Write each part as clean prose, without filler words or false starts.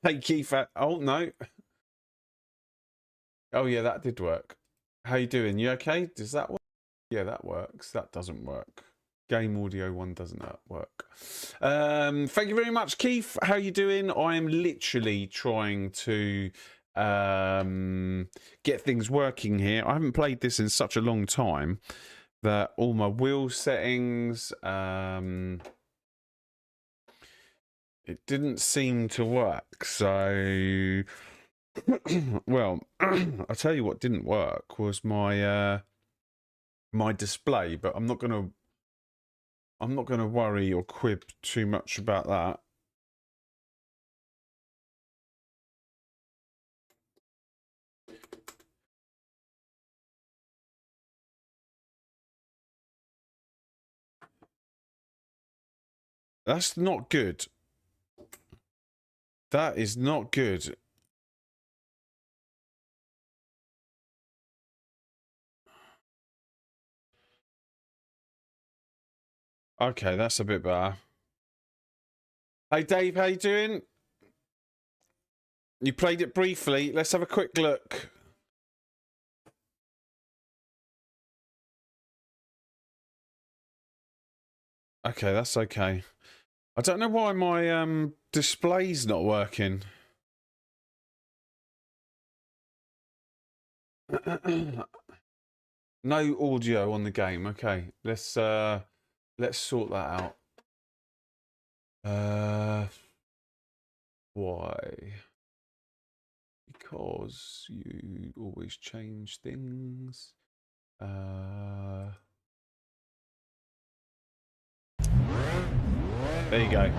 Hey Keith, oh no. Oh yeah, that did work. How you doing? You okay? Does that work? Yeah, that works. That doesn't work. Game audio one doesn't work. Thank you very much, Keith. How you doing? I am literally trying to get things working here. I haven't played this in such a long time that all my wheel settings it didn't seem to work. So well, I'll tell you what didn't work was my my display, but I'm not gonna worry or quib too much about that. That's not good. That is not good. Okay, that's a bit better. Hey Dave, how you doing? You played it briefly. Let's have a quick look. Okay, that's okay. I don't know why my display's not working. No audio on the game. Okay, let's sort that out. Why? Because you always change things. There you go.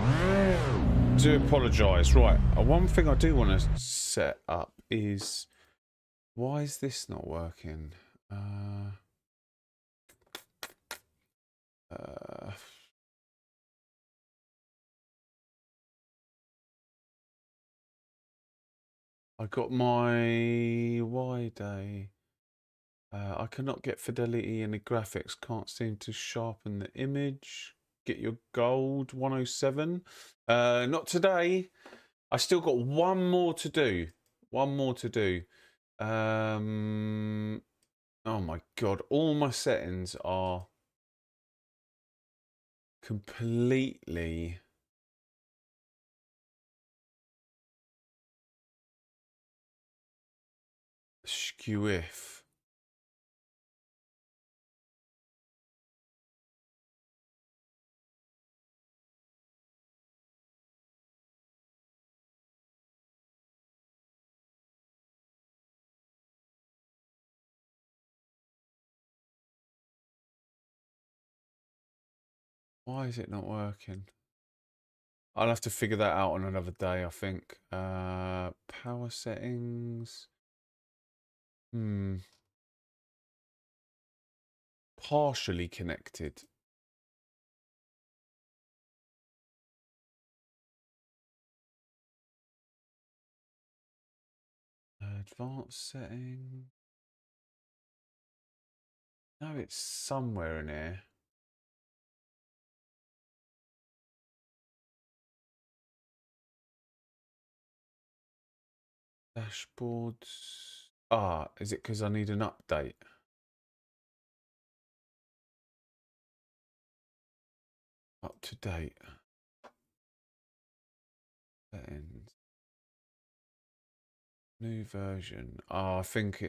Do apologise. Right. One thing I do want to set up is, why is this not working? I got my Y day. I cannot get fidelity in the graphics. Can't seem to sharpen the image. Get your gold 107. Not today. I still got one more to do. One more to do. Oh my god, all my settings are completely skew-if. Why is it not working? I'll have to figure that out on another day, I think. Power settings. Partially connected. Advanced setting. No, it's somewhere in here. Dashboards. Ah, is it because I need an update? Up to date. Settings. New version. Oh, I think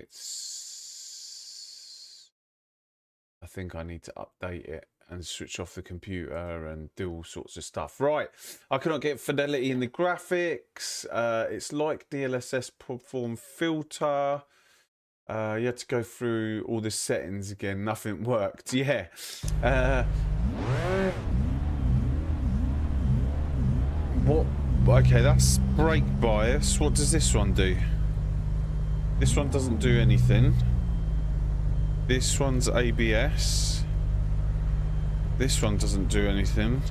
I need to update it and switch off the computer and do all sorts of stuff. Right, I cannot get fidelity in the graphics. It's like DLSS perform filter. You had to go through all the settings again. Nothing worked. Yeah. What? Okay, that's brake bias. What does this one do? This one doesn't do anything. This one's ABS. This one doesn't do anything.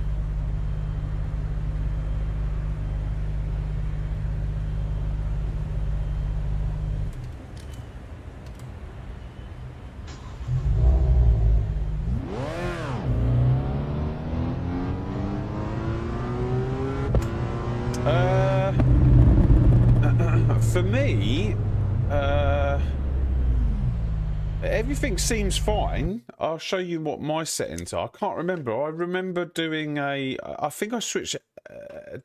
For me, everything seems fine. I'll show you what my settings are. I can't remember. I remember doing I think I switched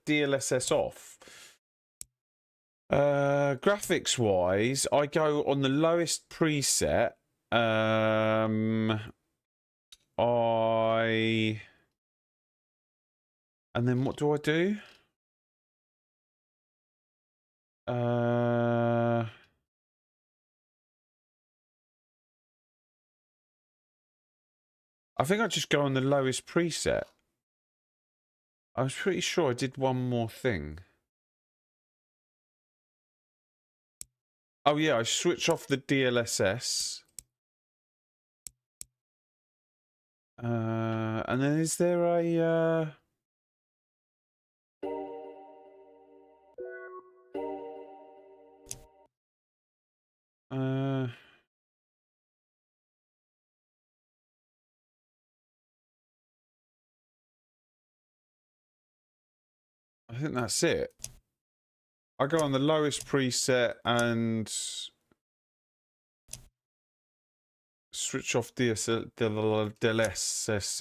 DLSS off. Graphics wise, I go on the lowest preset. And then what do I do? I think I just go on the lowest preset. I was pretty sure I did one more thing. Oh yeah, I switch off the DLSS. And then is there a... I think that's it. I go on the lowest preset and switch off DLSS,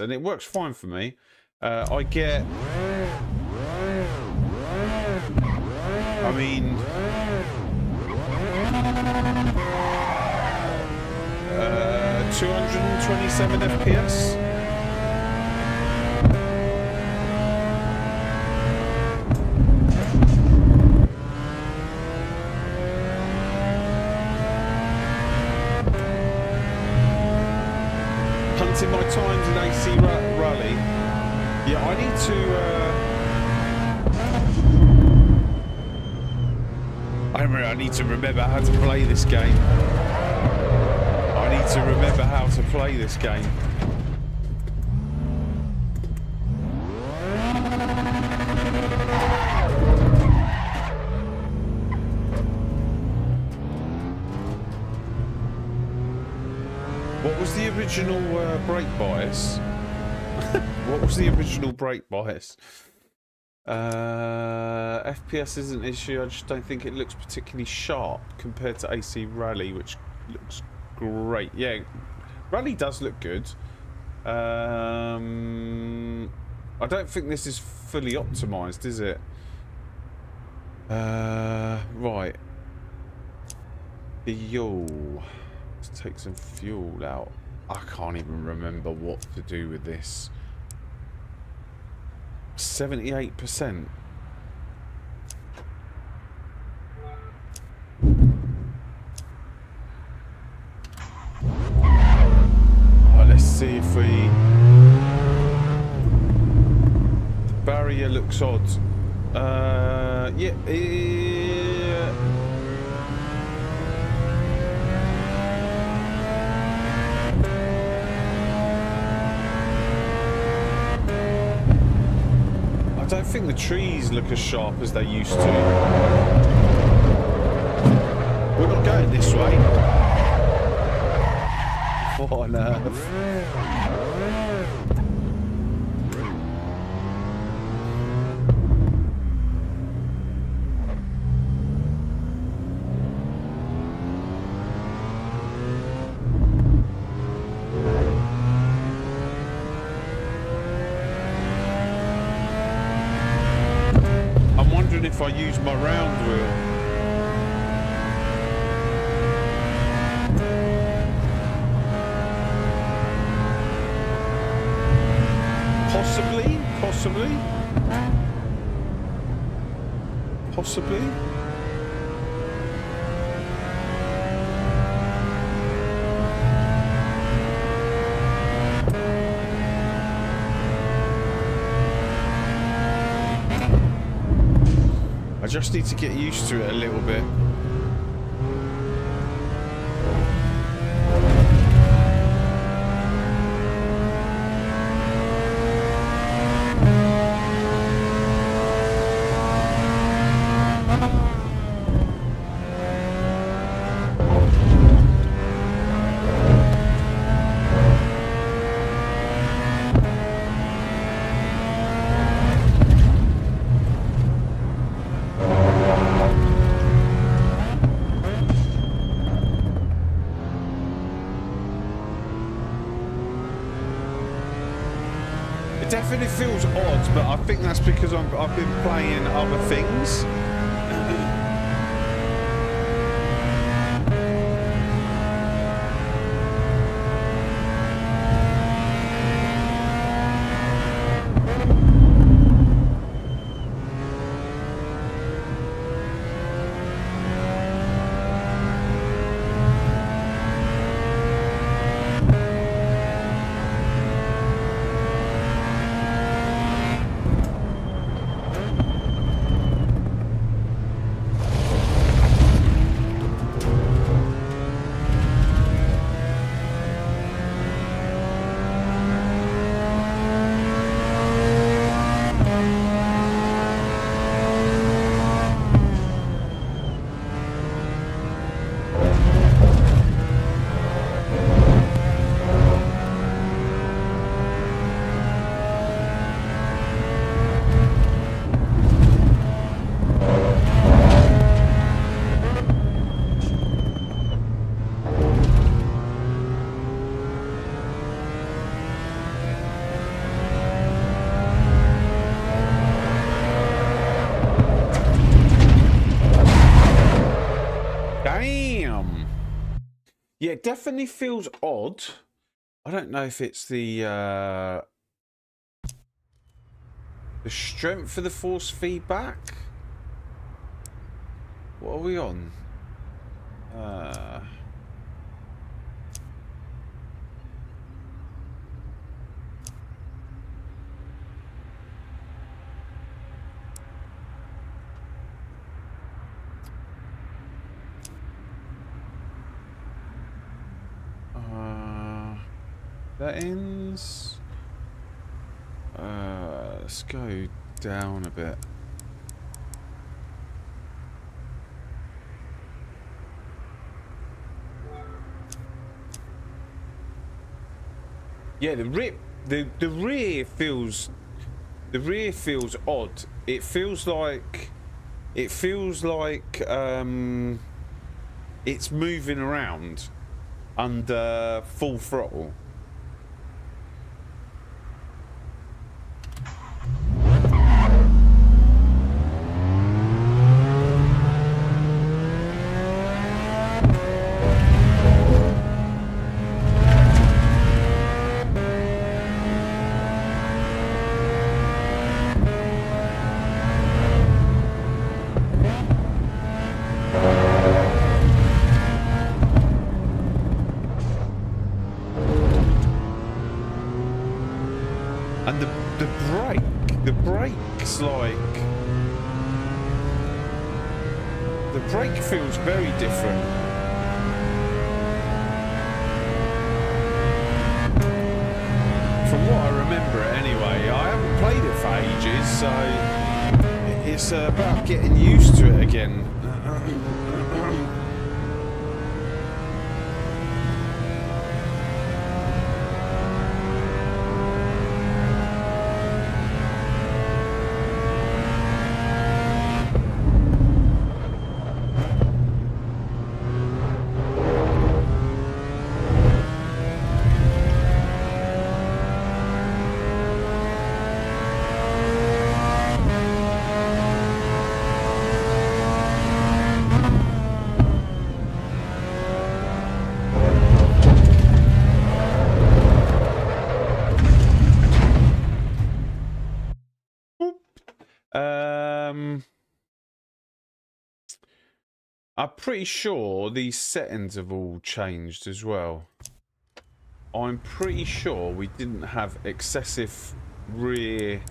and it works fine for me. I get... I mean... 227 FPS. Hunting my times in AC Rally. Yeah, I need to... I need to remember how to play this game. I need to remember how to play this game. What was the original brake bias? What was the original brake bias? FPS isn't an issue. I just don't think it looks particularly sharp compared to AC Rally, which looks great. Yeah, Rally does look good. I don't think this is fully optimized, is it? Right. Fuel. Let's take some fuel out. I can't even remember what to do with this. 78%. Oh, let's see if we... The barrier looks odd. Yeah. I don't think the trees look as sharp as they used to. We're not going this way. What on earth? If I use my round wheel. Possibly. I just need to get used to it a little bit. definitely feels odd, but I think that's because I've been playing other things. Yeah, it definitely feels odd. I don't know if it's the strength of the force feedback. What are we on? Settings. Let's go down a bit. Yeah, the rear feels odd. It feels like it's moving around under full throttle. And the brake's like... The brake feels very different. From what I remember it anyway. I haven't played it for ages, so it's about getting used to it again. I'm pretty sure these settings have all changed as well. I'm pretty sure we didn't have excessive rear.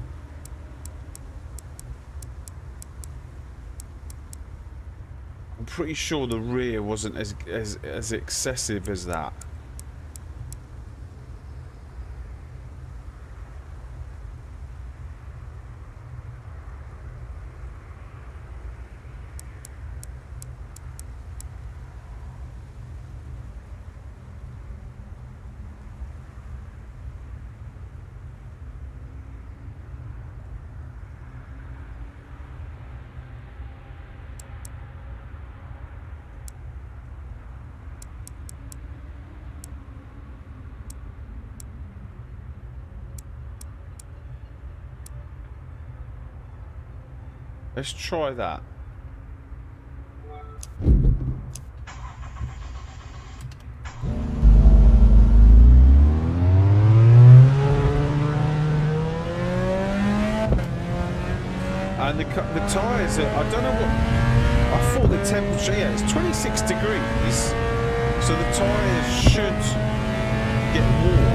I'm pretty sure the rear wasn't as excessive as that. Let's try that. And the tyres are, I don't know what, I thought the temperature, yeah, it's 26 degrees, so the tyres should get warm.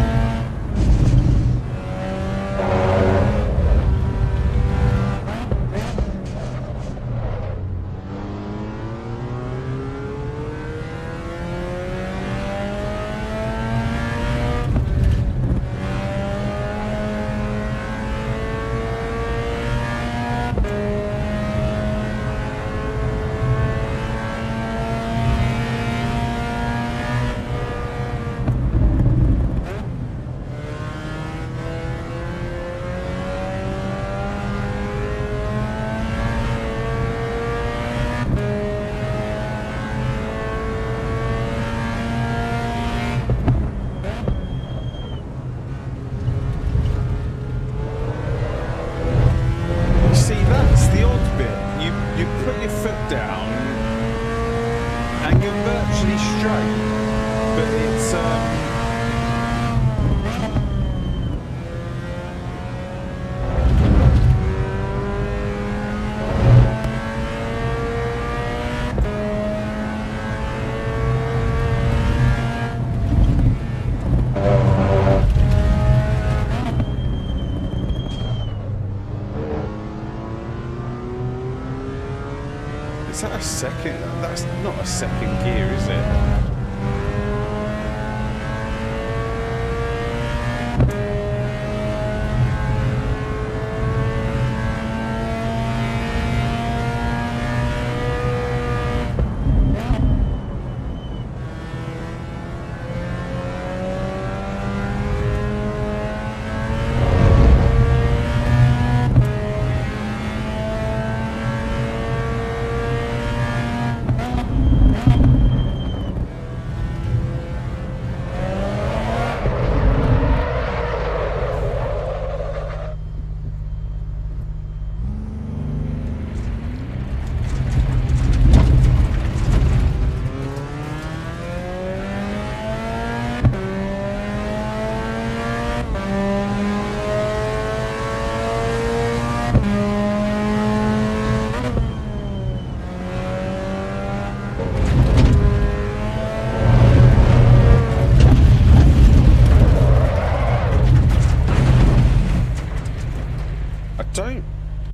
Is that a second? That's not a second gear, is it?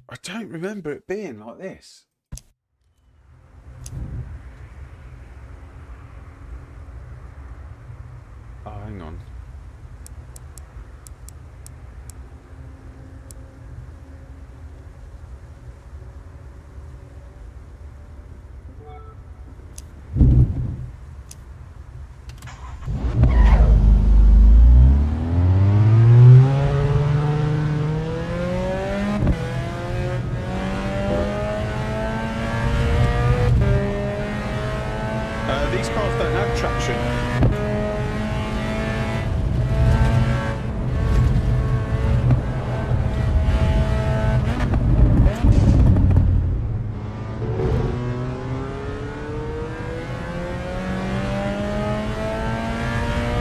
I don't remember it being like this. Oh, hang on. These cars don't have traction.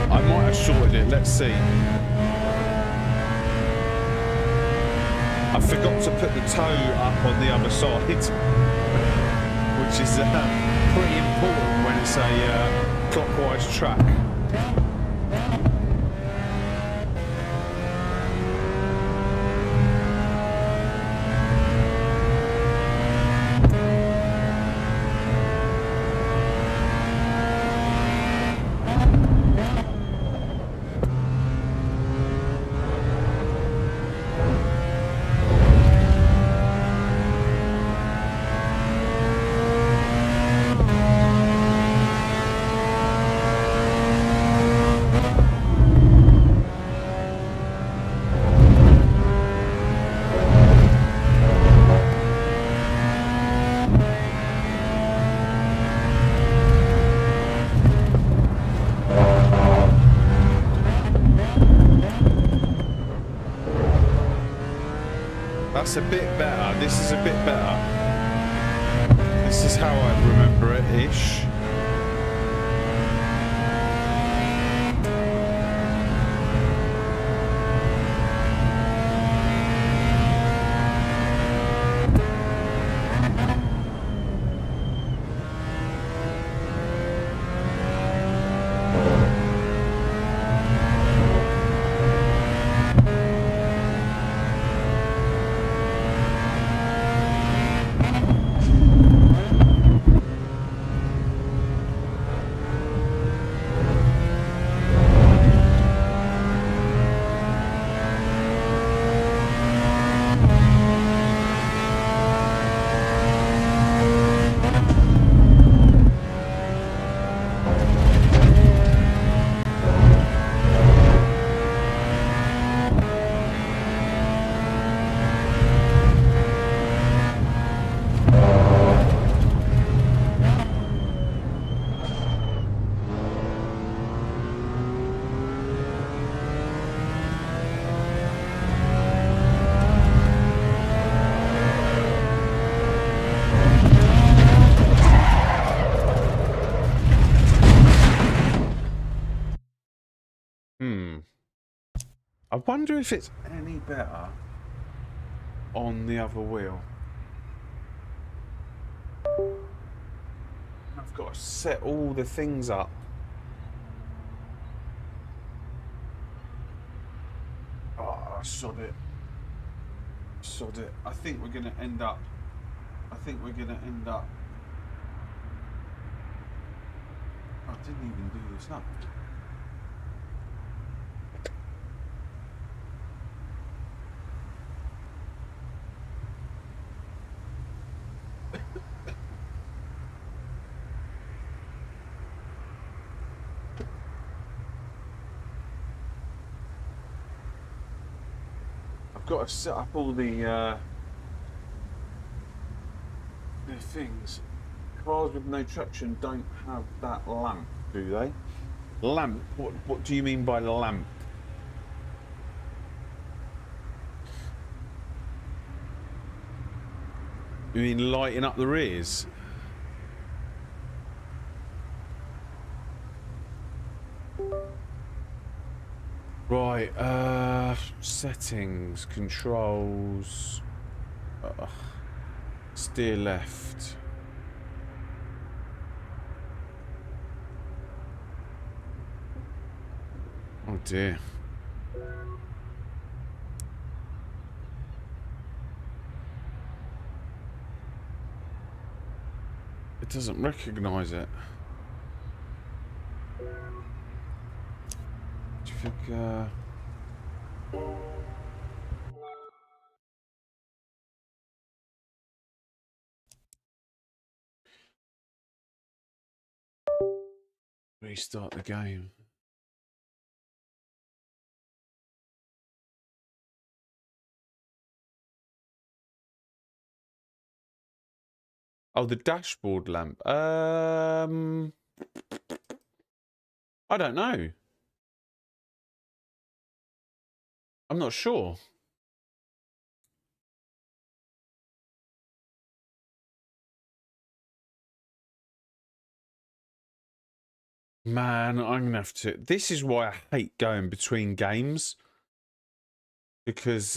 I might have shorted it, let's see. I forgot to put the toe up on the other side, which is pretty important when it's a clockwise track. That's a bit better. This is a bit better. This is how I remember it-ish. I wonder if it's any better on the other wheel. I've got to set all the things up. Oh, sod it. Sod it. I think we're going to end up... I didn't even do this up. I've got to set up all the things. Cars with no traction don't have that lamp, do they? Lamp? What do you mean by lamp? You mean lighting up the rears? Right, settings, controls, steer left. Oh dear. It doesn't recognise it. Do you think, restart the game. Oh, the dashboard lamp. I don't know. I'm not sure. Man, I'm gonna have to. This is why I hate going between games, because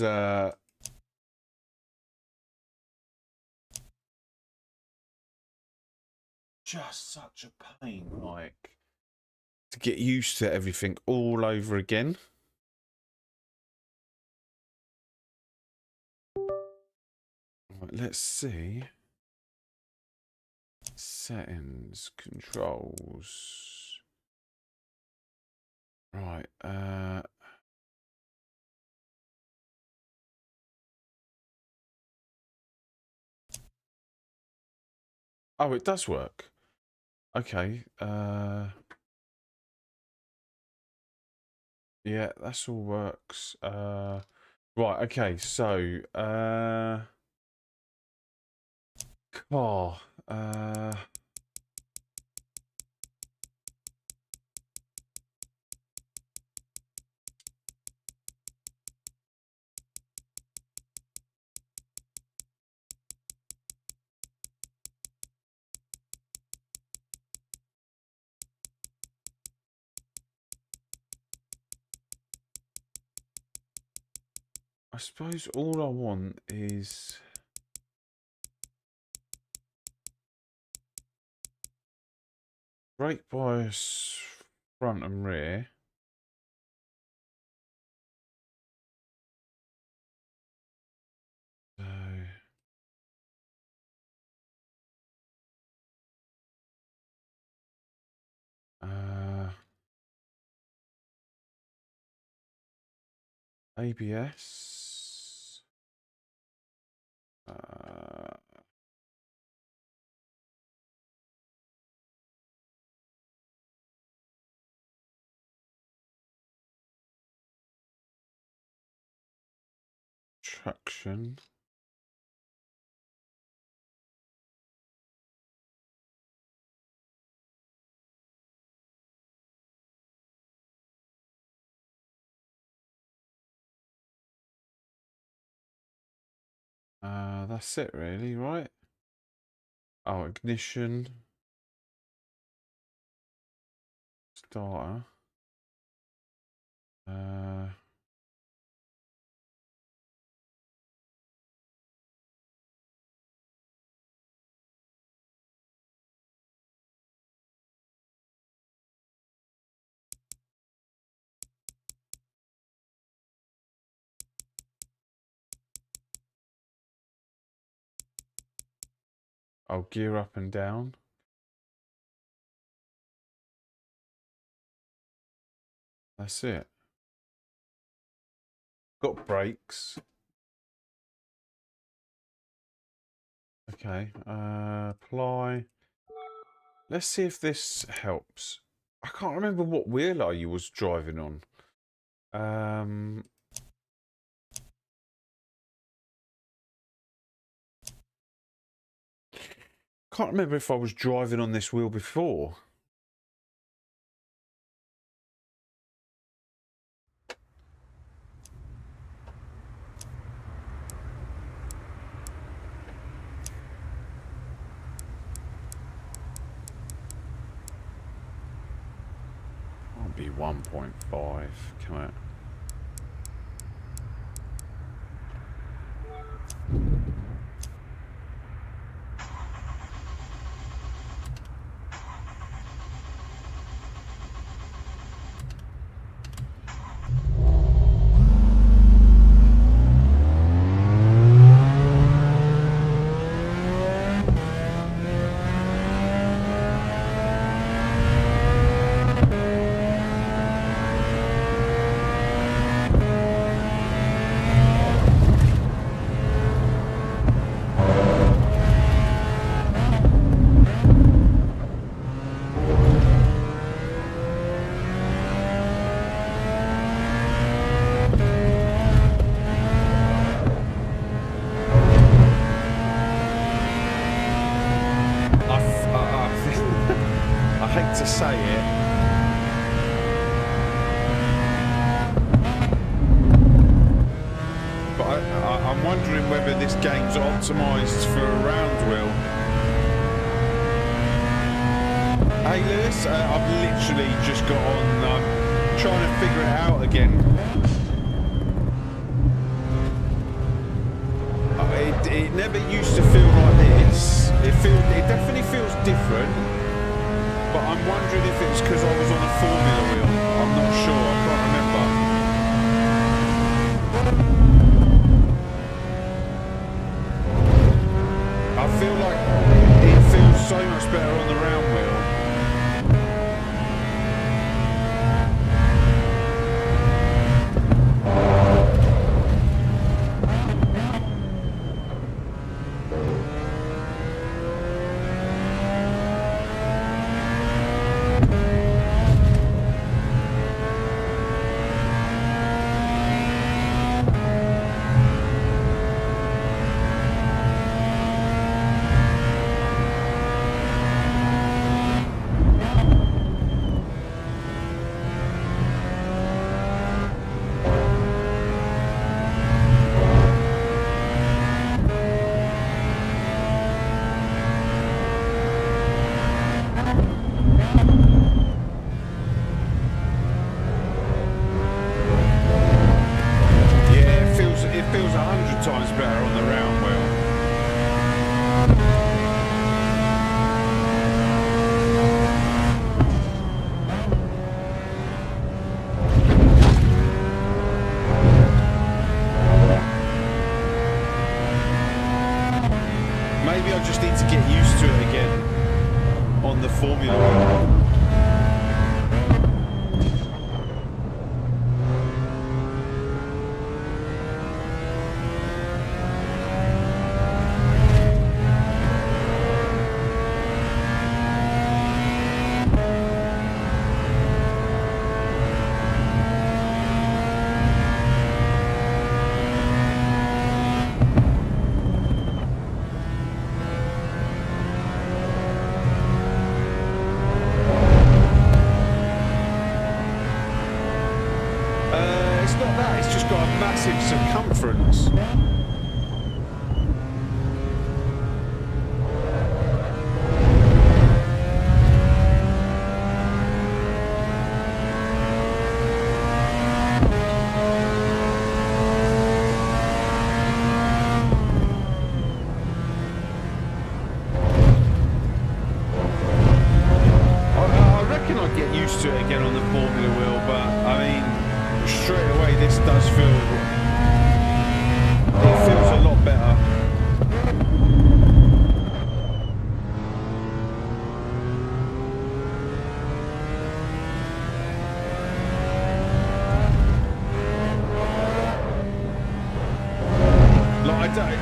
just such a pain, like, to get used to everything all over again. Right, let's see. Settings, controls. Right, oh, it does work. Okay, yeah, that's all works. Right, okay, so, car, I suppose all I want is brake bias front and rear. So ABS. Traction. That's it really, right? Oh, ignition. Starter. Oh, gear up and down. That's it. Got brakes. Okay. Apply. Let's see if this helps. I can't remember what wheel I was driving on. Can't remember if I was driving on this wheel before. Can't be 1.5. Come on. To say it, but I'm wondering whether this game's optimised for a round wheel. Hey Lewis, I've literally just got on. I'm trying to figure it out again. It never used to feel like this. It definitely feels different. But I'm wondering if it's because I was on a Formula wheel. I'm not sure. I can't remember. I feel like it feels so much better on the round wheel. Maybe I just need to get used to it again on the Formula One. Circumference. I reckon I'd get used to it again on the Formula Wheel, but I mean, straight away this does feel. It feels a lot better.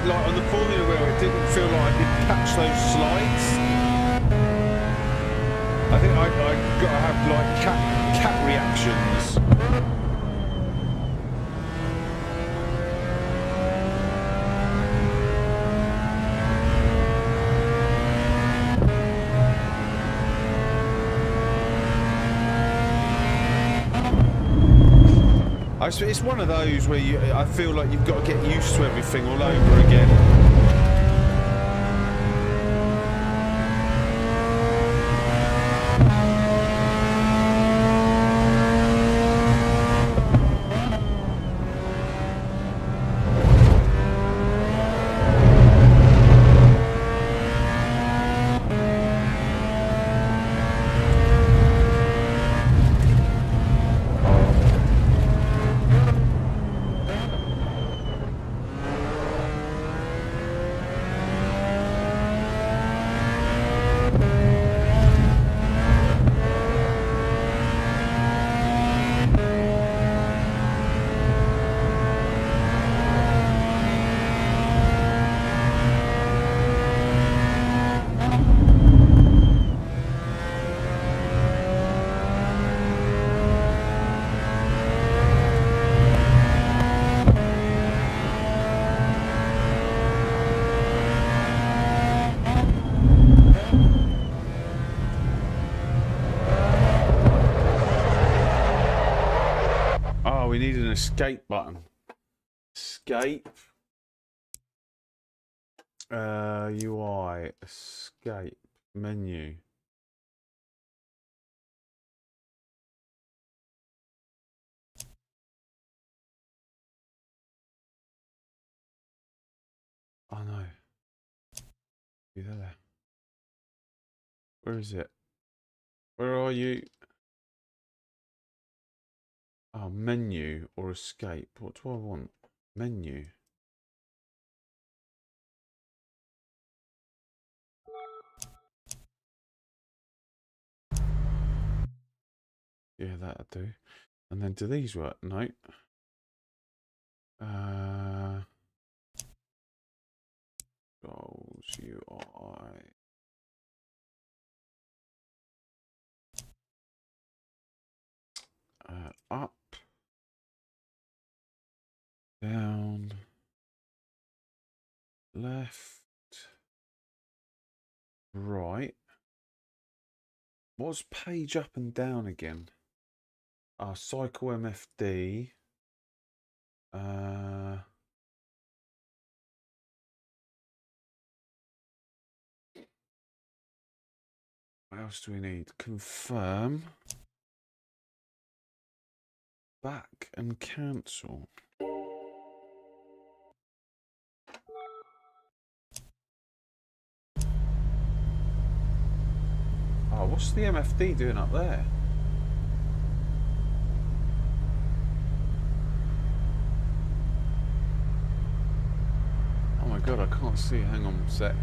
Like on the Formula Wheel, it didn't feel like I could catch those slides. I think I got to have like cat reactions. It's one of those where I feel like you've got to get used to everything all over again. We need an escape button. Escape. UI. Escape. Menu. Oh no. You there? Where is it? Where are you? Oh, menu or escape. What do I want? Menu. Yeah, that'll do. And then do these work? No. Goals UI. Up. Down. Left. Right. What's page up and down again? Cycle MFD. What else do we need? Confirm. Back and cancel. Oh, what's the MFD doing up there? Oh my god, I can't see. Hang on a sec.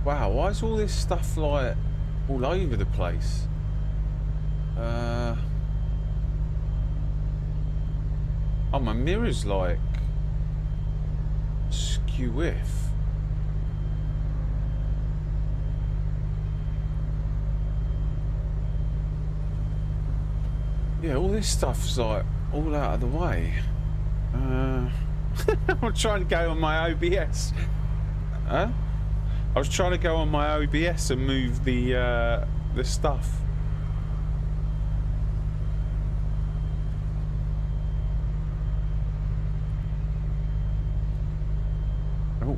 Wow, why is all this stuff like all over the place? Oh, my mirror's like skew-if. Yeah, all this stuff's like all out of the way. I'm trying to go on my OBS. Huh? I was trying to go on my OBS and move the stuff. Oh.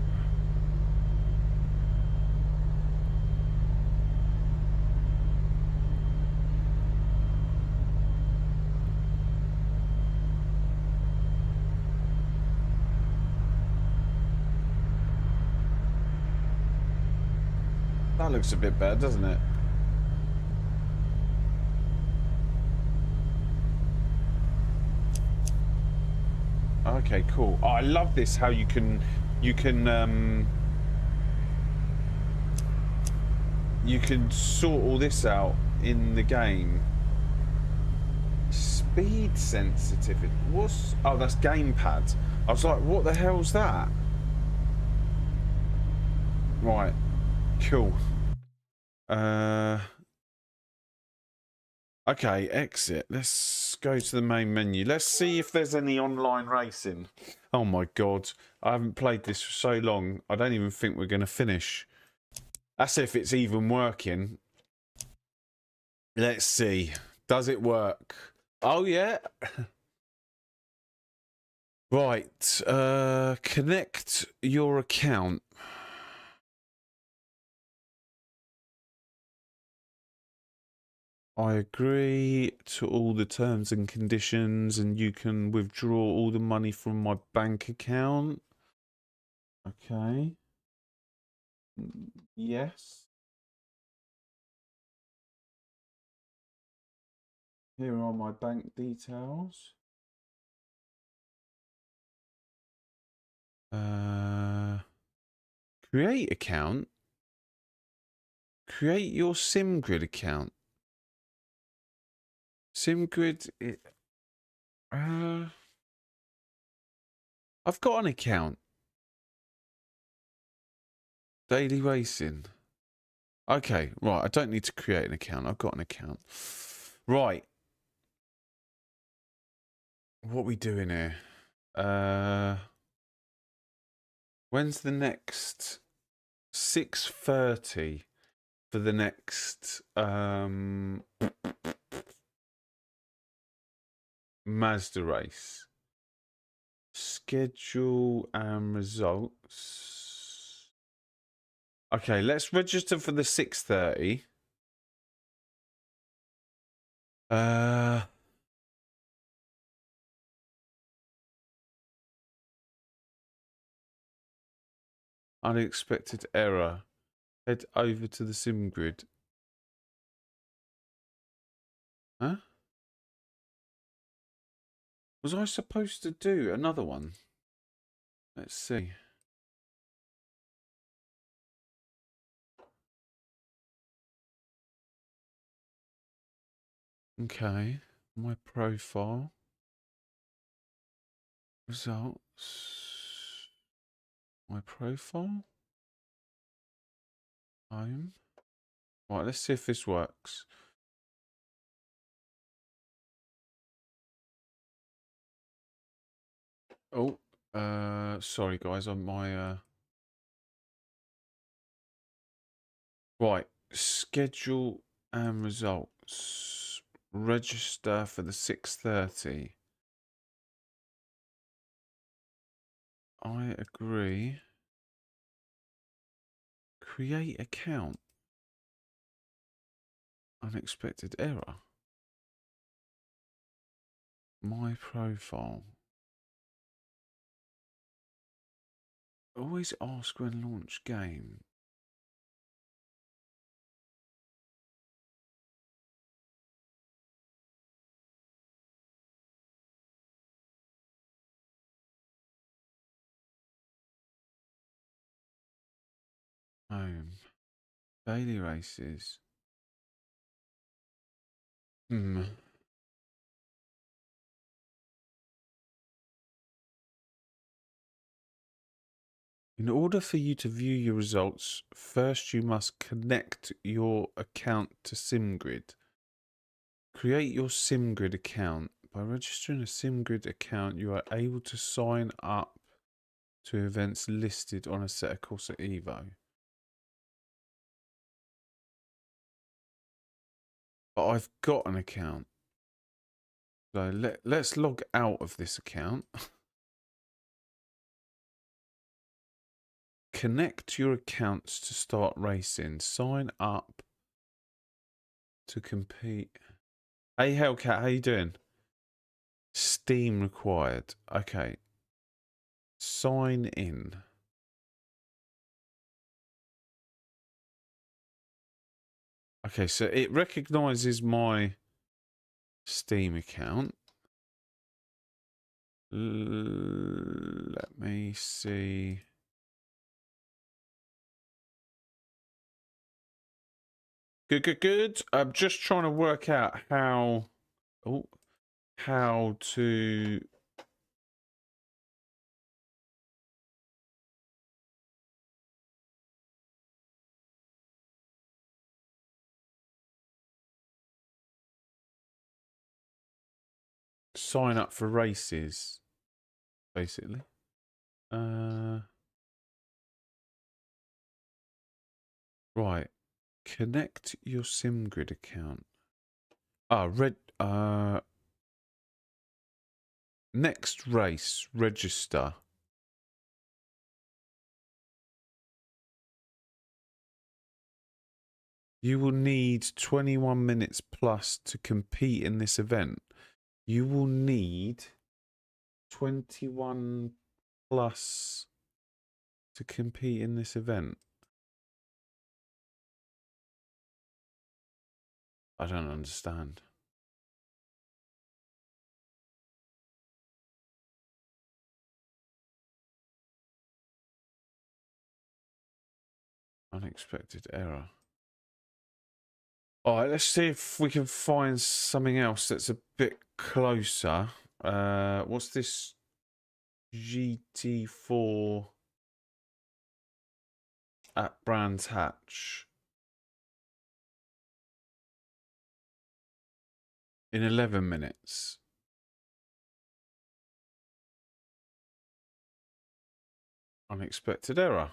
That looks a bit better, doesn't it? Okay, cool. Oh, I love this. How you can sort all this out in the game. Speed sensitivity. What's? Oh, that's gamepad. I was like, what the hell's that? Right. Cool. Okay, exit. Let's go to the main menu. Let's see if there's any online racing. Oh my god. I haven't played this for so long. I don't even think we're going to finish. That's if it's even working. Let's see. Does it work? Oh, yeah. Right. Connect your account. I agree to all the terms and conditions, and you can withdraw all the money from my bank account. Okay. Yes. Here are my bank details. Create account. Create your SimGrid account. SimGrid. I've got an account. Daily racing. Okay, right. I don't need to create an account. I've got an account. Right. What are we doing here? When's the next 6:30 for the next Mazda race? Schedule and results. Okay, let's register for the 6:30. Unexpected error. Head over to the SimGrid. Huh? Was I supposed to do another one? Let's see. Okay. My profile. Results. My profile. Home. Right, let's see if this works. Oh, sorry guys, on my right, schedule and results. Register for the 6:30. I agree. Create account. Unexpected error. My profile. Always ask when launch game. Home. Daily races. Hmm. In order for you to view your results, first you must connect your account to SimGrid. Create your SimGrid account. By registering a SimGrid account, you are able to sign up to events listed on Assetto Corsa EVO. But I've got an account. So let's log out of this account. Connect your accounts to start racing. Sign up to compete. Hey Hellcat, how you doing? Steam required. Okay. Sign in. Okay, so it recognizes my Steam account. Let me see. Good, good, good. I'm just trying to work out how to sign up for races, basically. Right. Connect your SimGrid account. Next race, register. You will need 21 minutes plus to compete in this event. You will need 21 plus to compete in this event. I don't understand. Unexpected error. All right, let's see if we can find something else that's a bit closer. What's this? GT4 at Brands Hatch in 11 minutes. Unexpected error.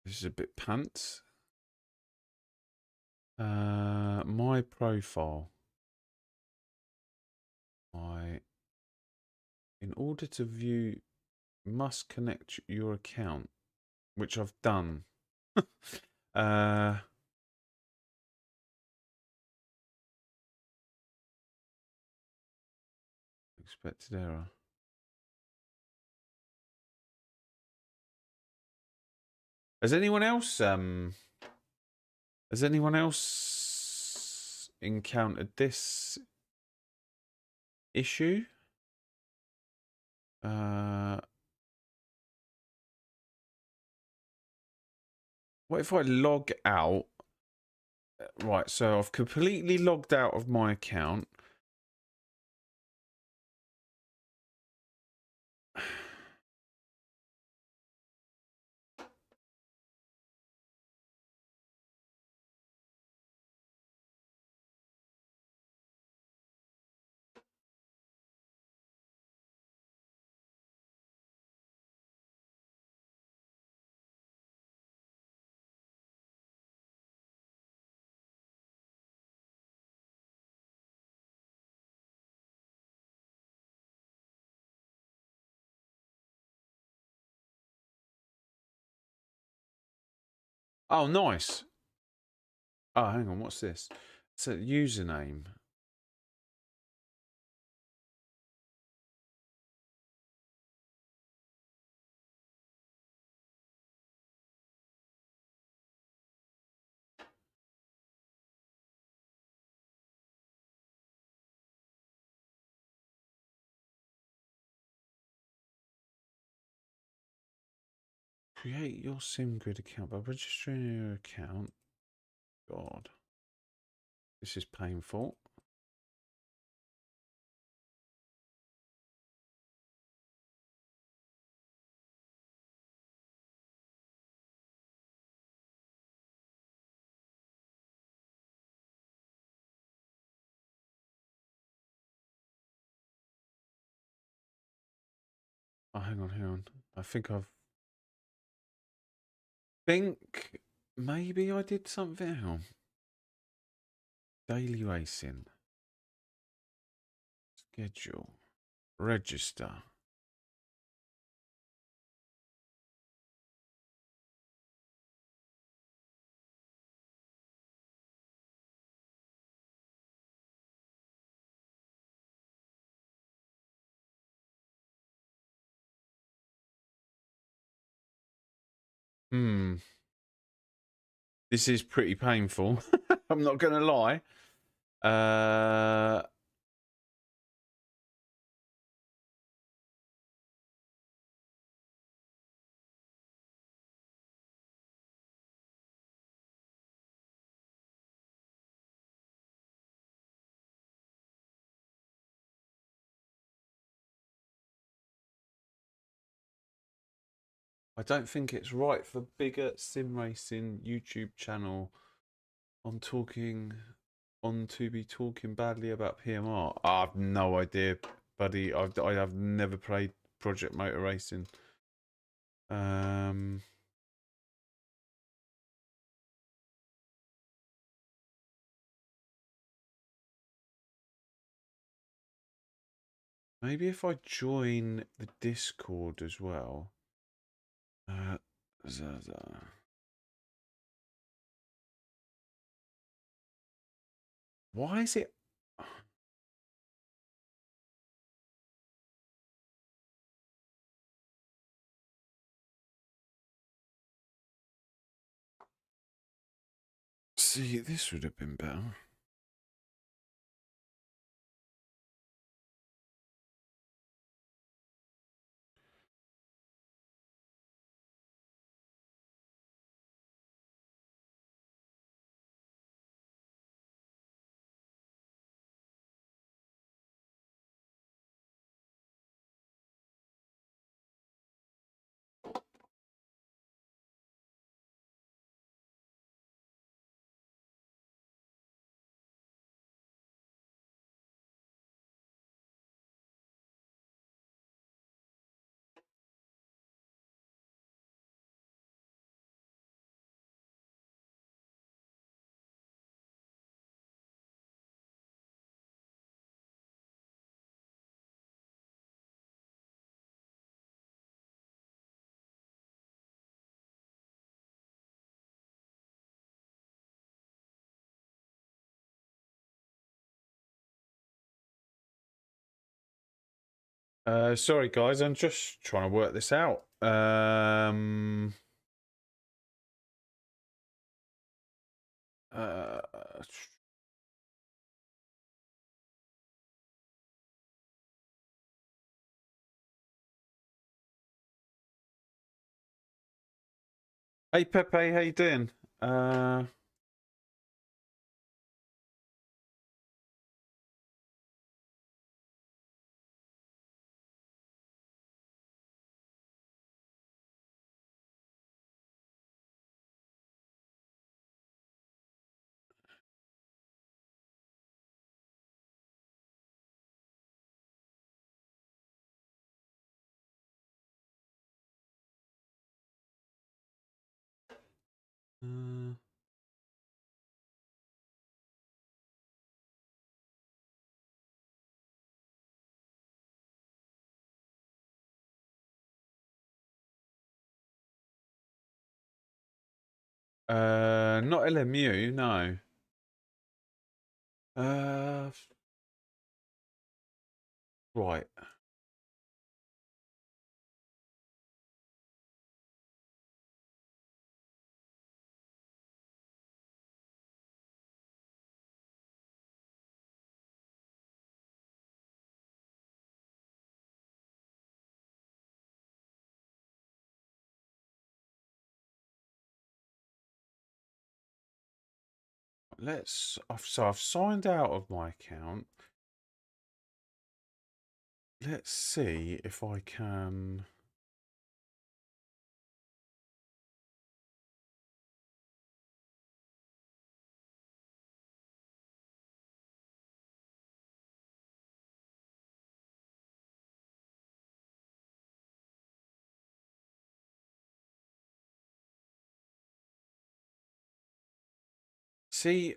This is a bit pants. My profile. In order to view, must connect your account, which I've done. Expected error. Has anyone else encountered this issue? What if I log out? Right, so I've completely logged out of my account. Oh, nice. Oh, hang on. What's this? It's a username. Create your SimGrid account by registering your account. God. This is painful. Oh, hang on. I think maybe I did something. Hang on. Daily racing. Schedule. Register. This is pretty painful. I'm not going to lie. I don't think it's right for bigger sim racing YouTube channel to be talking badly about PMR. I have no idea, buddy. I have never played Project Motor Racing. Maybe if I join the Discord as well. ZAZZA. Why is it? See, this would have been better. Sorry, guys. I'm just trying to work this out. Uh, hey, Pepe, how you doing? Not LMU, no. Right. I've signed out of my account. Let's see if I can. See,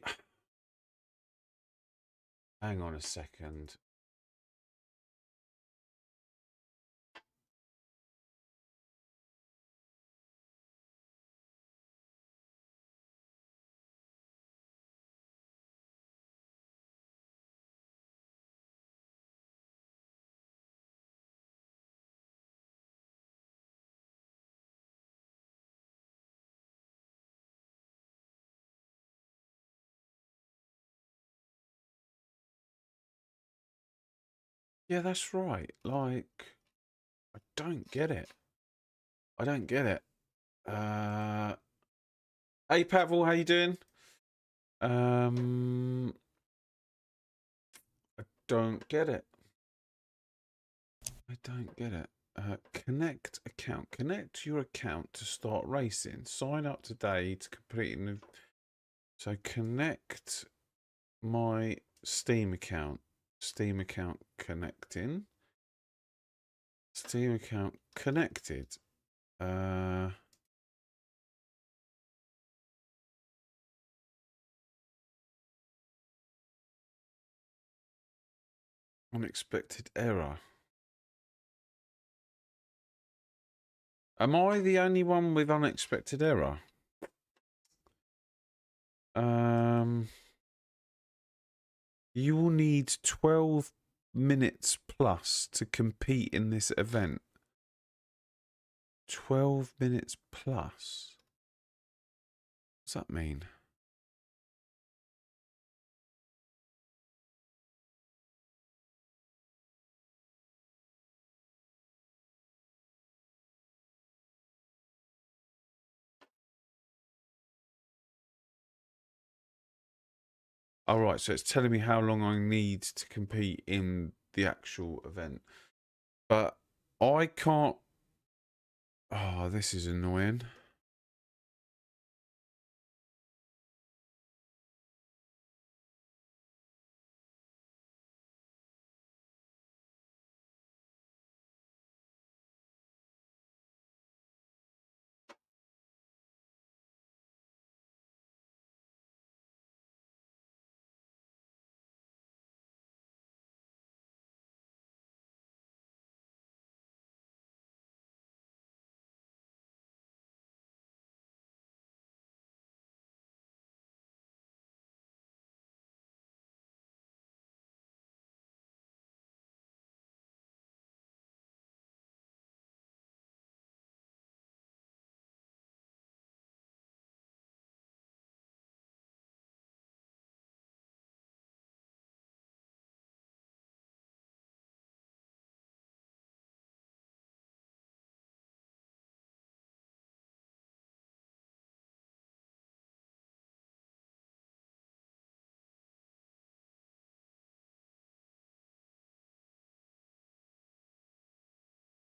hang on a second. Yeah, that's right. Like, I don't get it. I don't get it. Hey, Pavel, how you doing? I don't get it. I don't get it. Connect account. Connect your account to start racing. Sign up today to complete. So connect my Steam account. Steam account connecting. Steam account connected. Unexpected error. Am I the only one with unexpected error? You will need 12 minutes plus to compete in this event. 12 minutes plus? What does that mean? All right, so it's telling me how long I need to compete in the actual event. But I can't... Oh, this is annoying.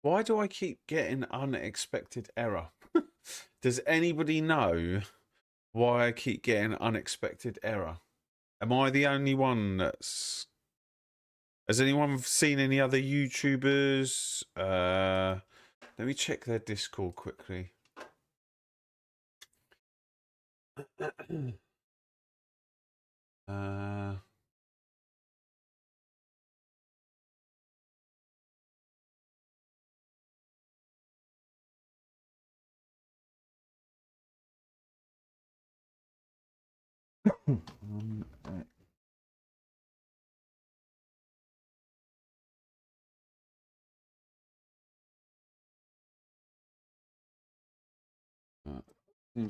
Why do I keep getting unexpected error? Does anybody know why I keep getting unexpected error? Am I the only one that's... Has anyone seen any other YouTubers? Let me check their Discord quickly. Seems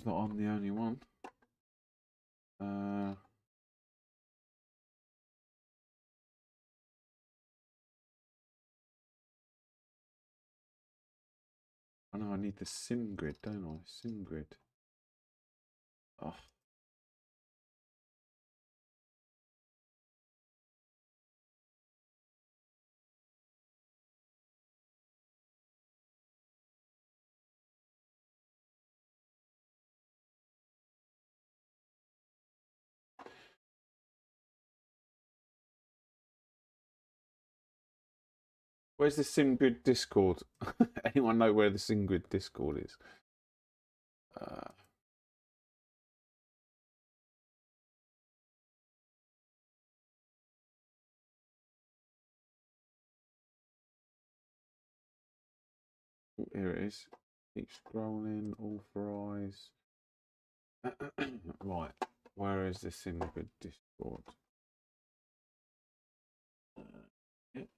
like I'm the only one. I know I need the sim grid, don't I? Sim grid. Oh. Where's the SimGrid Discord? Anyone know where the SimGrid Discord is? Here it is. Keep scrolling. Authorize. Right. Where is the SimGrid Discord? Yep.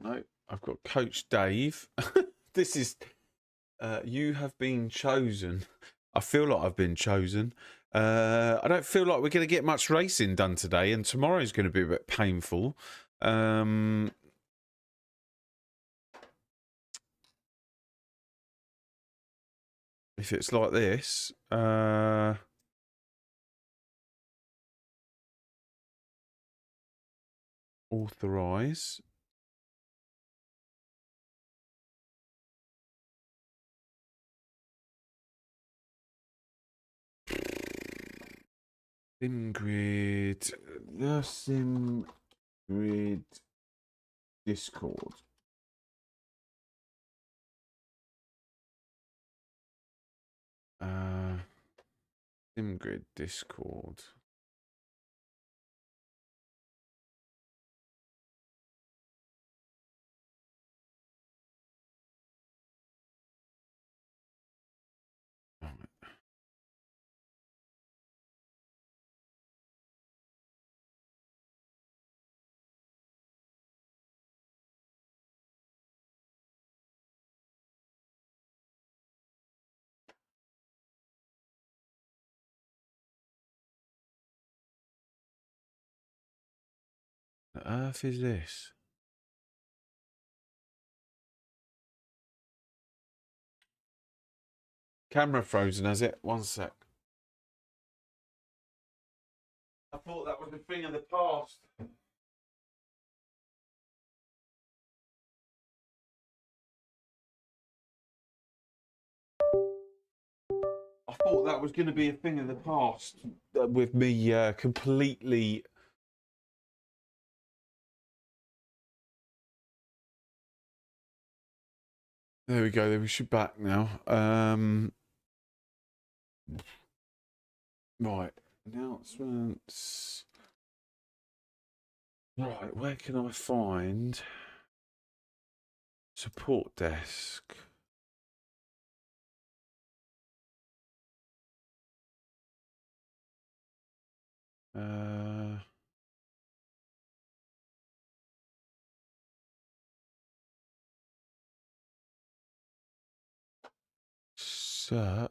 No, I've got Coach Dave. This is you have been chosen. I feel like I've been chosen. I don't feel like we're going to get much racing done today, and tomorrow's going to be a bit painful. If it's like this, authorize. SimGrid, the SimGrid Discord. SimGrid Discord. What the earth is this? Camera frozen, has it? One sec. I thought that was a thing of the past. I thought that was going to be a thing of the past with me completely. There we go. Then we should back now. Right. Announcements. Right. Where can I find support desk? Search.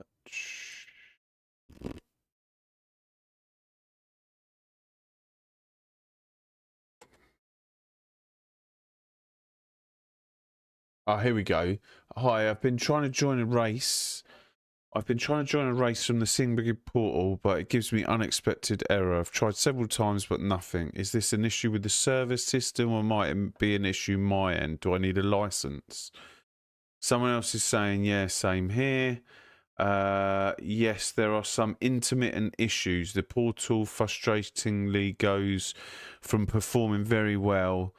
Oh, here we go. Hi, I've been trying to join a race. I've been trying to join a race from the SimGrid portal, but it gives me unexpected error. I've tried several times, but nothing. Is this an issue with the service system, or might it be an issue my end? Do I need a license? Someone else is saying, yeah, same here. Yes, there are some intermittent issues. The portal frustratingly goes from performing very well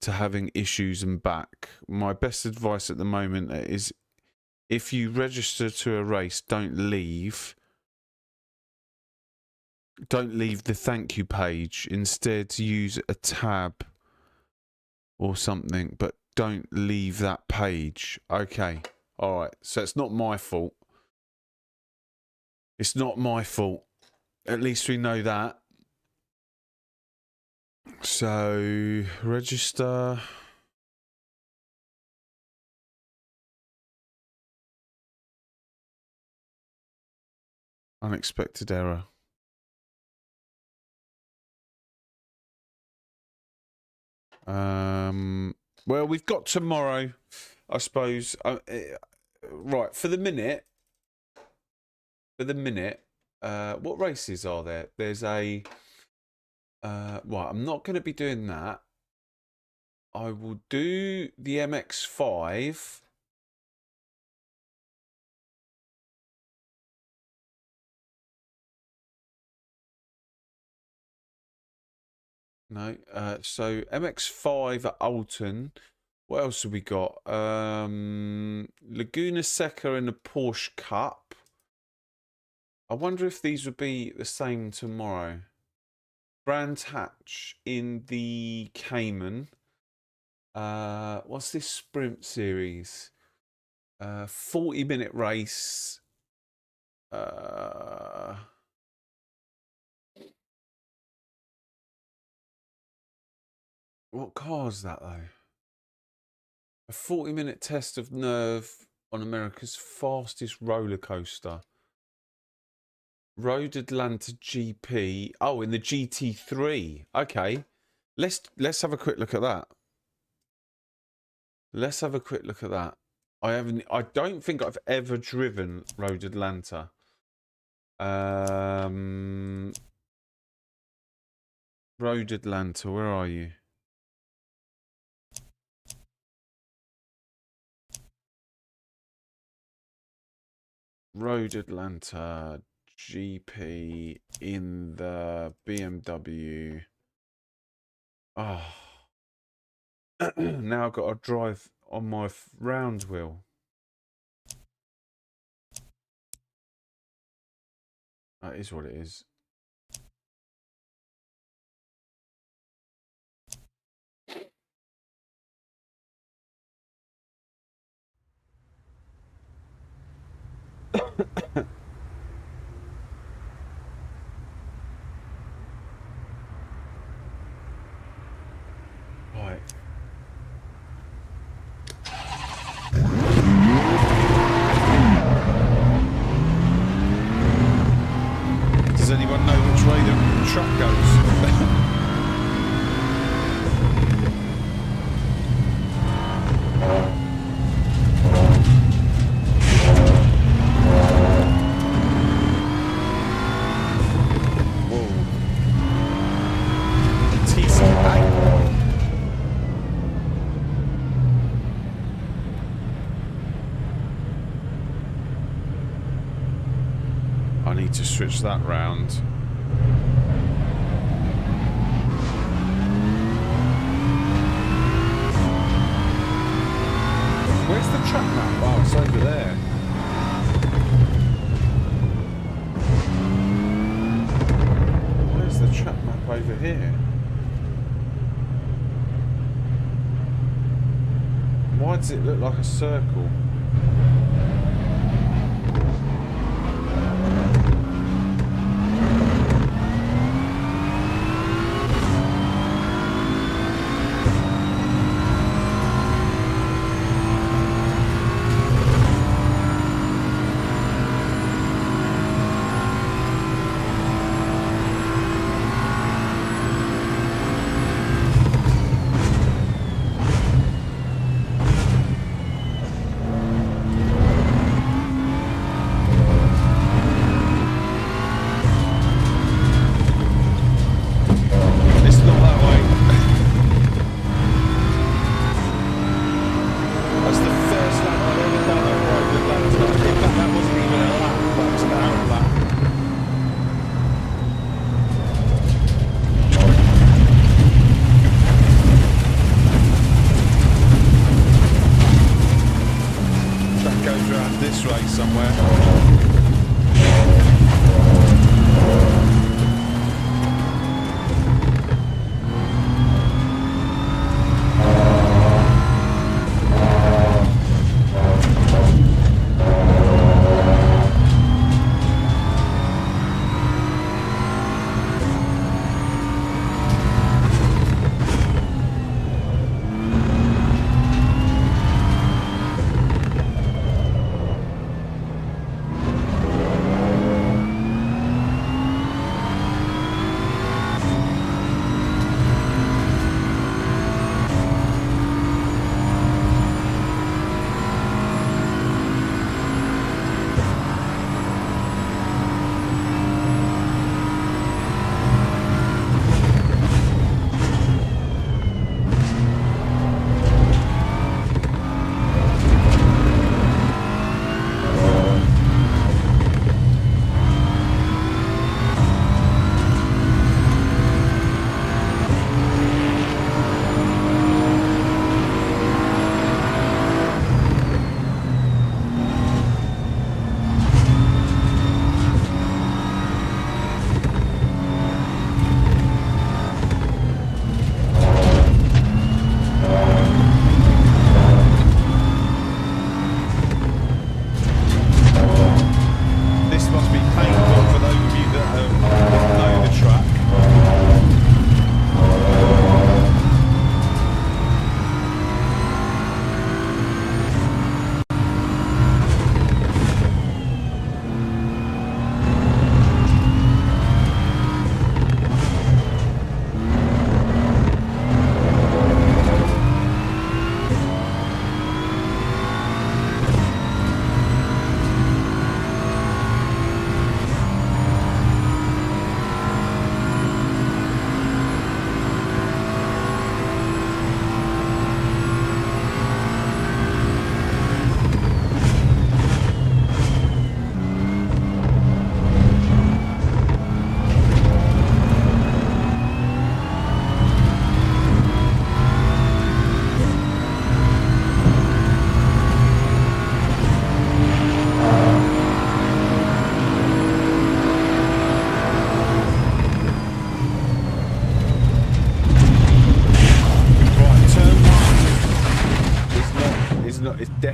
to having issues and back. My best advice at the moment is if you register to a race, don't leave the thank you page. Instead, use a tab or something, but don't leave that page. Okay. All right. So it's not my fault. It's not my fault. At least we know that. So, register. Unexpected error. Well, we've got tomorrow, I suppose. Right, for the minute, what races are there? There's a... right, I'm not going to be doing that. I will do the MX-5. No, so MX-5 at Alton. What else have we got? Laguna Seca in the Porsche Cup. I wonder if these would be the same tomorrow. Brands Hatch in the Cayman. What's this sprint series? 40-minute race. What car is that though? A 40-minute test of nerve on America's fastest roller coaster. Road Atlanta GP. Oh, in the GT3. Okay. Let's have a quick look at that. Let's have a quick look at that. I don't think I've ever driven Road Atlanta. Road Atlanta, where are you? Road Atlanta GP in the BMW. Oh. Now I've got to drive on my round wheel. That is what it is. Right. Does anyone know which way the truck goes? I need to switch that round. Where's the track map? Oh, it's over there. Where's the track map over here? Why does it look like a circle?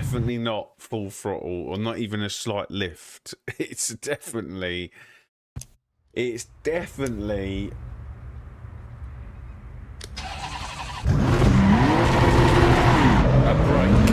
definitely not full throttle or not even a slight lift. It's definitely a brake.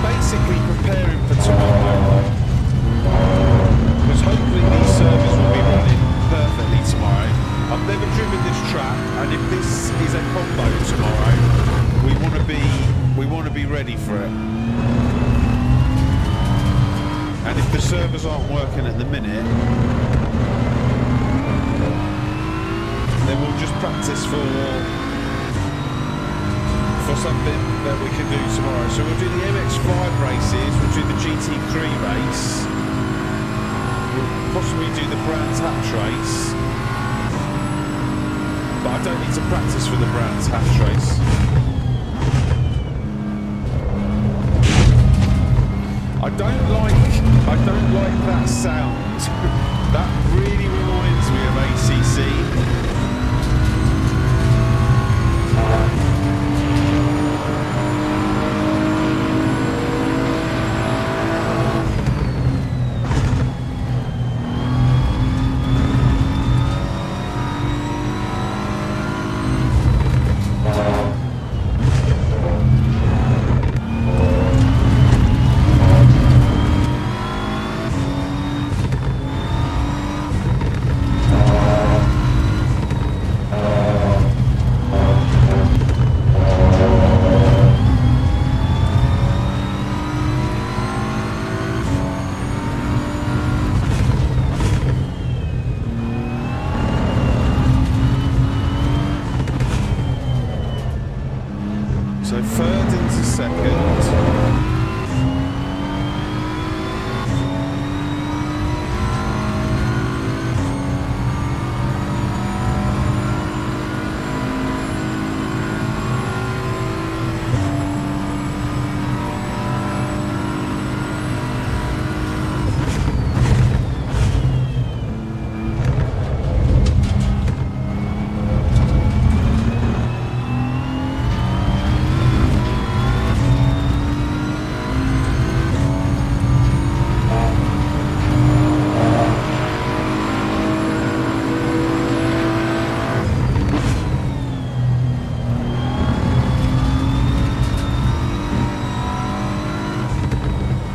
Basically preparing for tomorrow, because hopefully these servers will be running perfectly tomorrow. I've never driven this track, and if this is a combo tomorrow, we want to be ready for it. And if the servers aren't working at the minute, then we'll just practice for something that we can do tomorrow. So we'll do the MX5 races, we'll do the GT3 race, we'll possibly do the Brands Hatch race, but I don't need to practice for the Brands Hatch race. I don't like that sound. That really reminds me of ACC. So third into second.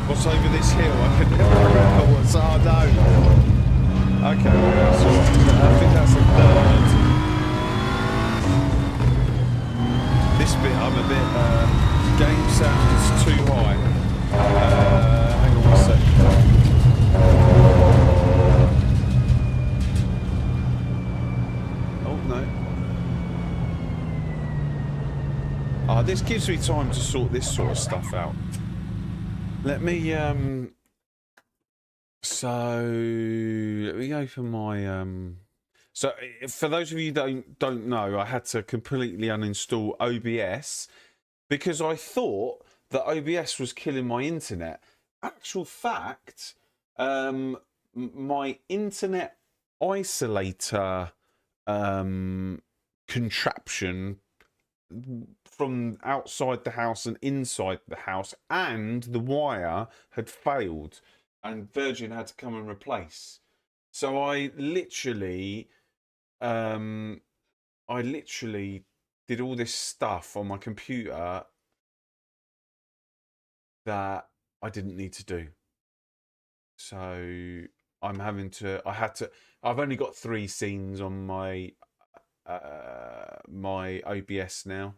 What's over this hill? I can never remember what's. Oh no. Okay, well, that's all right. I think that's a third. This bit, I'm a bit. Game sounds too high. Hang on one sec. Oh no. Ah, this gives me time to sort this sort of stuff out. Let me let me open my so for those of you that don't know, I had to completely uninstall OBS because I thought that OBS was killing my internet. Actual fact, my internet isolator contraption from outside the house and inside the house, and the wire had failed and Virgin had to come and replace. So I literally did all this stuff on my computer that I didn't need to do. So I've only got 3 scenes on my my OBS now,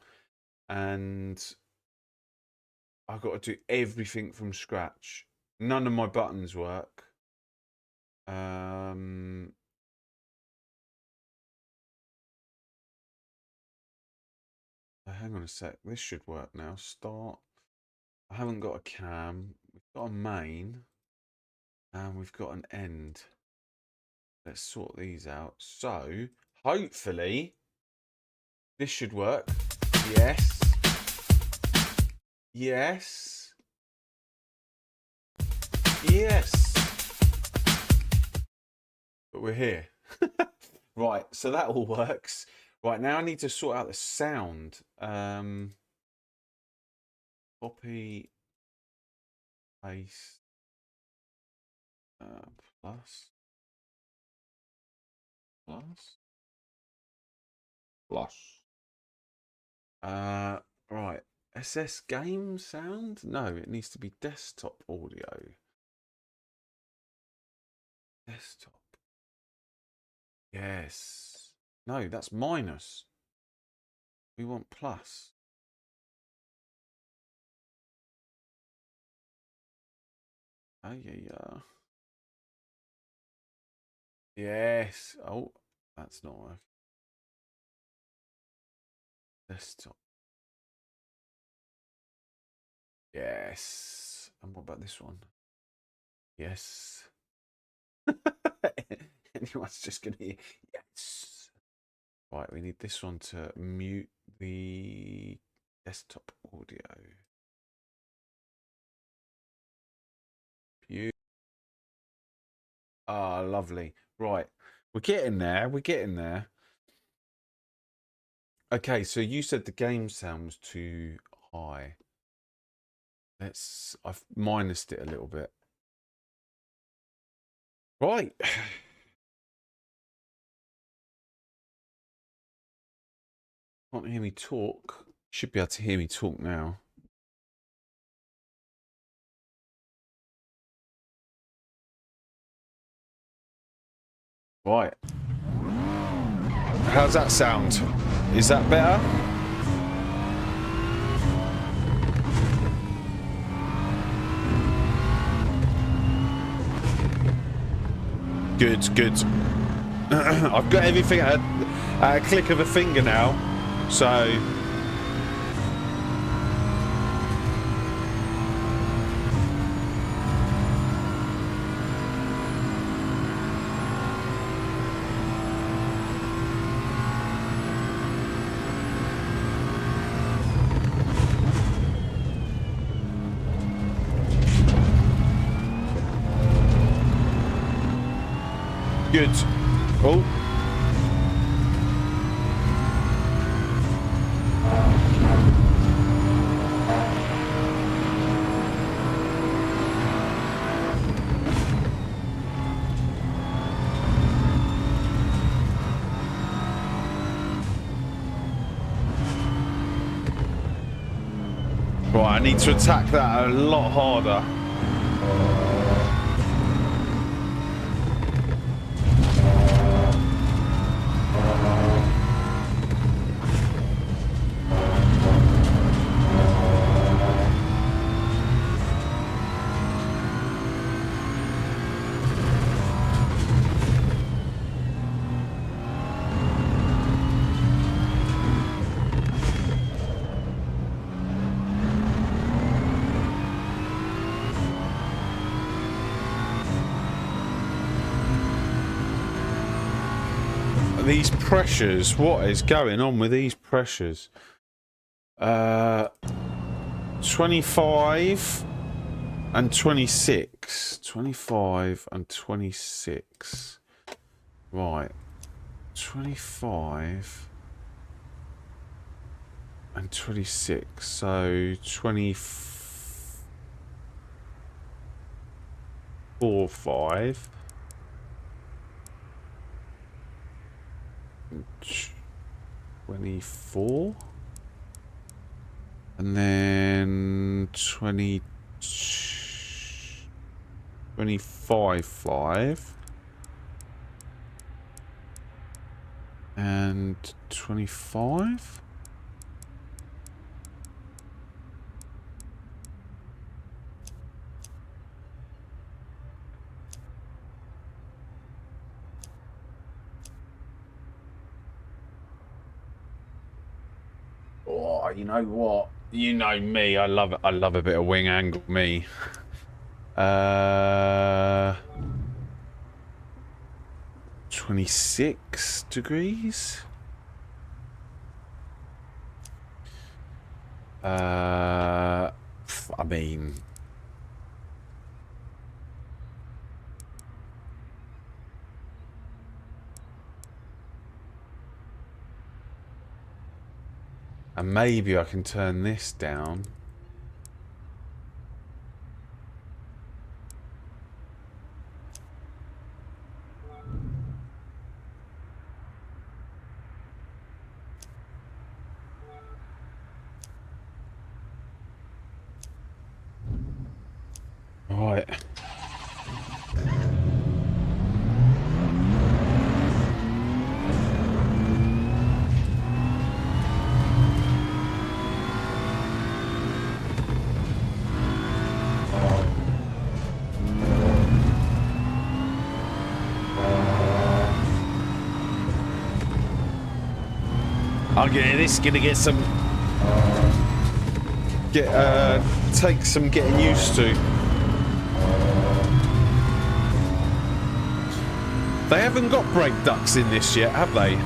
and I've got to do everything from scratch. None of my buttons work. Hang on a sec. This should work now. Start. I haven't got a cam. We've got a main, and we've got an end. Let's sort these out. So hopefully This should work. Yes. Yes. Yes. But we're here. Right, so that all works. Right, now I need to sort out the sound. Copy, paste, plus, plus, plus. Right, SS game sound? No, it needs to be desktop audio. Desktop. Yes. No, that's minus. We want plus. Oh, yeah. Yes. Oh, that's not working. Desktop. Yes. And what about this one? Yes. Anyone's just going to hear yes. Right, we need this one to mute the desktop audio. Mute. Ah, lovely. Right, we're getting there. We're getting there. Okay, so you said the game sound was too high. I've minused it a little bit. Right. Can't hear me talk. Should be able to hear me talk now. Right. How's that sound? Is that better? Good, good. I've got everything at a click of a finger now, so... Good. Oh. Right, I need to attack that a lot harder. These pressures, what is going on with these pressures? 25 and 26. 25 and 26. Right. 25 and 26. So 24, 5. 24 and then 25 5 and 25. Oh, you know what? You know me. I love it. I love a bit of wing angle. Me. 26 degrees. I mean, and maybe I can turn this down. Right. This is gonna get some take some getting used to. They haven't got brake ducts in this yet, have they?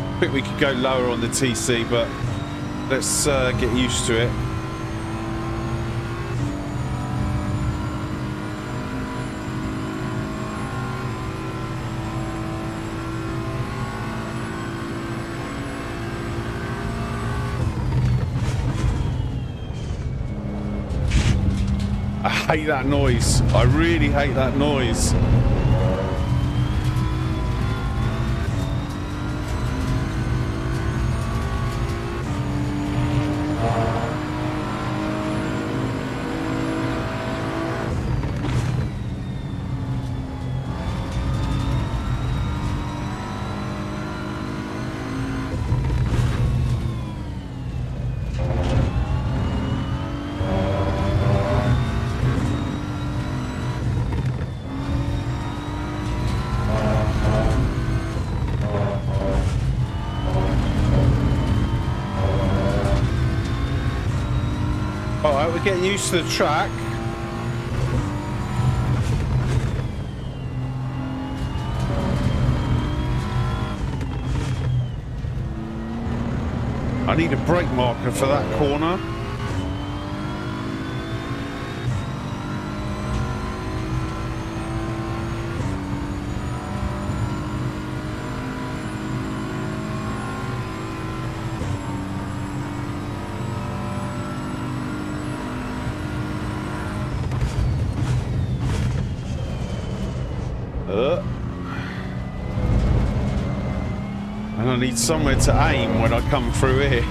I think we could go lower on the TC, but let's get used to it. I hate that noise. I really hate that noise. Alright, we're getting used to the track. I need a brake marker for that corner. And I need somewhere to aim when I come through here.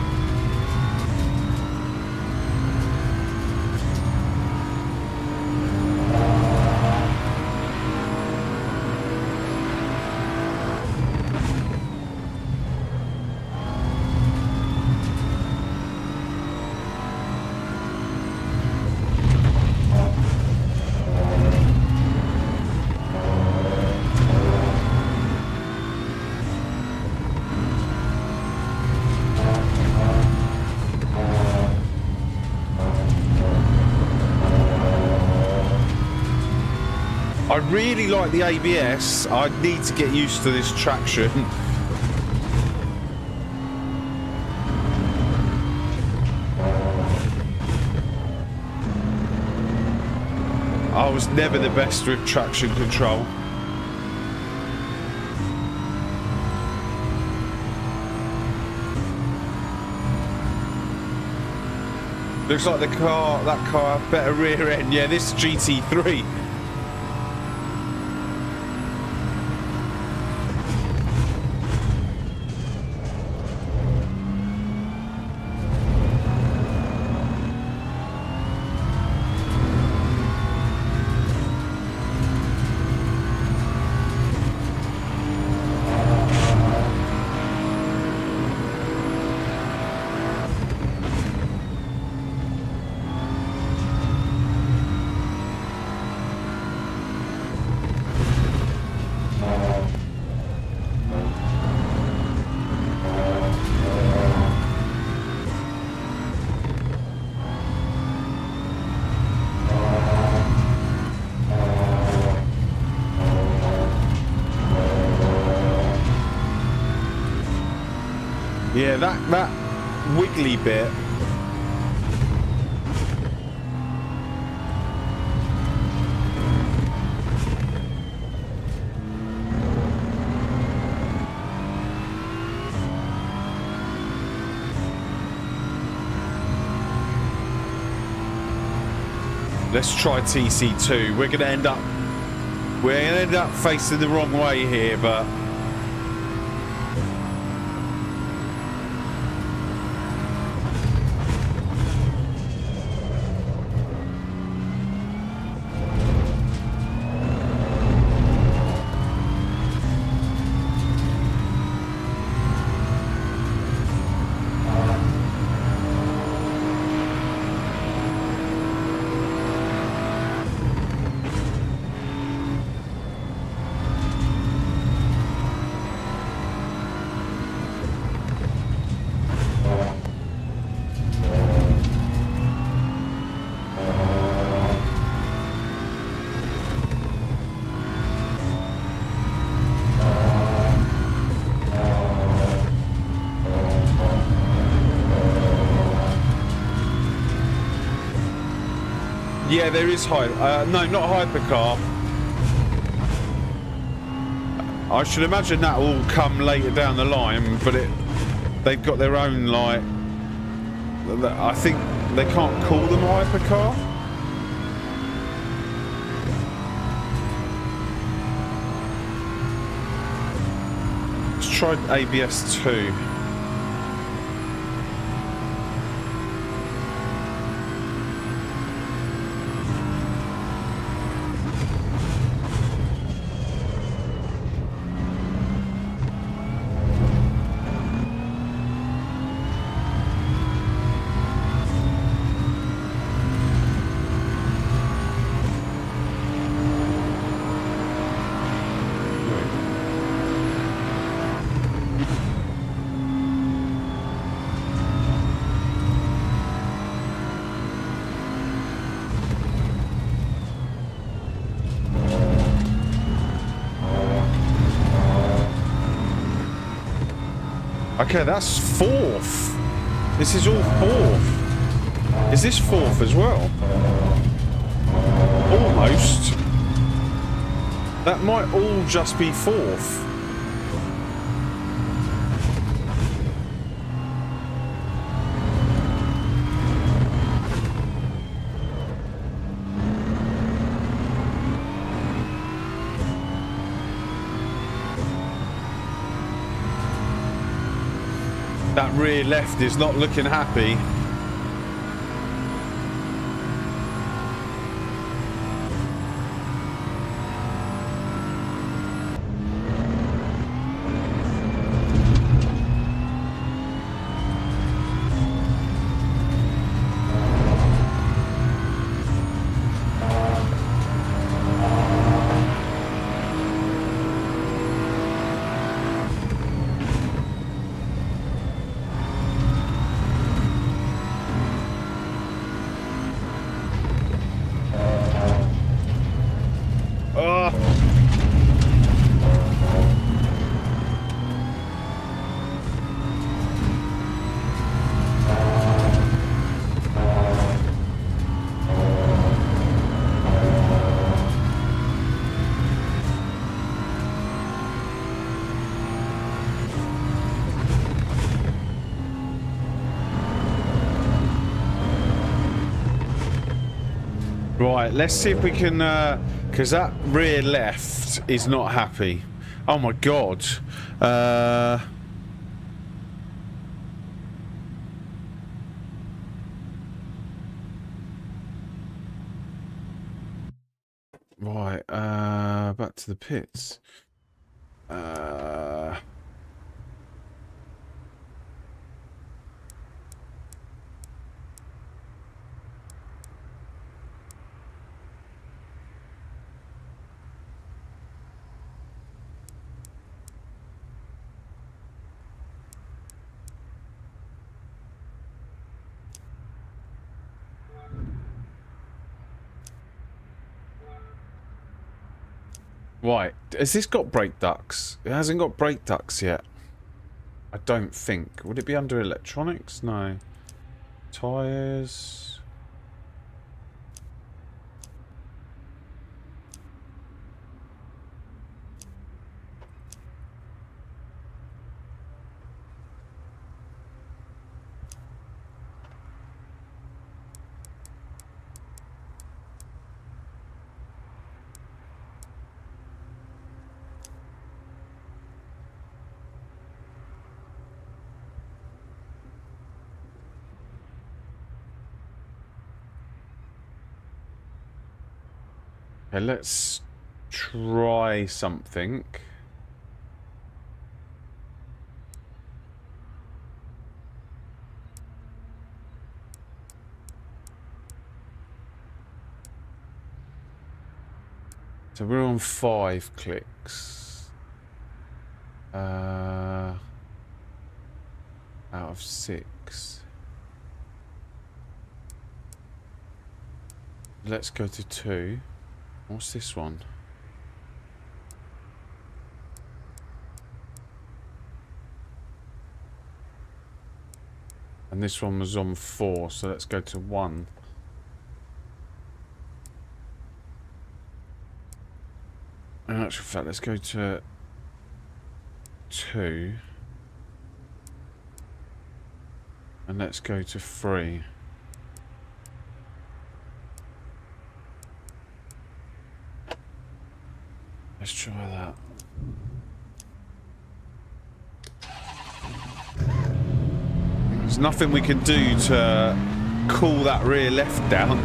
I really like the ABS. I need to get used to this traction. I was never the best with traction control. Looks like that car better rear end. Yeah, this GT3. Yeah, that wiggly bit. Let's try TC2. We're gonna end up facing the wrong way here, but yeah, there is no, not hypercar. I should imagine that will come later down the line, but they've got their own, like, I think they can't call them hypercar. Let's try ABS 2. Okay, that's fourth. This is all fourth. Is this fourth as well? Almost. That might all just be fourth. That rear left is not looking happy. Right, let's see if we can, because that rear left is not happy. Oh my god. Right, back to the pits. Right, has this got brake ducts? It hasn't got brake ducts yet. I don't think. Would it be under electronics? No. Tyres. Okay, let's try something. So we're on 5 clicks. Out of 6. Let's go to 2. What's this one? And this one was on 4, so let's go to 1. In actual fact, let's go to 2. And let's go to 3. Let's try that. There's nothing we can do to cool that rear left down.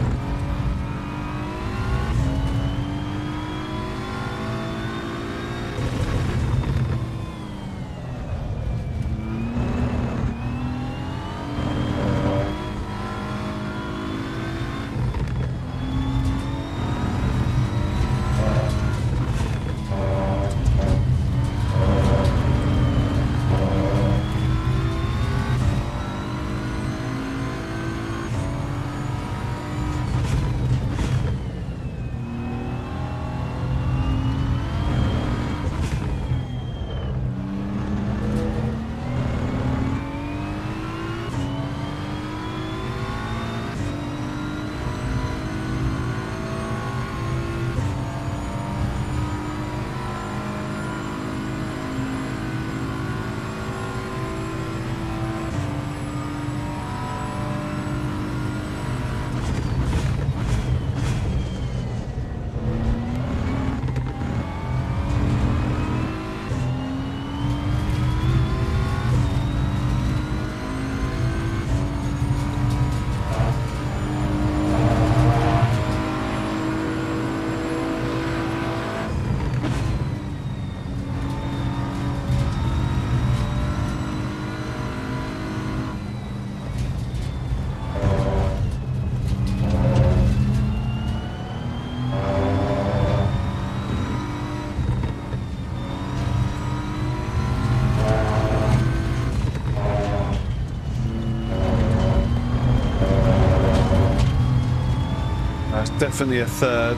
Definitely a third.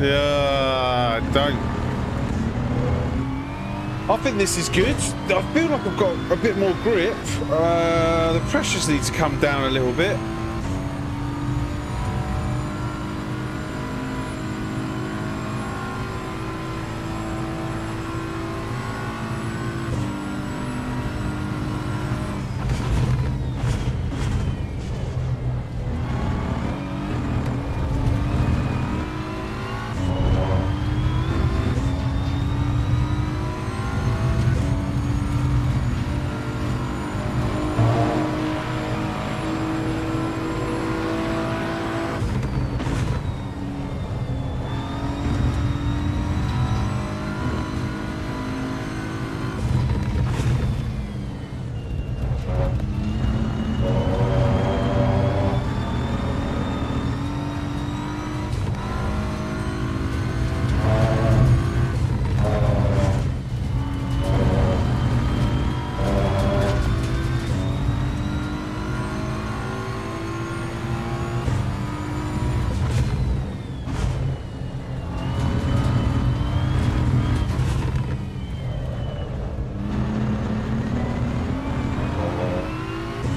Yeah, don't. I think this is good. I feel like I've got a bit more grip. The pressures need to come down a little bit.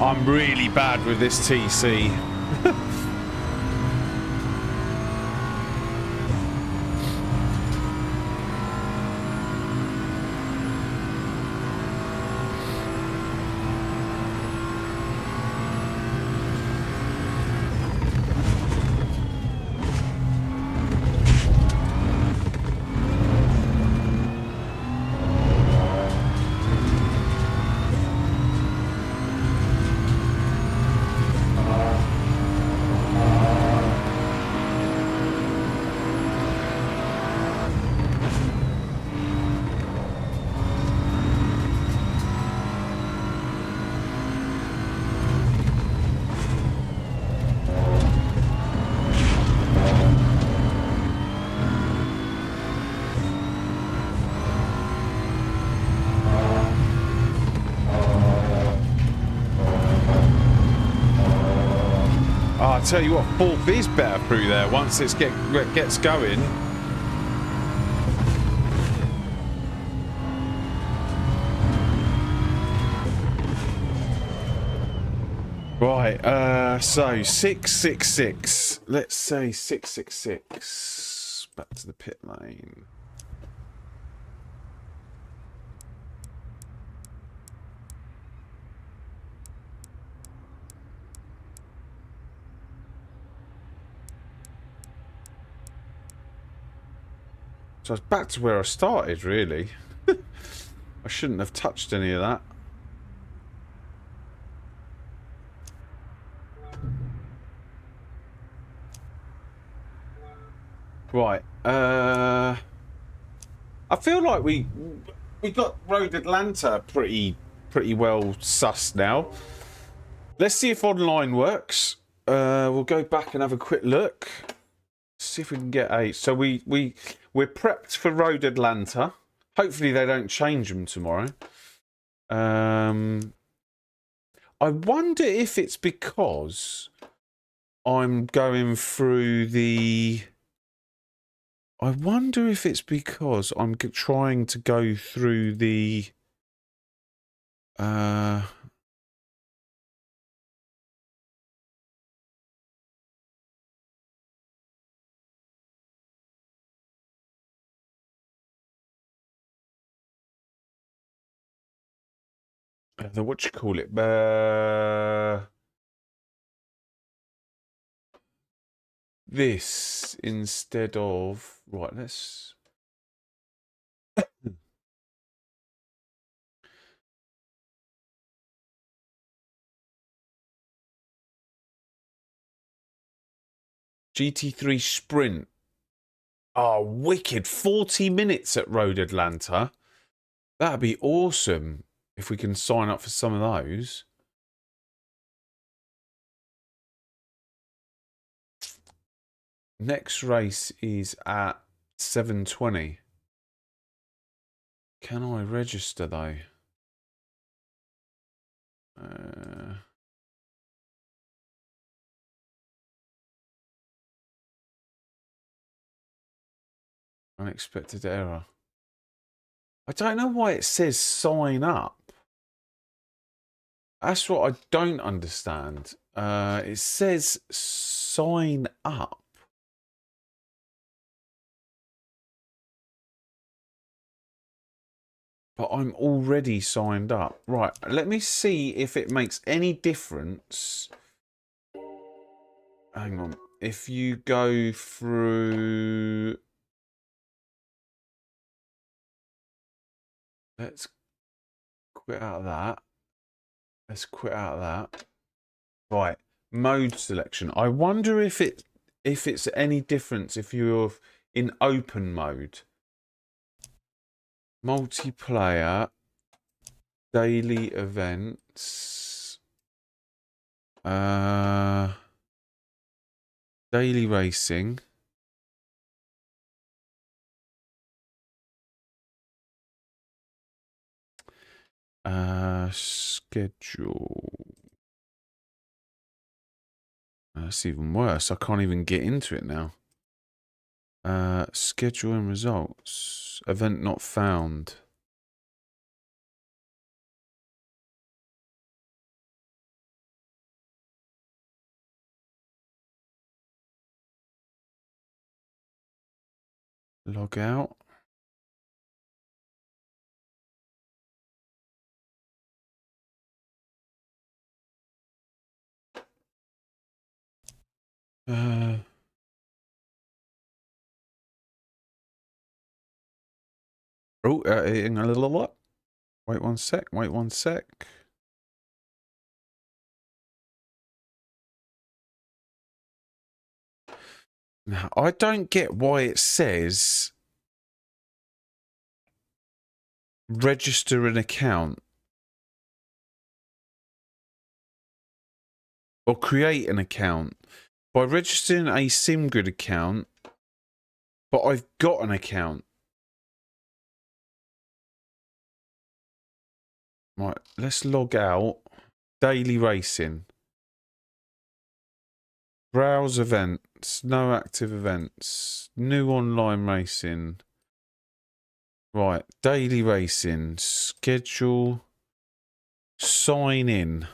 I'm really bad with this TC. I tell you what, fourth is better through there once it gets going. Right, so 666. Let's say 666. Back to the pit lane. So it's back to where I started, really. I shouldn't have touched any of that. Right. I feel like we got Road Atlanta pretty well sussed now. Let's see if online works. We'll go back and have a quick look. See if we can get a. So we're prepped for Road Atlanta. Hopefully they don't change them tomorrow. I wonder if it's because I'm going through the. I wonder if it's because I'm trying to go through the. What you call it? This instead of right. Let's. GT3 Sprint. Oh, wicked. 40 minutes at Road Atlanta. That'd be awesome if we can sign up for some of those. Next race is at 7:20. Can I register though? Unexpected error. I don't know why it says sign up. That's what I don't understand. It says sign up. But I'm already signed up. Right, let me see if it makes any difference. Hang on. If you go through... Let's quit out of that. Let's quit out of that. Right, mode selection. I wonder if it's any difference if you're in open mode. Multiplayer, daily events, daily racing. Schedule. That's even worse. I can't even get into it now. Schedule and results. Event not found. Log out. Hang on a little lot. Wait one sec. Wait one sec. Now, I don't get why it says register an account or create an account. By registering a SimGrid account, but I've got an account. Right, let's log out. Daily racing. Browse events. No active events. New online racing. Right, daily racing. Schedule. Sign in.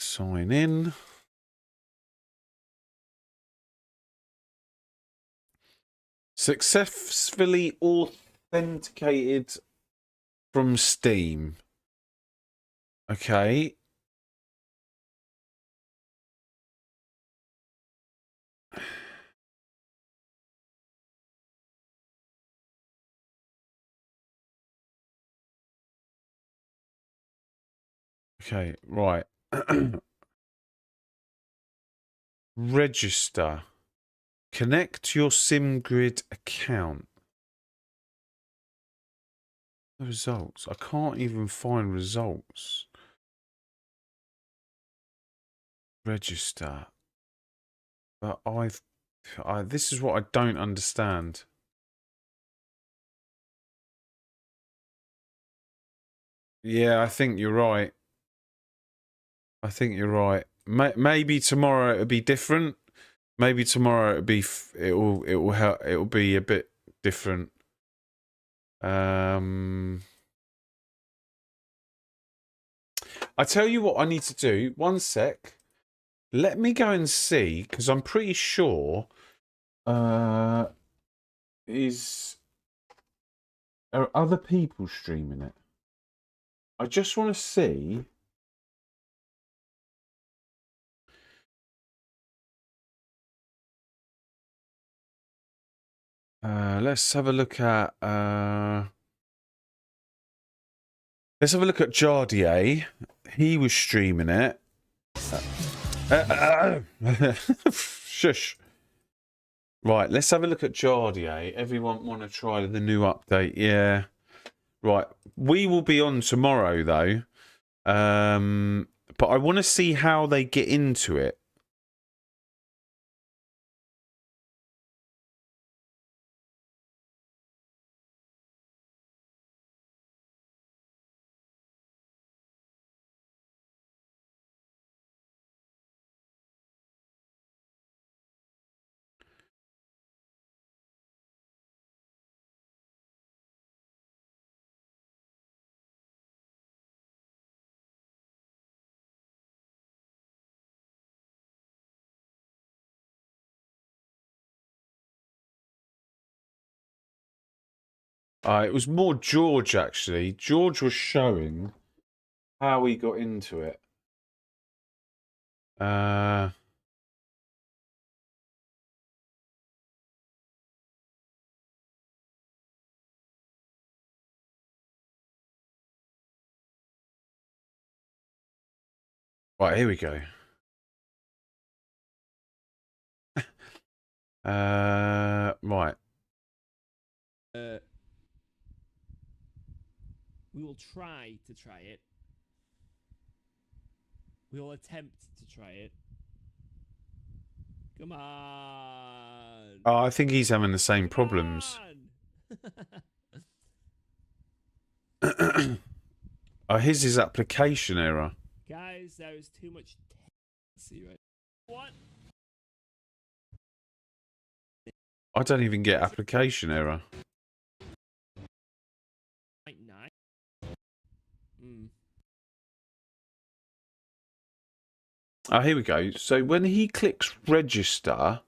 Sign in. Successfully authenticated from Steam. Okay. Okay, right. Register. Connect your SimGrid account. The results. I can't even find results. Register. But this is what I don't understand. Yeah, I think you're right. I think you're right. Maybe tomorrow it'll be different. Maybe tomorrow it'll be a bit different. I tell you what I need to do. One sec. Let me go and see, because I'm pretty sure are other people streaming it? I just want to see. Let's have a look at Jardier. He was streaming it. Shush. Right, let's have a look at Jardier. Everyone want to try the new update? Yeah. Right. We will be on tomorrow though. But I want to see how they get into it. It was more George, actually. George was showing how he got into it. Right, here we go. Right. We will try it. We will attempt to try it. Come on. Oh, I think he's having the same problems. His is application error. Guys, there is too much see right. What? I don't even get application error. 0.9. Oh, here we go. So when he clicks register,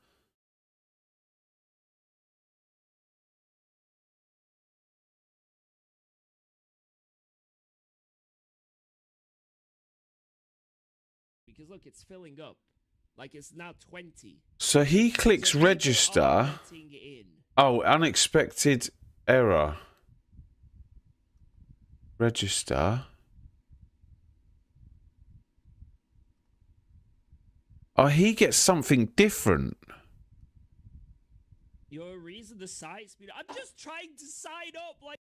because look, it's filling up. Like it's now 20. So he clicks register. Oh, unexpected error. Register. Oh, he gets something different. Your reason the site speed. I'm just trying to sign up. Like.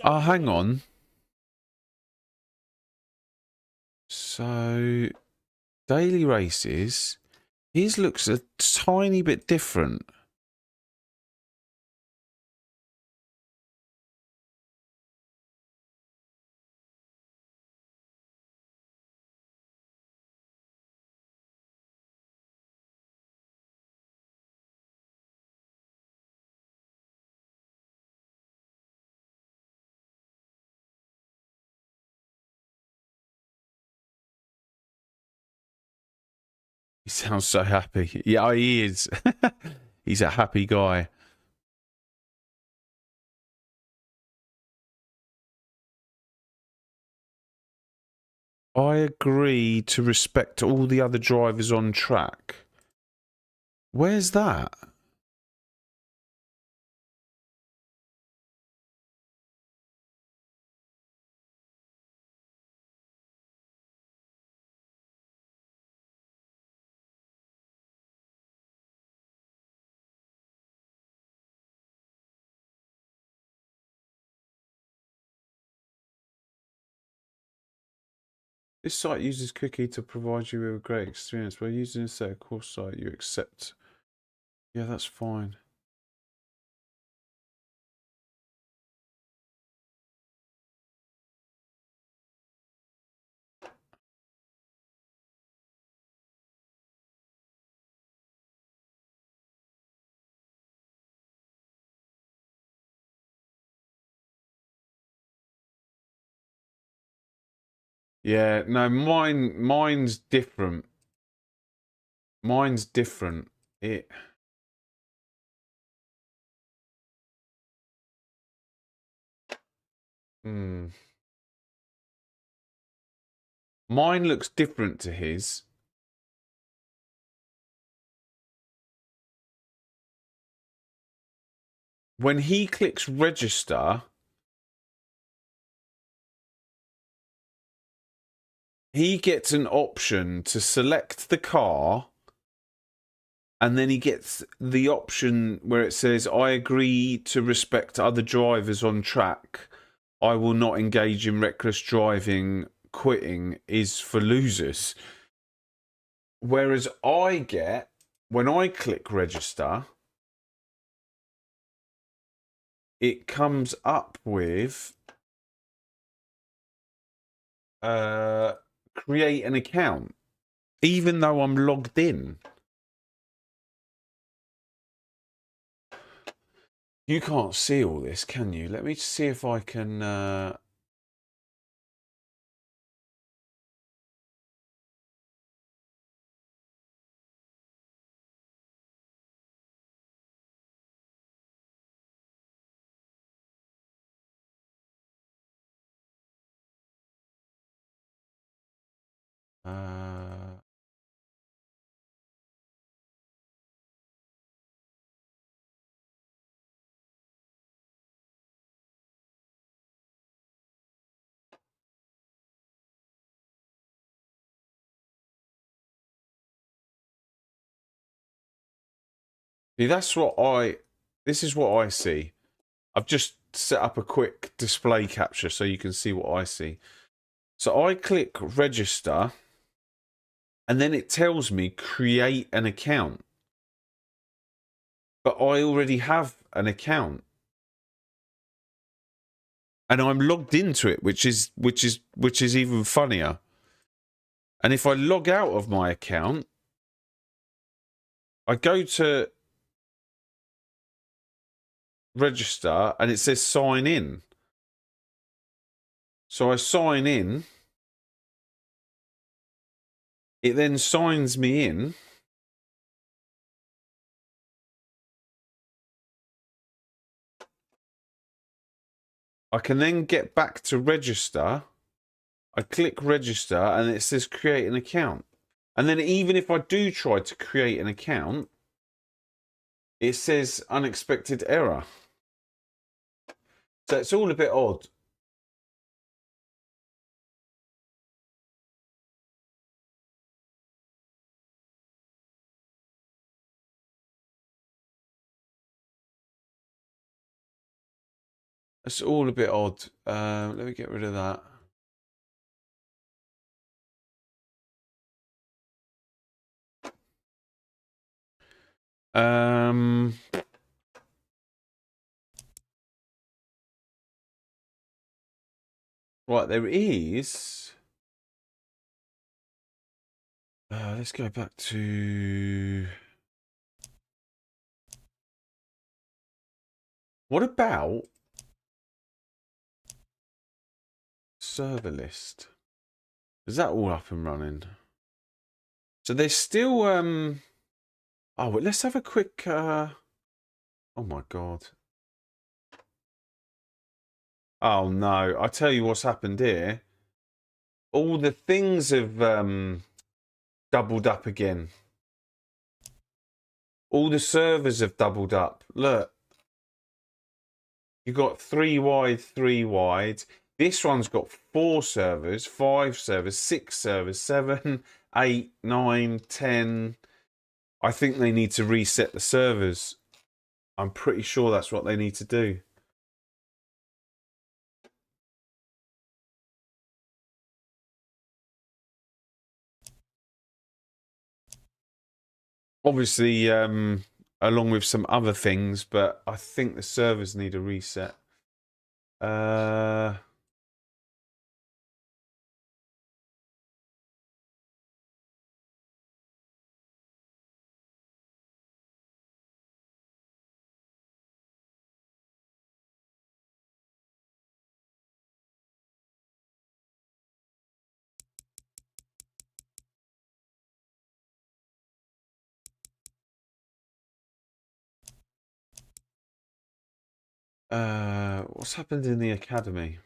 Oh, hang on. So, daily races. His looks a tiny bit different. He sounds so happy. Yeah, he is. He's a happy guy. I agree to respect all the other drivers on track. Where's that? This site uses cookie to provide you with a great experience. By using a set of course site, you accept. Yeah, that's fine. Yeah, no, mine's different. Mine's different. It. Hmm. Mine looks different to his. When he clicks register, he gets an option to select the car, and then he gets the option where it says, I agree to respect other drivers on track. I will not engage in reckless driving. Quitting is for losers. Whereas I get, when I click register, it comes up with create an account, even though I'm logged in. You can't see all this, can you? Let me see if I can... See, this is what I see. I've just set up a quick display capture so you can see what I see. So I click register, and then it tells me create an account. But I already have an account. And I'm logged into it, which is even funnier. And if I log out of my account, I go to register and it says sign in. So I sign in. It then signs me in. I can then get back to register. I click register and it says create an account. And then even if I do try to create an account, it says unexpected error. So it's all a bit odd. It's all a bit odd. Let me get rid of that. Right, there is. Let's go back to. What about server list? Is that all up and running? So there's still oh, but let's have a quick oh my god. Oh no, I tell you what's happened here. All the things have doubled up again. All the servers have doubled up. Look. You've got 3 wide, 3 wide. This one's got 4 servers, 5 servers, 6 servers, 7, 8, 9, 10. I think they need to reset the servers. I'm pretty sure that's what they need to do. Obviously, along with some other things, but I think the servers need a reset. What's happened in the academy?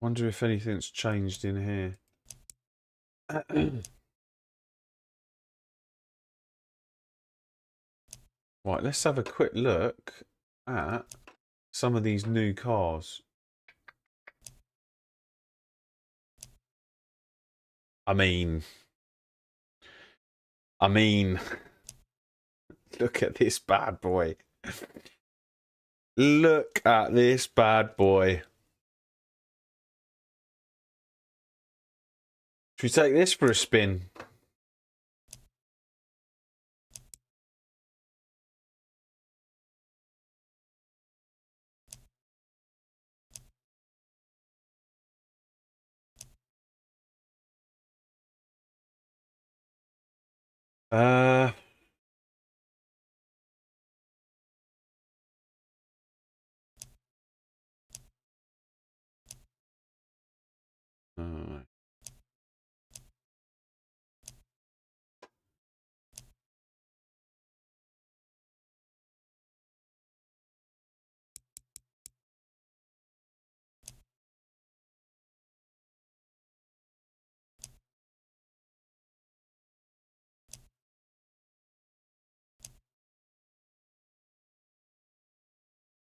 Wonder if anything's changed in here. Right, let's have a quick look at some of these new cars. I mean, look at this bad boy. Look at this bad boy. Should we take this for a spin? Uh,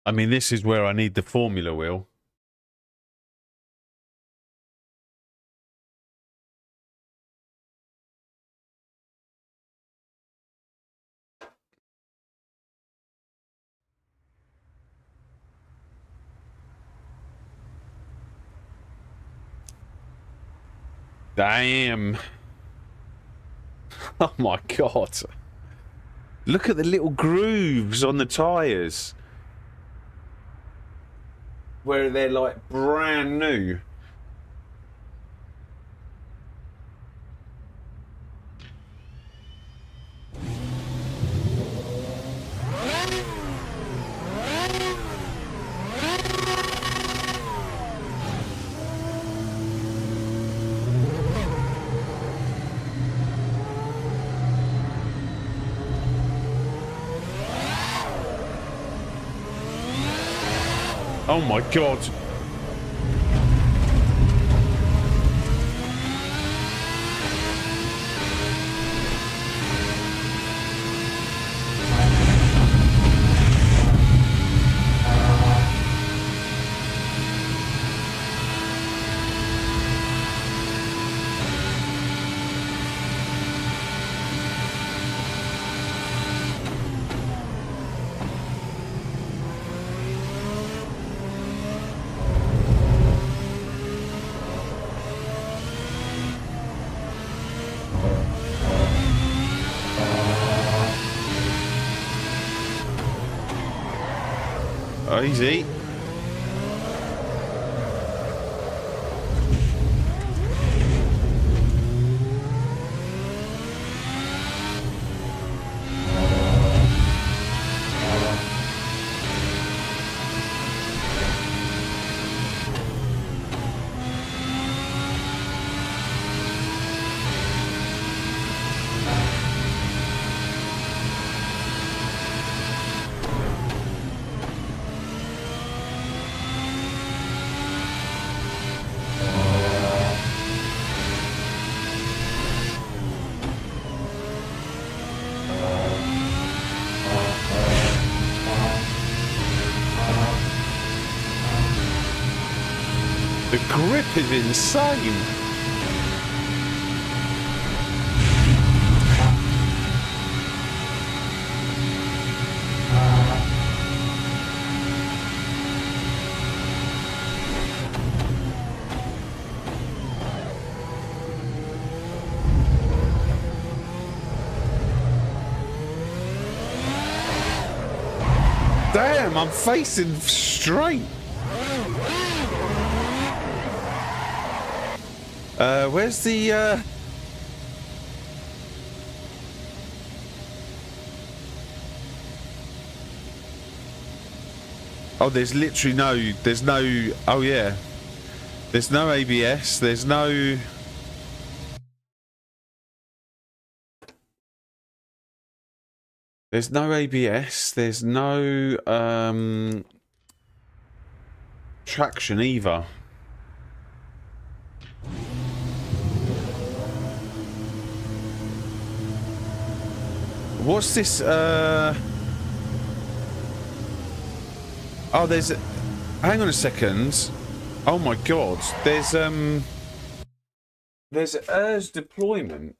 I mean, this is where I need the Formula wheel. Damn. Oh my God. Look at the little grooves on the tyres. Where they're like brand new. Oh my God. Easy. The grip is insane. Damn, I'm facing straight. Where's the, Oh, there's literally no, oh yeah. There's no ABS, there's no... There's no ABS, there's no, traction either. What's this, Oh, there's... Hang on a second. Oh my God. There's ERS deployment.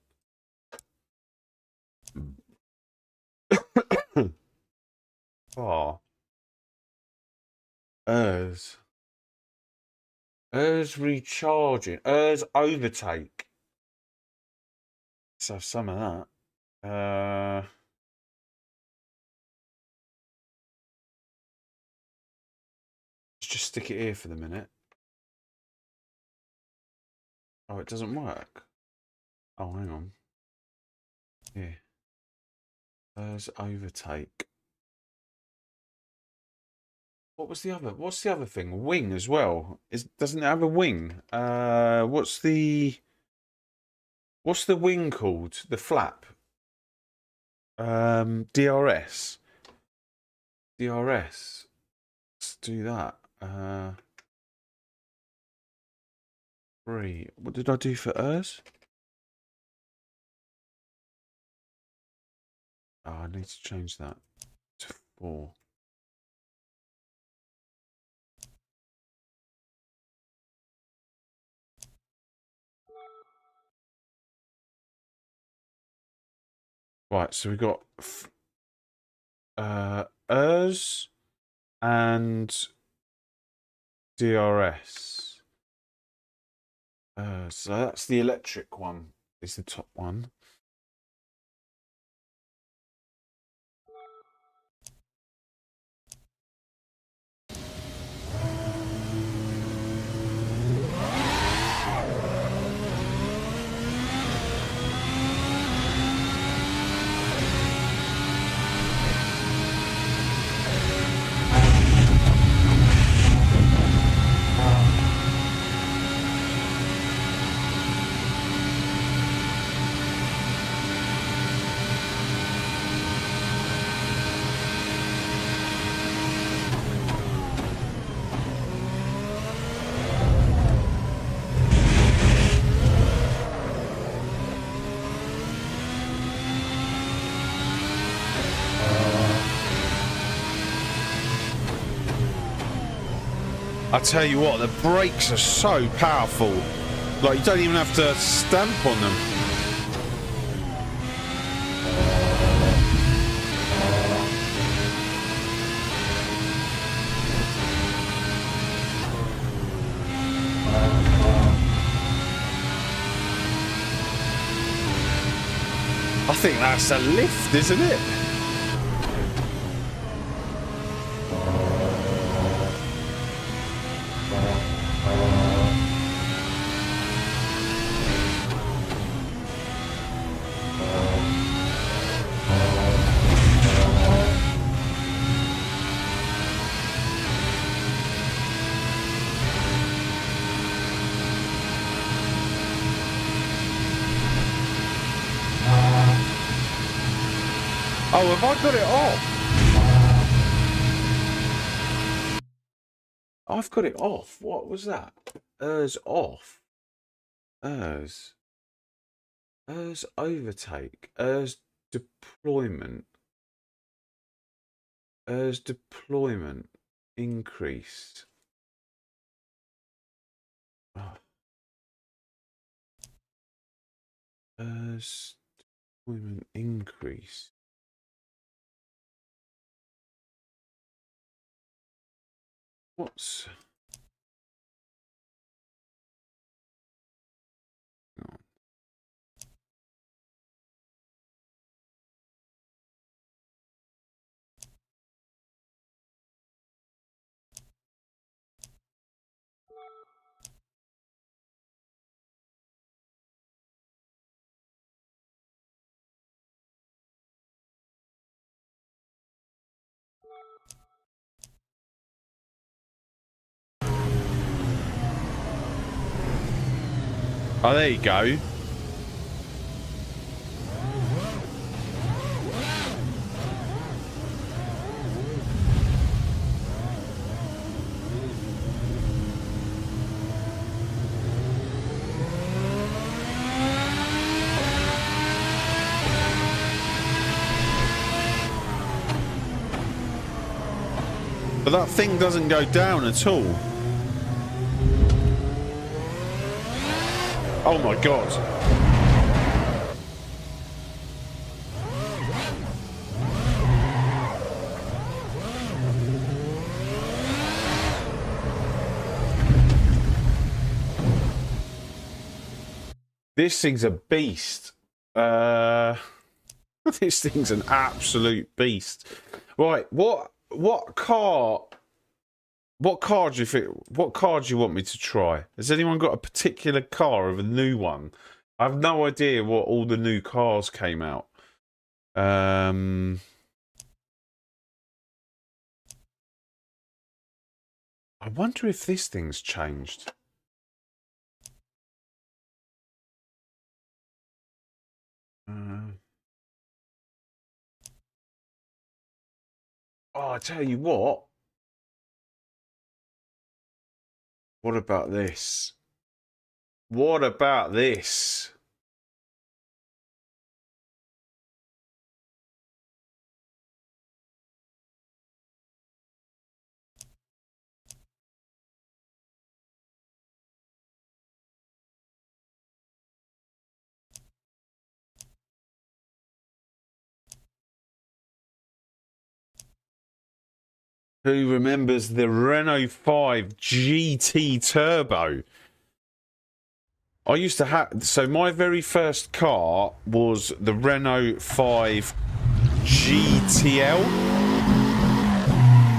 Oh. ERS. ERS recharging. ERS overtake. Let's have some of that. Let's just stick it here for the minute. Oh, it doesn't work. Oh, hang on. Yeah. ERS overtake. What was the other? What's the other thing? Wing as well. Doesn't it have a wing? What's the wing called? The flap. DRS. DRS. Let's do that. 3. What did I do for ERS? Oh, I need to change that to 4. Right, so we've got ERS and DRS. So that's the electric one, is the top one. I tell you what, the brakes are so powerful. Like, you don't even have to stamp on them. I think that's a lift, isn't it? Oh, have I got it off? I've got it off. What was that? ERS off. ERS overtake. ERS deployment. ERS deployment increase. Oh. ERS deployment increase. What's... Oh. Oh, there you go. But that thing doesn't go down at all. Oh my god. This thing's a beast. This thing's an absolute beast. Right, what car do you think, what car do you want me to try? Has anyone got a particular car of a new one? I have no idea what all the new cars came out. I wonder if this thing's changed. Oh, I tell you what. What about this? What about this? Who remembers the Renault 5 GT Turbo? I used to have... So my very first car was the Renault 5 GTL.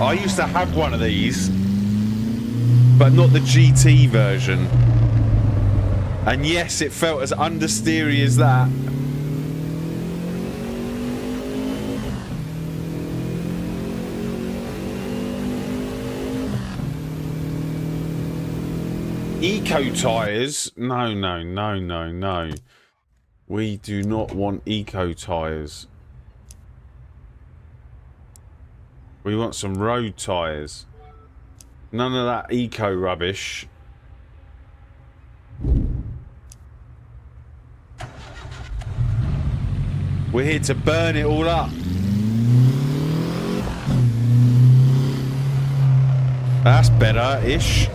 I used to have one of these, but not the GT version. And yes, it felt as understeery as that. Eco tyres? No, no, no, no, no. We do not want eco tyres. We want some road tyres. None of that eco rubbish. We're here to burn it all up. That's better-ish.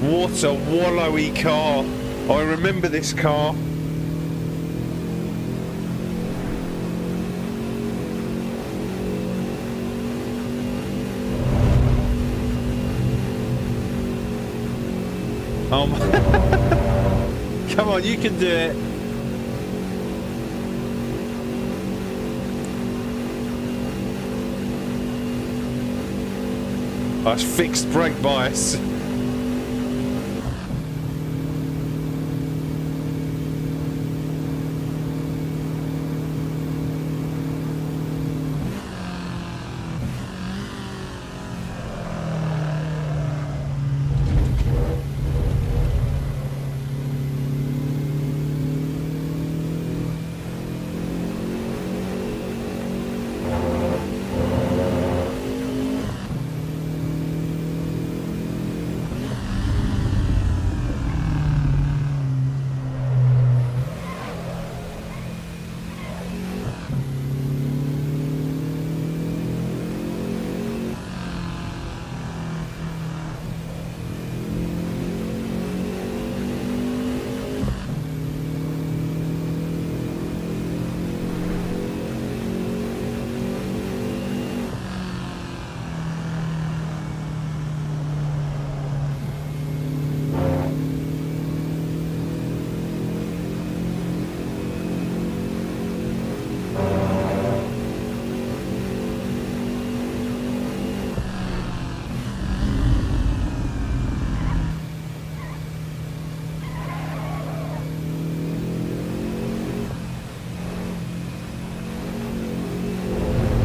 What a wallowy car. I remember this car. Come on, you can do it. That's fixed brake bias.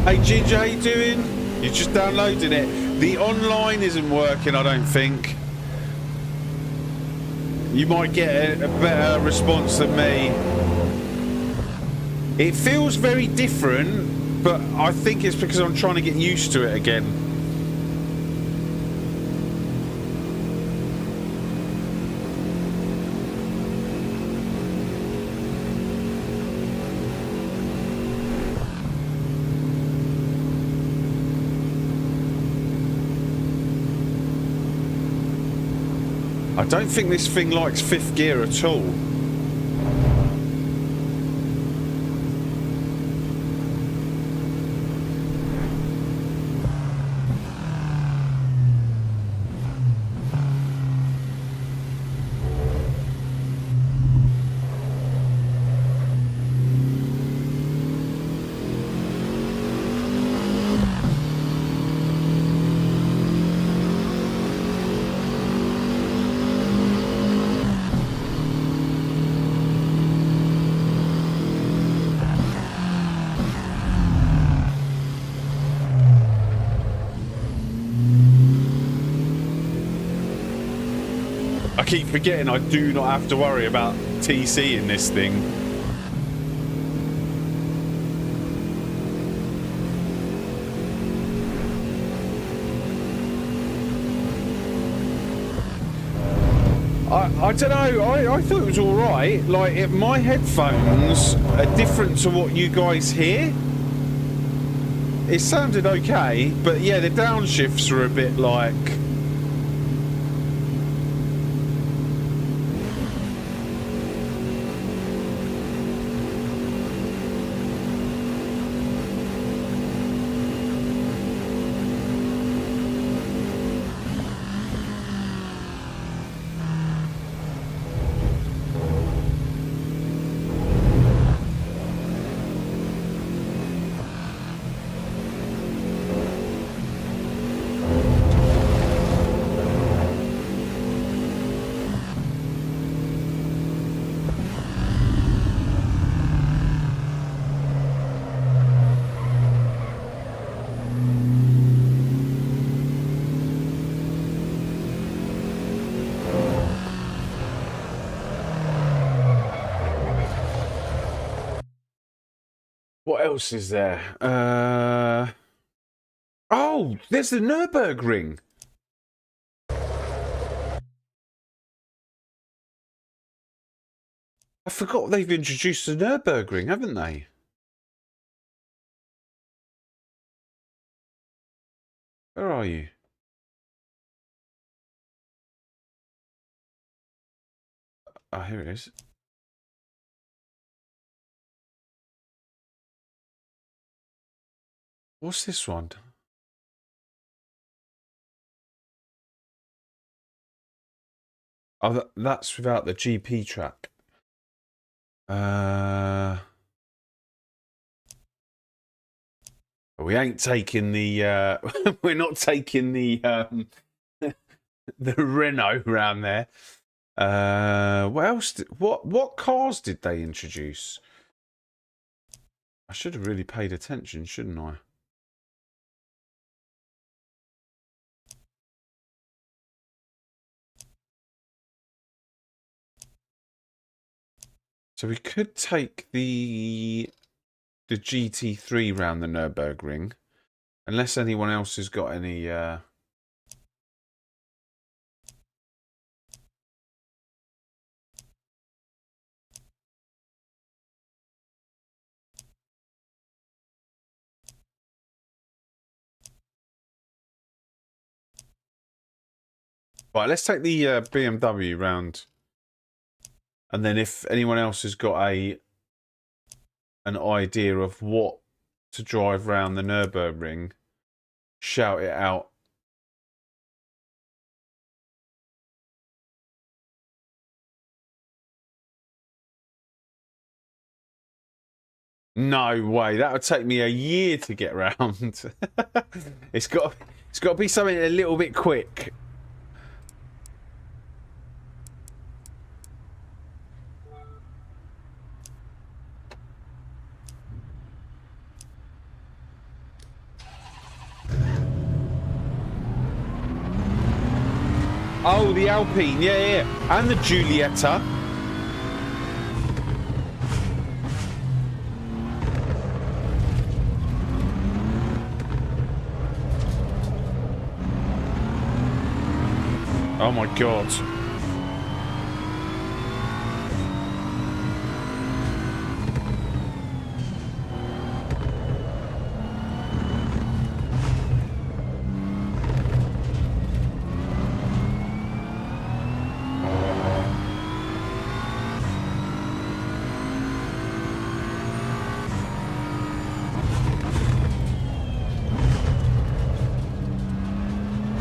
Hey Ginger, how you doing? You're just downloading it. The online isn't working, I don't think. You might get a better response than me. It feels very different, but I think it's because I'm trying to get used to it again. I don't think this thing likes fifth gear at all. I keep forgetting I do not have to worry about TC in this thing. I don't know, I thought it was alright. Like, my headphones are different to what you guys hear. It sounded okay, but yeah, the downshifts are a bit like... What else is there? Oh, there's the Nürburgring. I forgot they've introduced the Nürburgring, haven't they? Where are you? Oh, here it is. What's this one? Oh, that's without the GP track. We ain't taking the. We're not taking the the Renault round there. What else? What cars did they introduce? I should have really paid attention, shouldn't I? So we could take the GT3 round the Nürburgring, unless anyone else has got any. Right, let's take the BMW round, and then if anyone else has got an idea of what to drive round the Nürburgring, shout it out. No way, that would take me a year to get round. It's got to be something a little bit quick. Oh, the Alpine, yeah, and the Giulietta. Oh my God.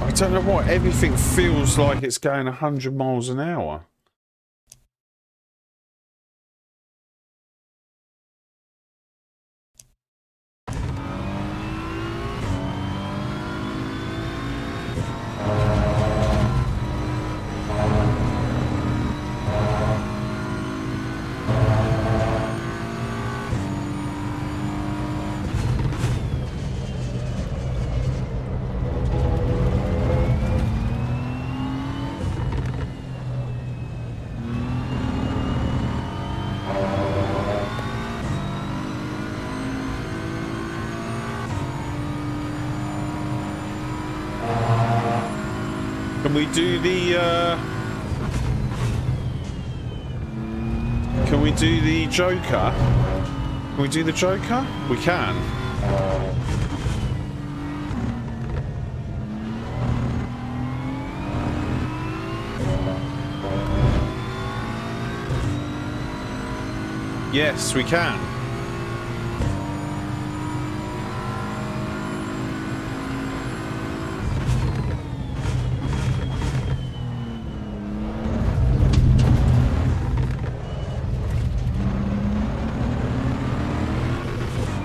I don't know why everything feels like it's going 100 miles an hour. Can we do the Can we do the Joker? Can we do the Joker? We can. Yes, we can.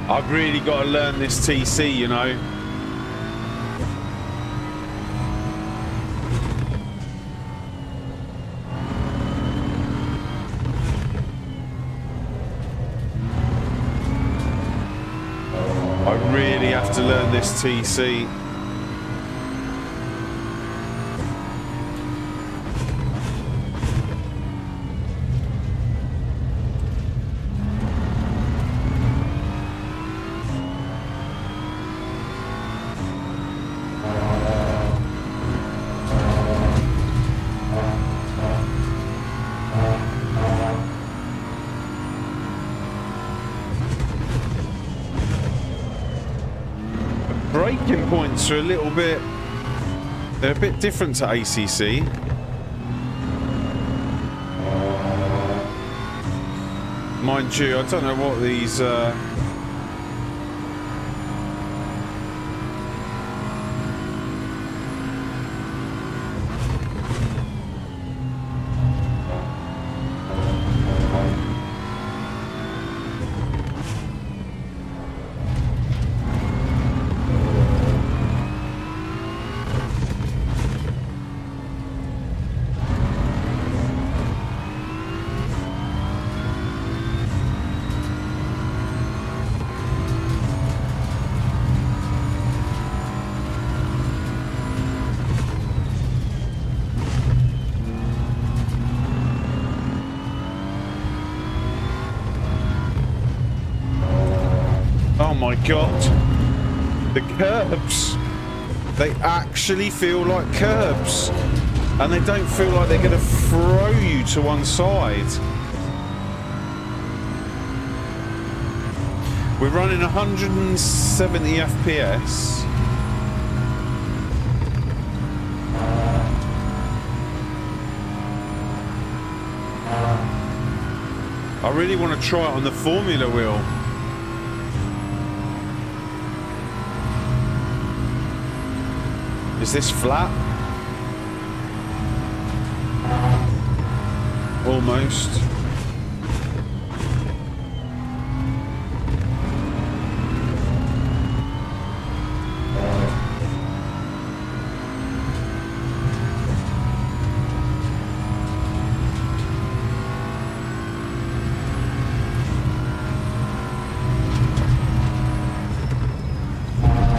I've really got to learn this TC, you know. I really have to learn this TC. braking points are a little bit... They're a bit different to ACC. Mind you, I don't know what these... Oh my god, the curbs, they actually feel like curbs, and they don't feel like they're going to throw you to one side. We're running 170 FPS. I really want to try it on the Formula wheel. Is this flat? Almost.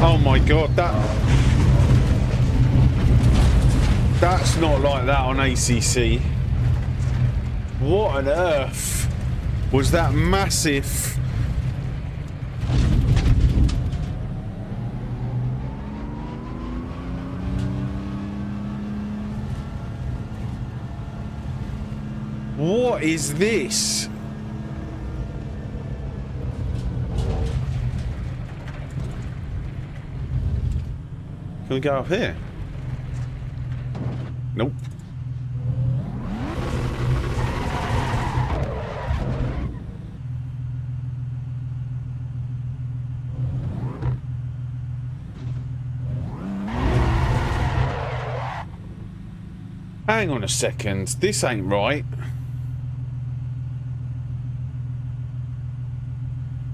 Oh my god, that's not like that on ACC. What on earth was that massive? What is this? Can we go up here? Nope. Hang on a second. This ain't right.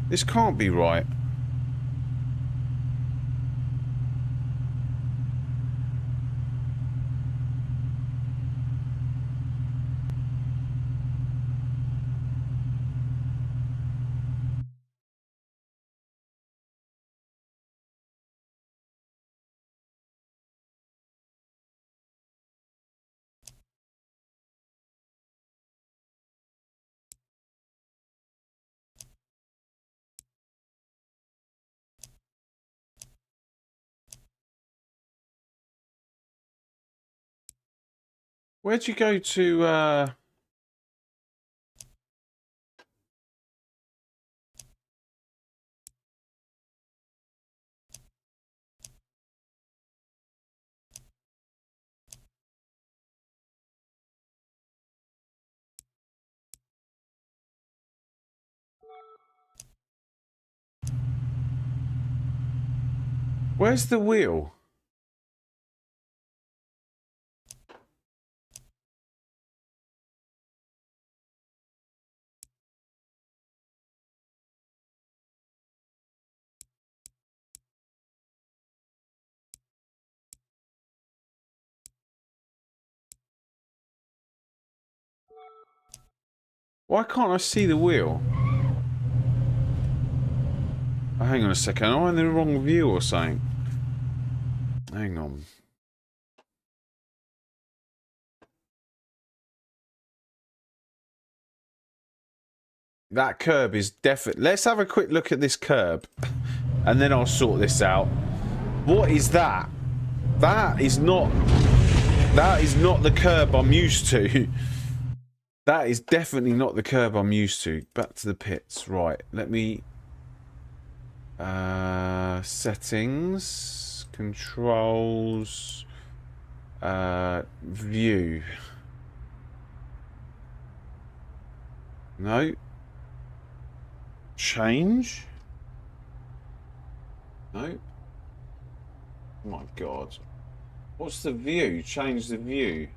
This can't be right. Where'd you go to, where's the wheel? Why can't I see the wheel? Oh, hang on a second. Am I in the wrong view or something? Hang on. That curb is definitely... Let's have a quick look at this curb. And then I'll sort this out. What is that? That is not the curb I'm used to. That is definitely not the curb I'm used to. Back to the pits. Right. Let me... Settings, controls, view. No. Change? No. Oh my God. What's the view? Change the view.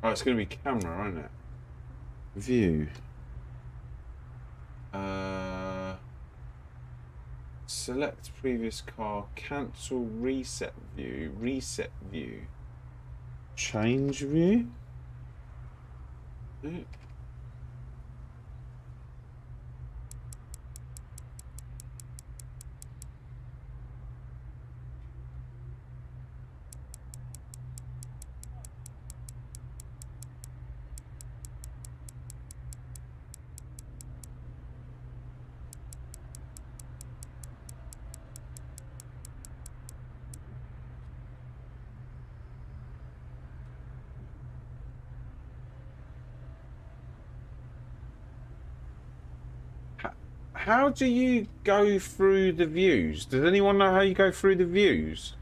Oh, it's going to be camera, isn't it? View. Select previous car. Cancel reset view. Reset view. Change view? Yeah. How do you go through the views? Does anyone know how you go through the views?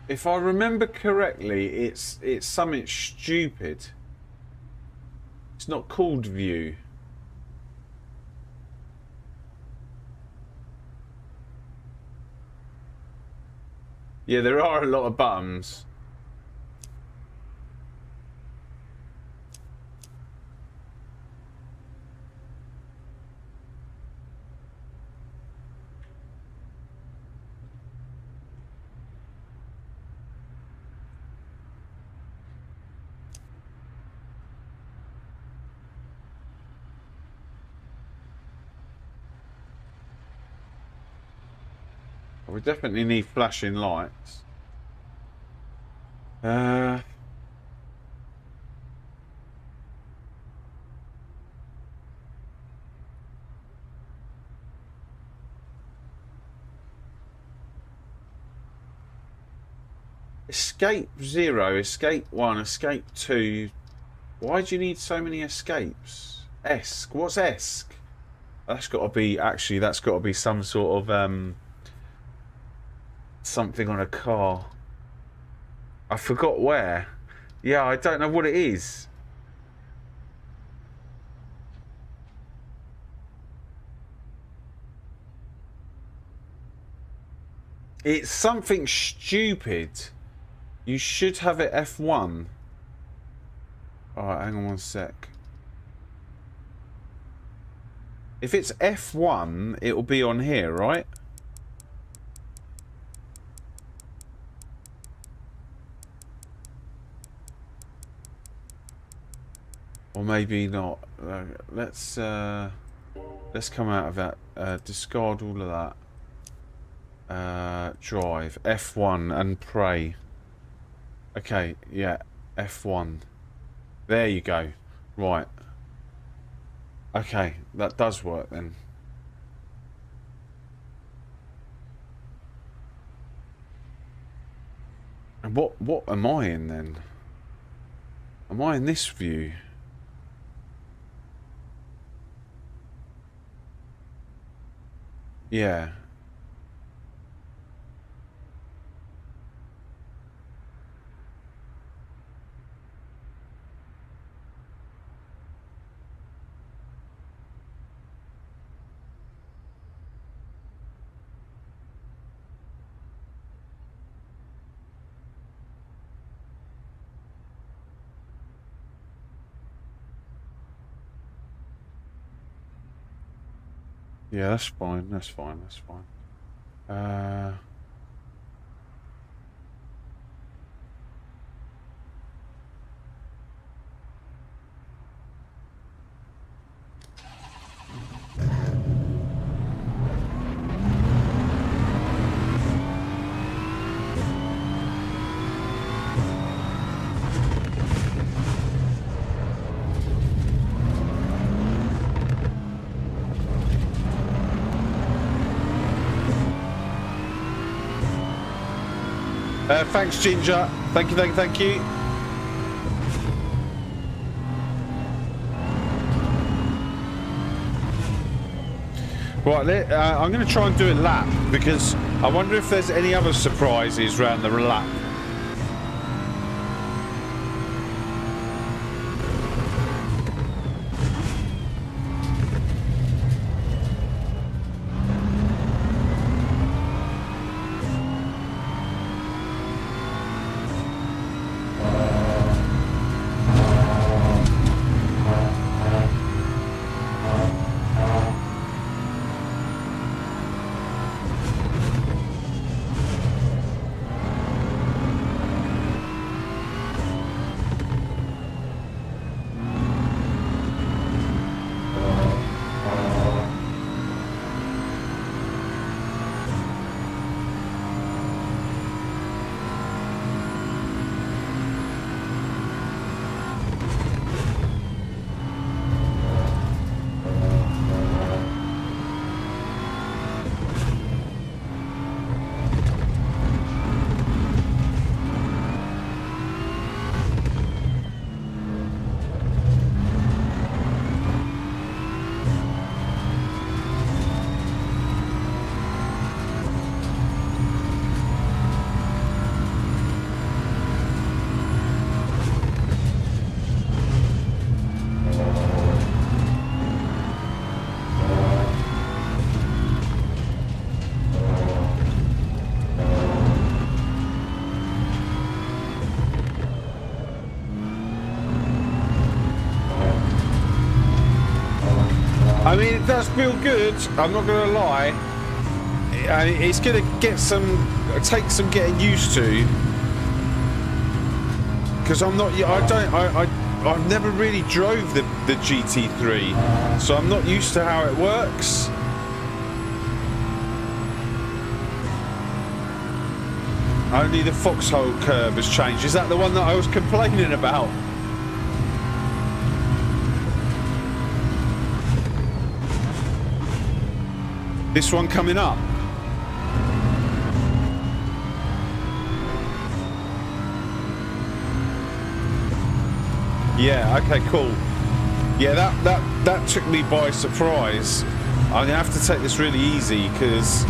If I remember correctly, it's something stupid. It's not called view. Yeah, there are a lot of buttons. We definitely need flashing lights. Escape 0, escape 1, escape 2. Why do you need so many escapes? Esc. What's esc? That's got to be, actually, that's got to be some sort of, something on a car. I forgot where. Yeah, I don't know what it is. It's something stupid. You should have it F1. Alright, hang on one sec. If it's F1, it'll be on here, right? Or maybe not. Let's come out of that. Discard all of that. Drive F1 and pray. Okay, yeah, F1. There you go. Right. Okay, that does work then. And what am I in then? Am I in this view? Yeah. Yeah, that's fine. That's fine. That's fine. Thanks, Ginger. Thank you, thank you, thank you. Right, I'm going to try and do a lap because I wonder if there's any other surprises around the lap. I mean, it does feel good. I'm not going to lie. It's going to take some getting used to. Because I've never really drove the GT3, so I'm not used to how it works. Only the foxhole curve has changed. Is that the one that I was complaining about? This one coming up. Yeah, okay, cool. Yeah, that took me by surprise. I'm gonna have to take this really easy because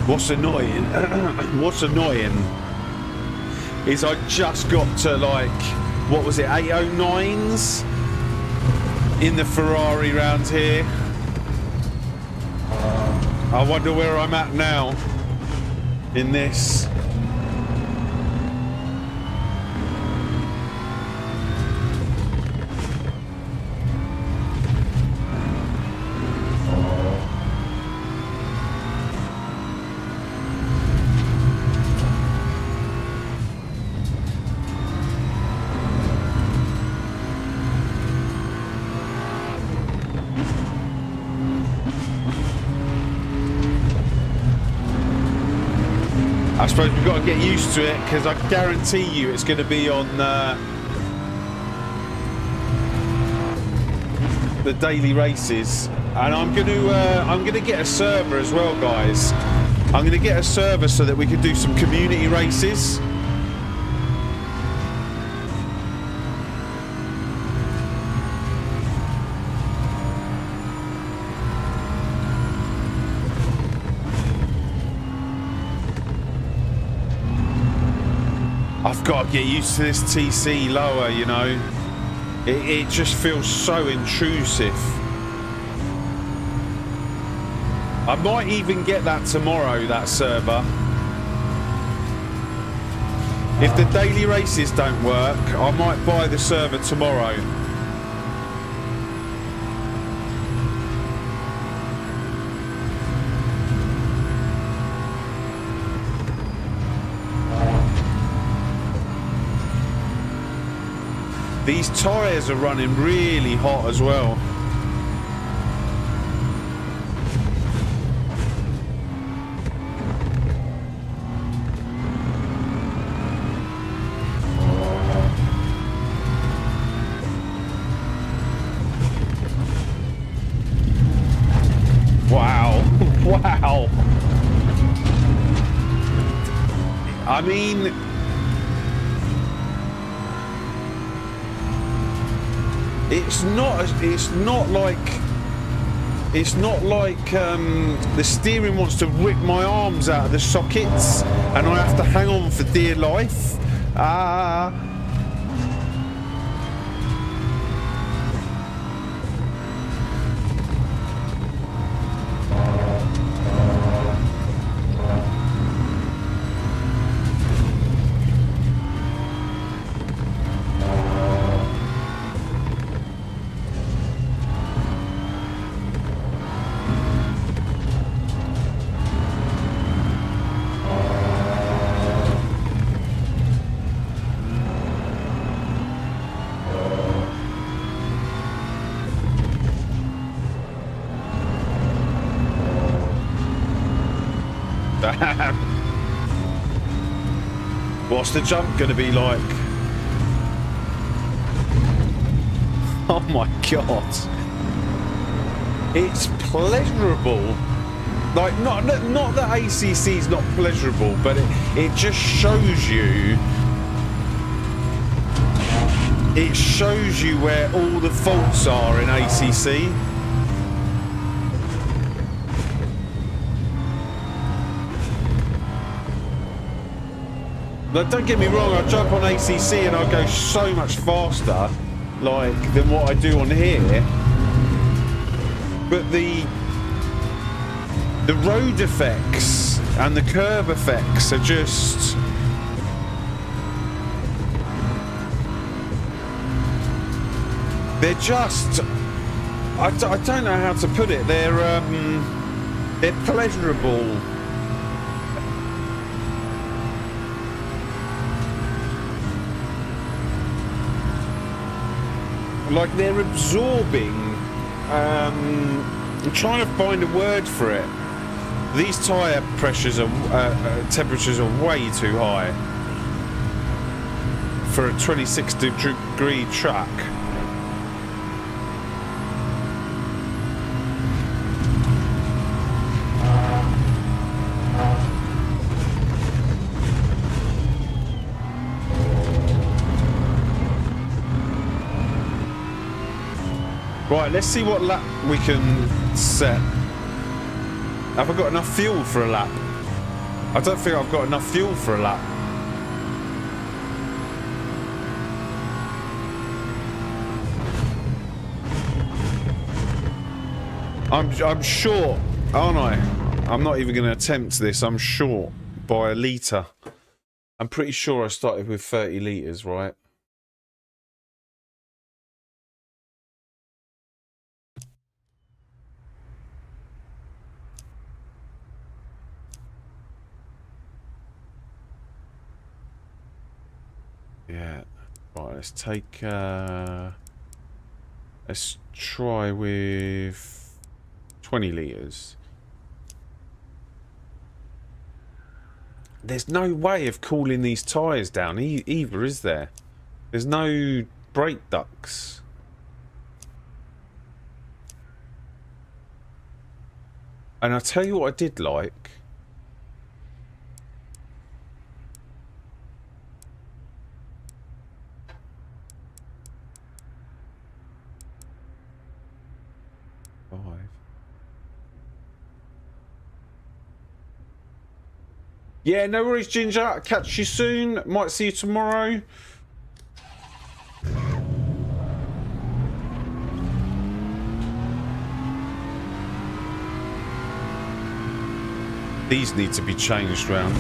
what's annoying is I just got to, like, what was it, 809s in the Ferrari round here. I wonder where I'm at now in this. I suppose we've got to get used to it because I guarantee you it's going to be on the daily races, and I'm going to get a server as well, guys. I'm going to get a server so that we can do some community races. I've got to get used to this TC lower, you know. It just feels so intrusive. I might even get that tomorrow, that server. If the daily races don't work, I might buy the server tomorrow. These tyres are running really hot as well. Wow. Wow. I mean, it's not like the steering wants to rip my arms out of the sockets and I have to hang on for dear life. What's the jump gonna be like? Oh my god. It's pleasurable. Like, not that ACC's not pleasurable, but it just shows you. It shows you where all the faults are in ACC. Like, don't get me wrong, I jump on ACC and I go so much faster, like, than what I do on here. But the road effects and the curve effects are just... They're just... I don't know how to put it. They're pleasurable. Like, they're absorbing. I'm trying to find a word for it. These tyre pressures are temperatures are way too high for a 26-degree track. Right, let's see what lap we can set. Have I got enough fuel for a lap? I don't think I've got enough fuel for a lap. I'm short, aren't I? I'm not even going to attempt this. I'm short by a litre. I'm pretty sure I started with 30 litres, right? Yeah, right, let's take, let's try with 20 litres. There's no way of cooling these tyres down either, is there? There's no brake ducts. And I'll tell you what I did like. Yeah, no worries, Ginger. Catch you soon. Might see you tomorrow. These need to be changed round.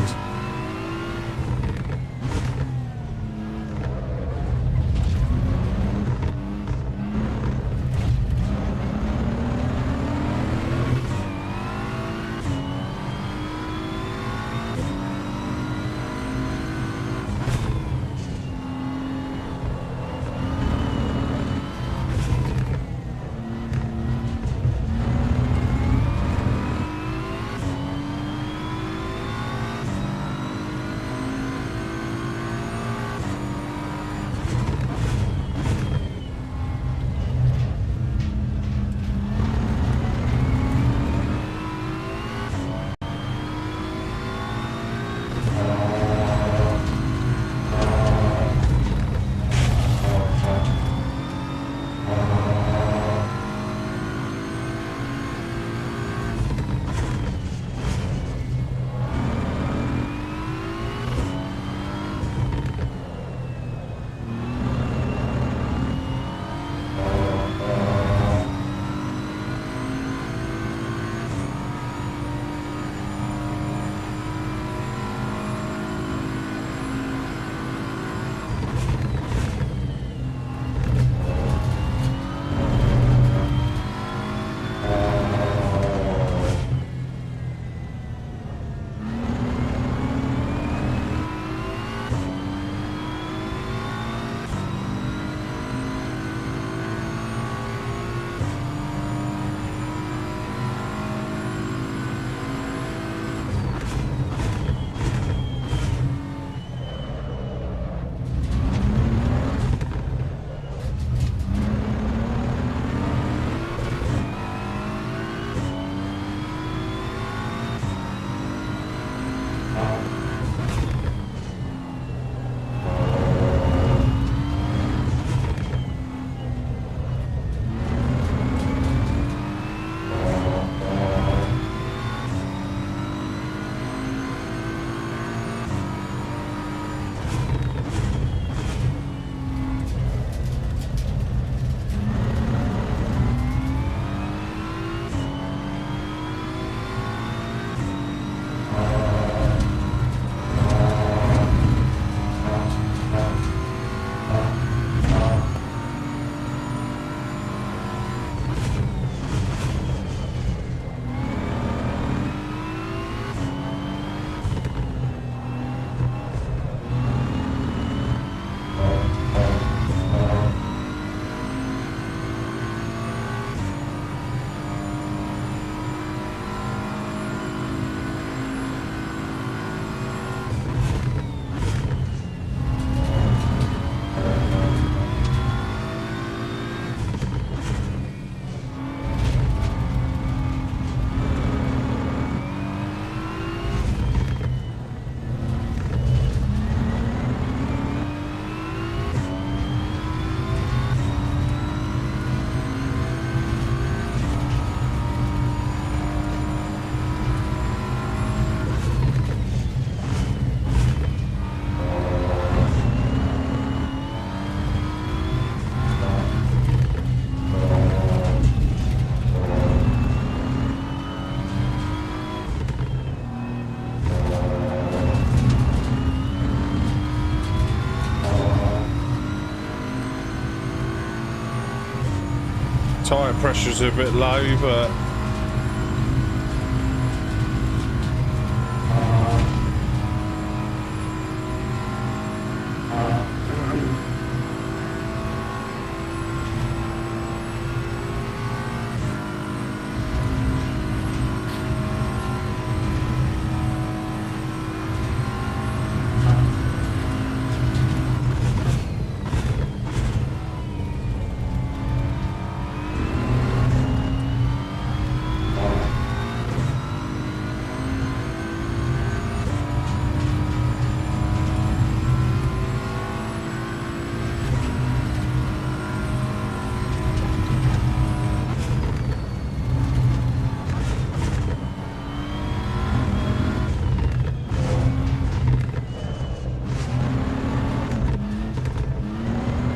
Tyre pressures are a bit low, but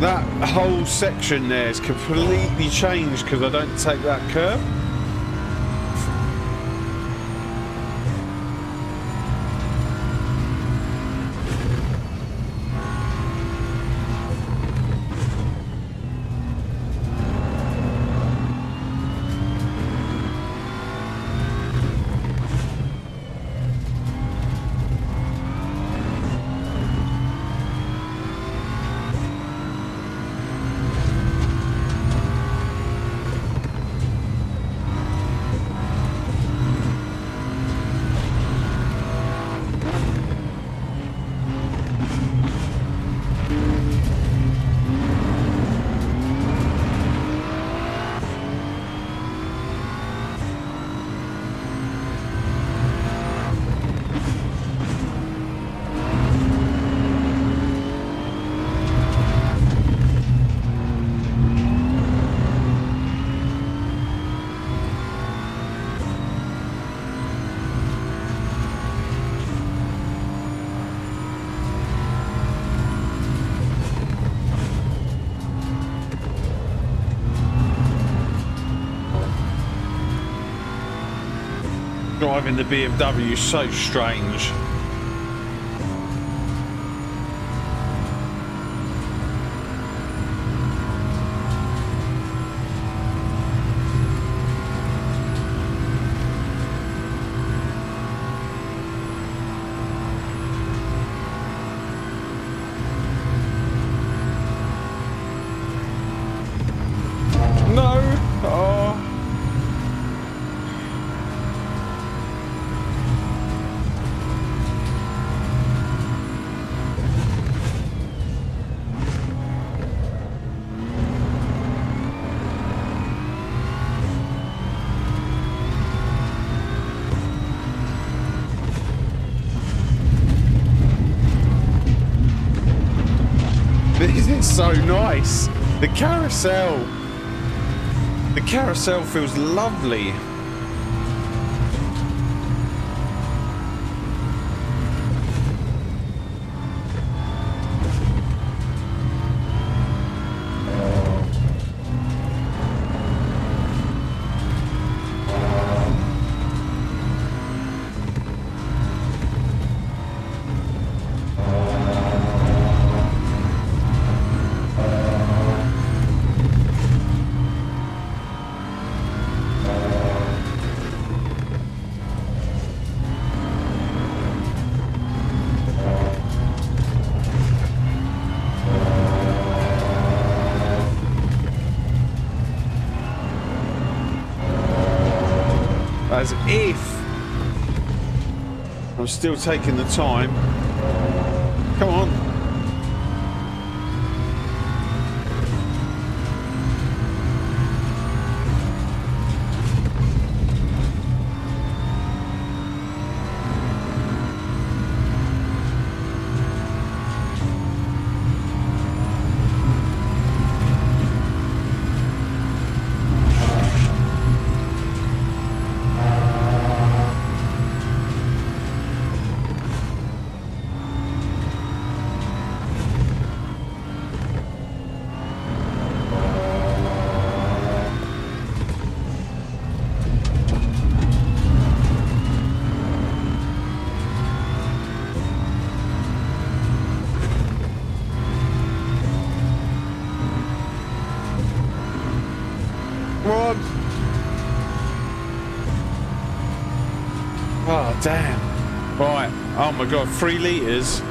that whole section there is completely changed because I don't take that curve. Driving the BMW is so strange. No! Oh. This is so nice. The carousel feels lovely. As if I'm still taking the time. Come on. Oh, damn. Right. Oh, my God. 3 litres.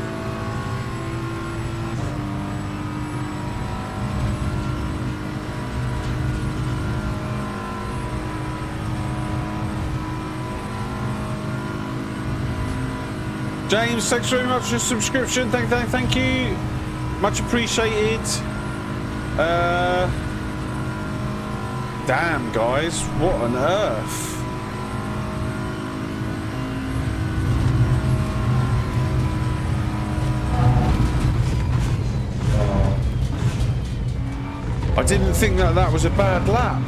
James, thanks very much for your subscription. Thank you. Much appreciated. Damn, guys. What on earth? I didn't think that was a bad lap.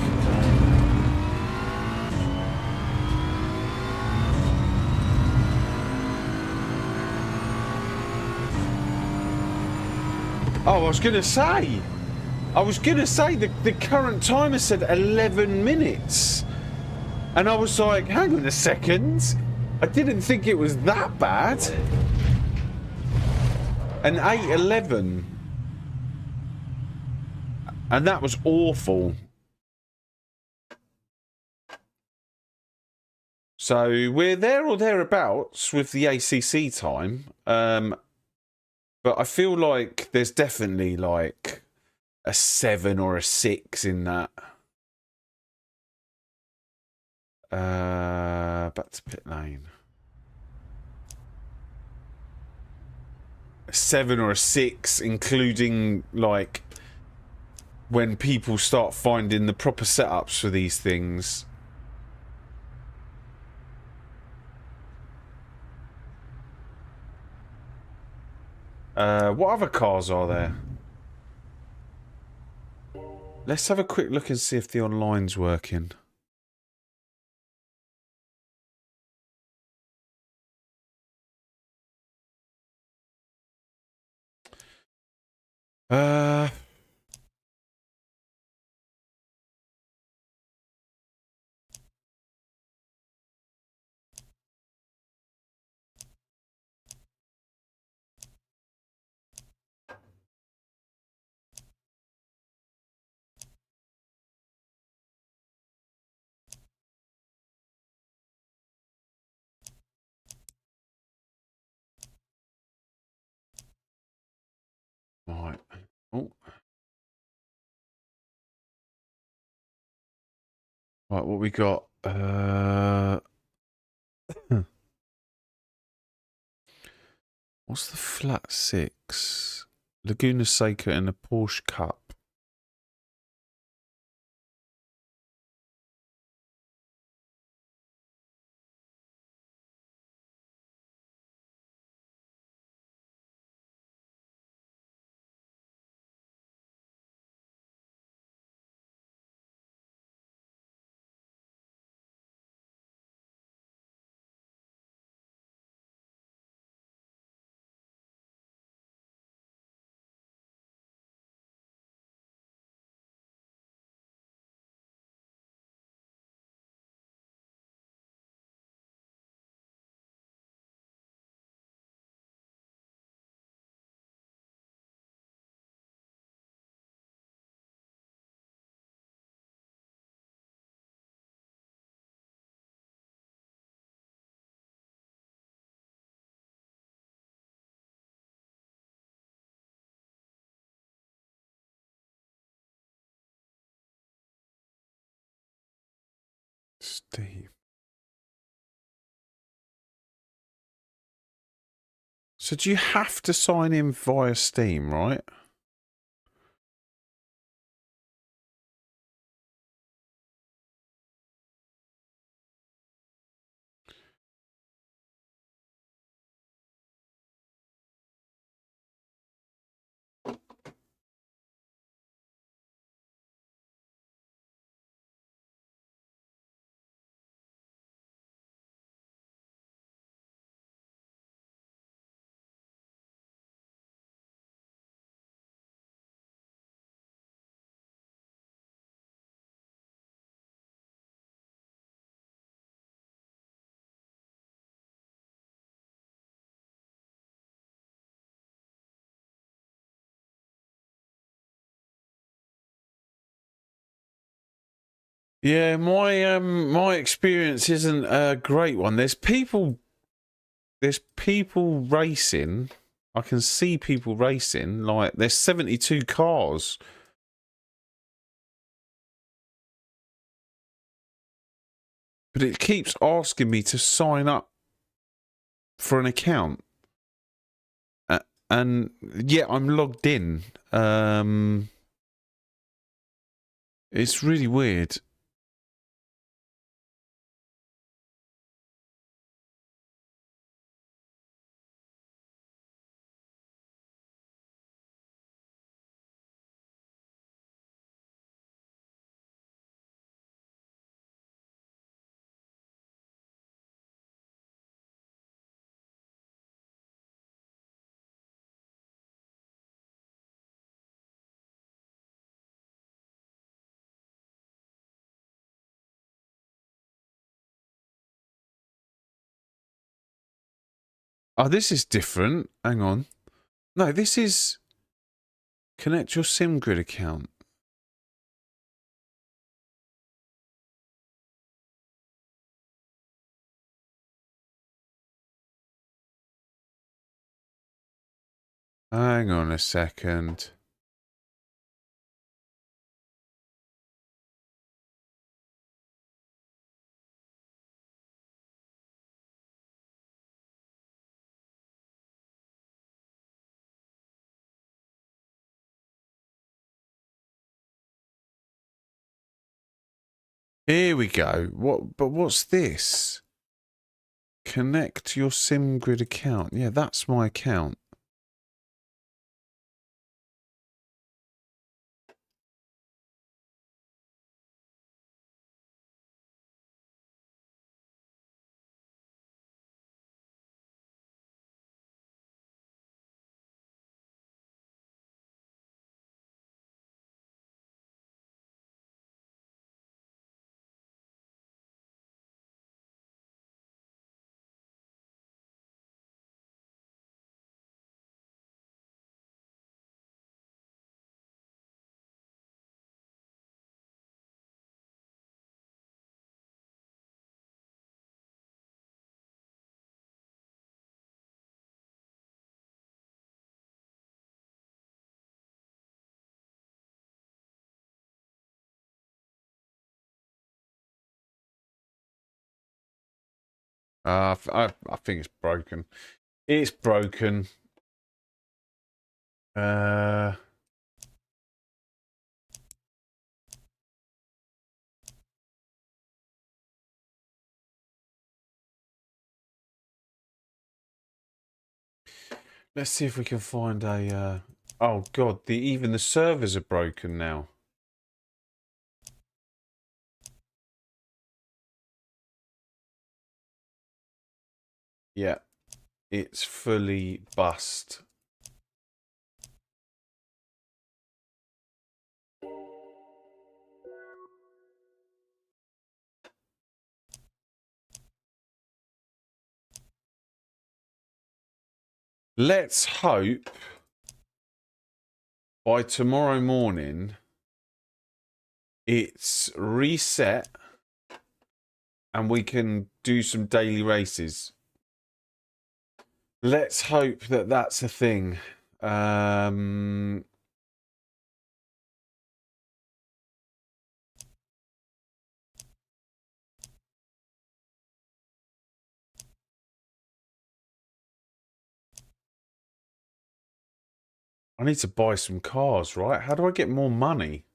Oh, I was going to say the current timer said 11 minutes. And I was like, hang on a second. I didn't think it was that bad. An 8:11. And that was awful. So we're there or thereabouts with the ACC time. But I feel like there's definitely like a 7 or a 6 in that. Back to pit lane. A 7 or a 6, including like when people start finding the proper setups for these things. What other cars are there? Let's have a quick look and see if the online's working. Right. Oh. Right, what we got? What's the flat 6? Laguna Seca and a Porsche Cup. Steve. So do you have to sign in via Steam, right? Yeah, my experience isn't a great one. There's people racing. I can see people racing. Like there's 72 cars. But it keeps asking me to sign up for an account. And yeah, I'm logged in. It's really weird. Oh, this is different. Hang on. No, this is connect your SimGrid account. Hang on a second. Here we go. What's this? Connect your SimGrid account. Yeah, that's my account. I think it's broken. It's broken. Let's see if we can find a. Oh God! Even the servers are broken now. Yeah, it's fully bust. Let's hope by tomorrow morning it's reset and we can do some daily races. Let's hope that that's a thing. I need to buy some cars, right? How do I get more money?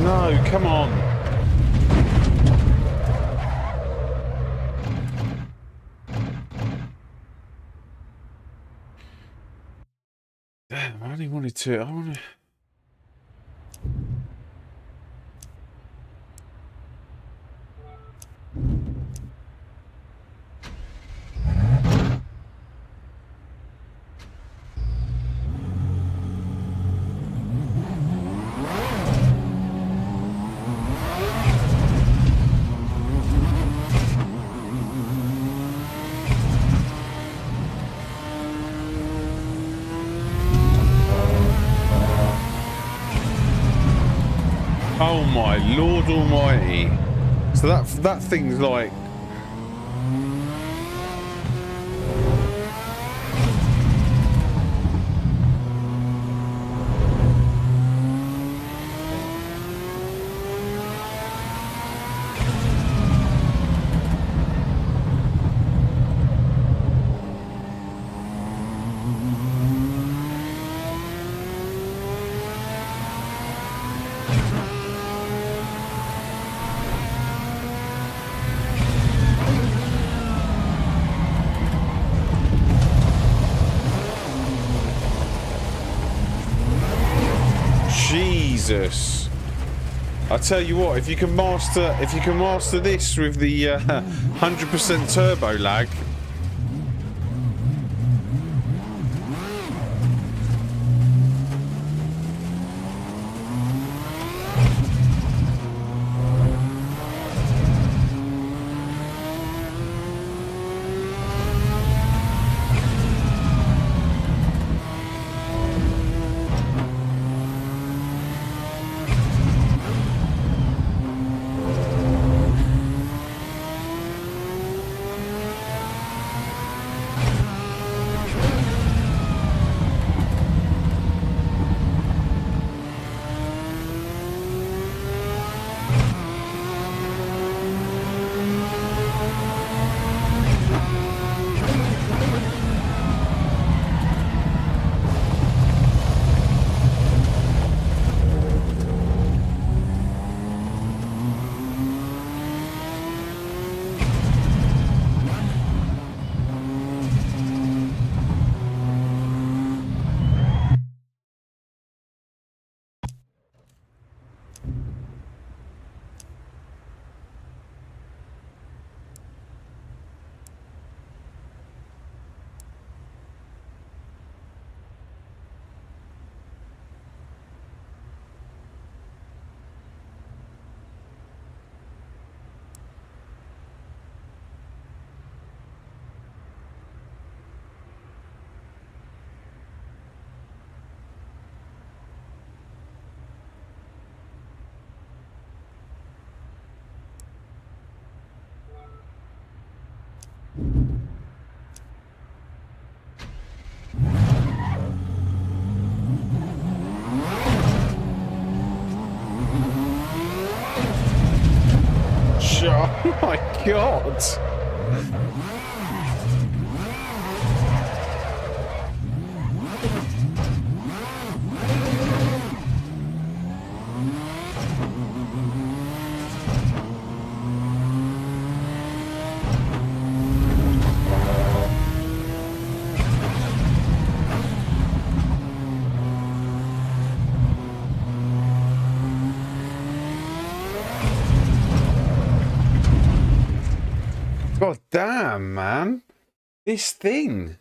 No, come on. Damn, I only wanted to. I want to. Oh my Lord Almighty! So that thing's like. Jesus! I tell you what, if you can master this with the 100% turbo lag. My God. God damn, man. This thing.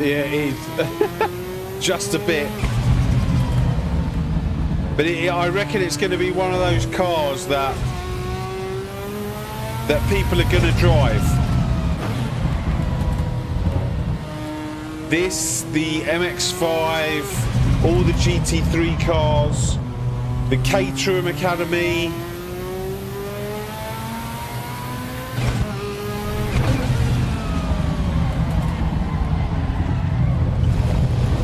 Yeah, it is. Just a bit. But I reckon it's going to be one of those cars that people are going to drive. This, the MX-5, all the GT3 cars, the Caterham Academy.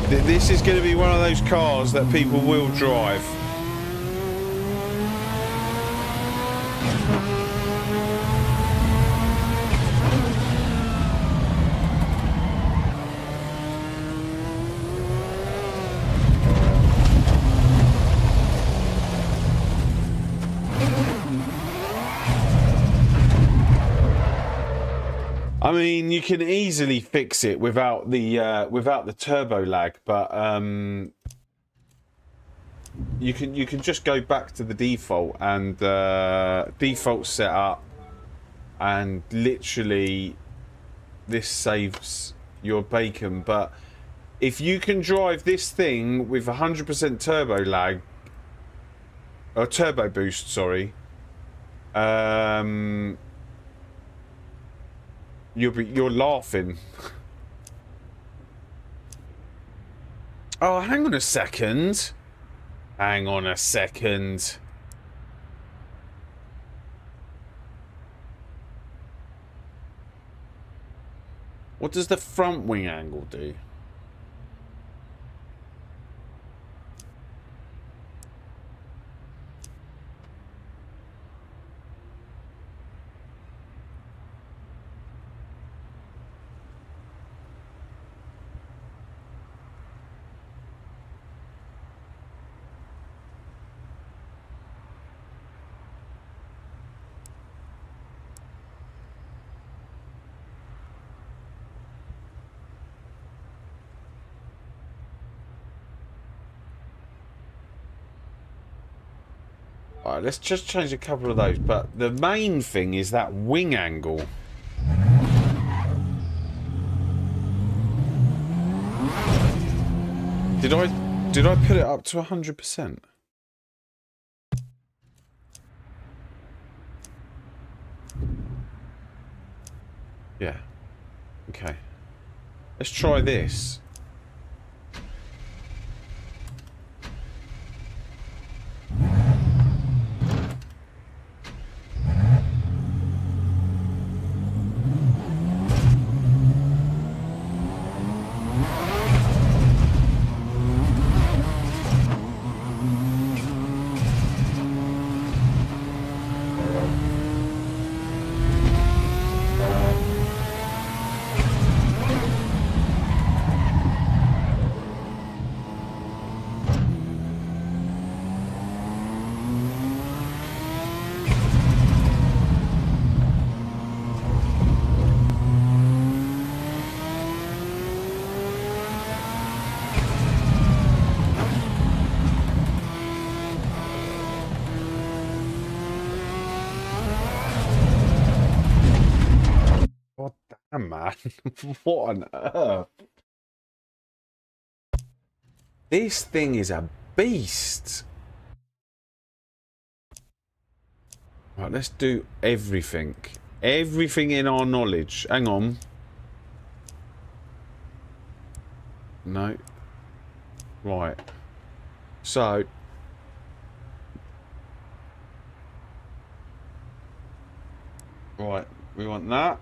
This is going to be one of those cars that people will drive. I mean, you can easily fix it without the turbo lag, but you can just go back to the default and default setup, and literally this saves your bacon. But if you can drive this thing with 100% turbo lag or turbo boost, sorry, you're laughing. Oh, hang on a second. Hang on a second. What does the front wing angle do? Alright, let's just change a couple of those, but the main thing is that wing angle. Did I put it up to 100%? Yeah. Okay. Let's try this. God damn, man. What on earth? This thing is a beast. Right, let's do everything. Everything in our knowledge. Hang on. No. Right. So. Right. We want that.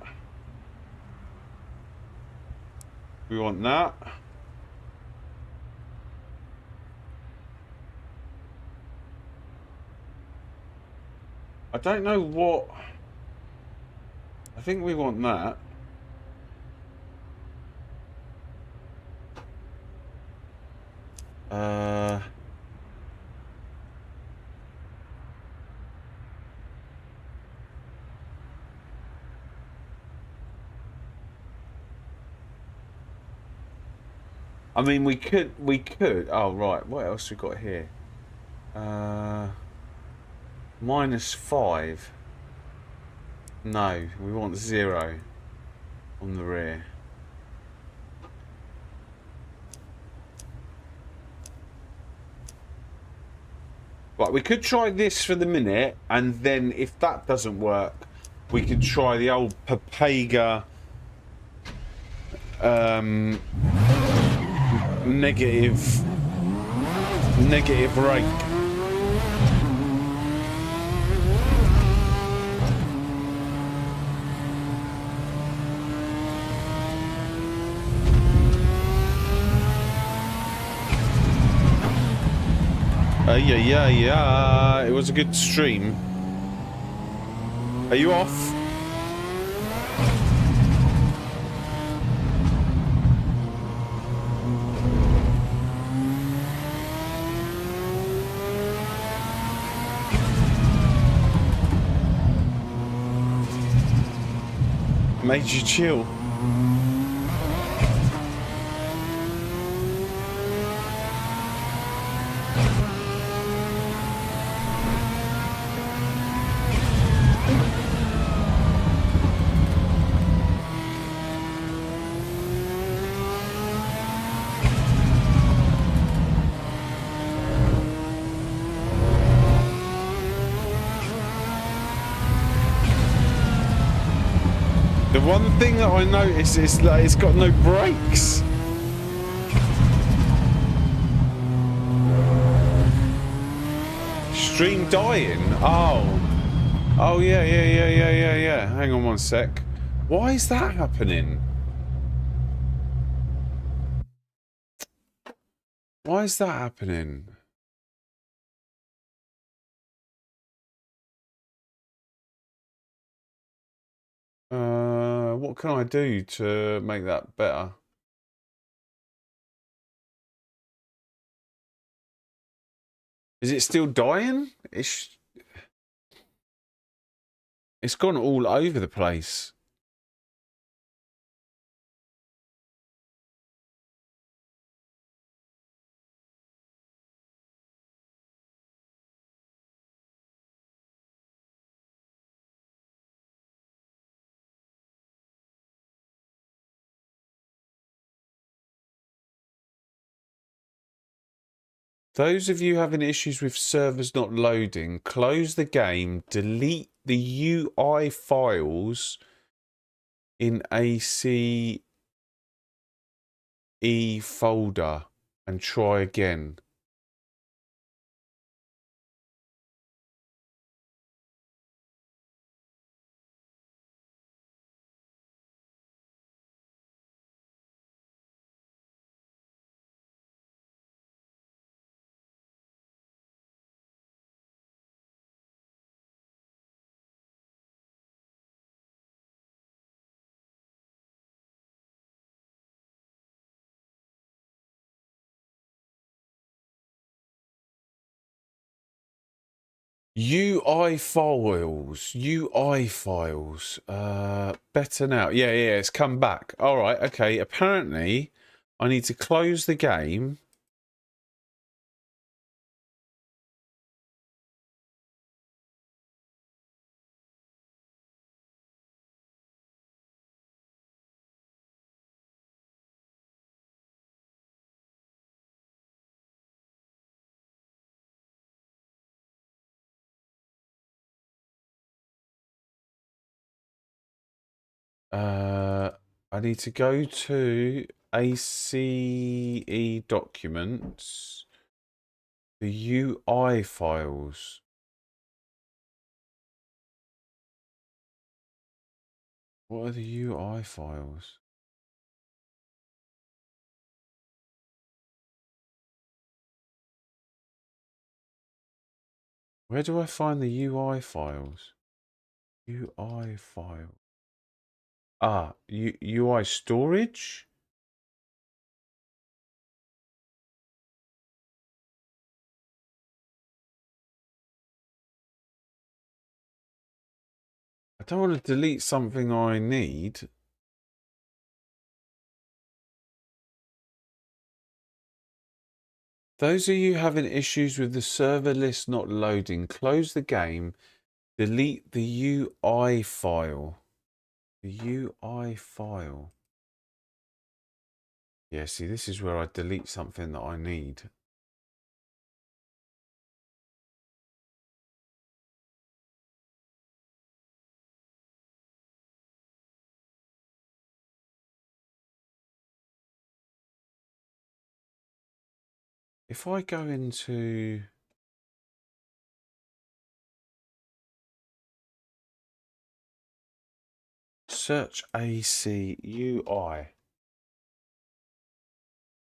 We want that. I don't know what... I think we want that. I mean, we could... Oh, right. What else we got here? -5. No, we want 0 on the rear. Right, we could try this for the minute, and then if that doesn't work, we could try the old Papega negative rate. Yeah. It was a good stream. Are you off? Made you chill. The one thing that I noticed is that it's got no brakes. Stream dying? Oh yeah. Hang on one sec. Why is that happening? Why is that happening? What can I do to make that better? Is it still dying? It's gone all over the place. Those of you having issues with servers not loading, close the game, delete the UI files in AC E folder and try again. UI files. UI files. Better now. Yeah, it's come back. All right, okay. Apparently, I need to close the game. I need to go to ACE documents, the UI files. What are the UI files? Where do I find the UI files? UI file. Ah, UI storage? I don't want to delete something I need. Those of you having issues with the server list not loading, close the game, delete the UI file. The UI file. Yeah, see, this is where I delete something that I need. If I go into search ACUI.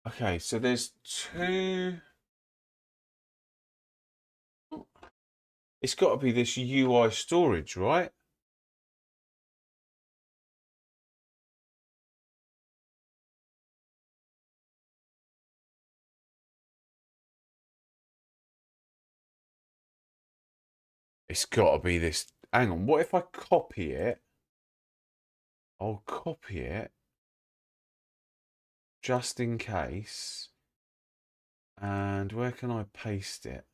Okay, so there's two. It's got to be this UI storage, right? It's got to be this. Hang on, what if I copy it? I'll copy it just in case. And where can I paste it?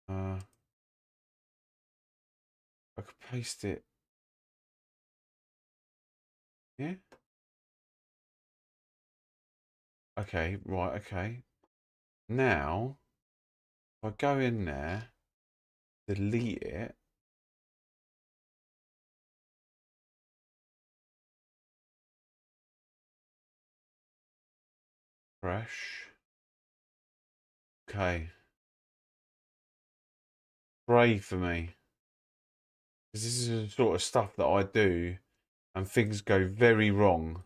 I could paste it. Yeah. Okay, right, okay. Now, if I go in there, delete it. Fresh. Okay. Pray for me. Because this is the sort of stuff that I do and things go very wrong.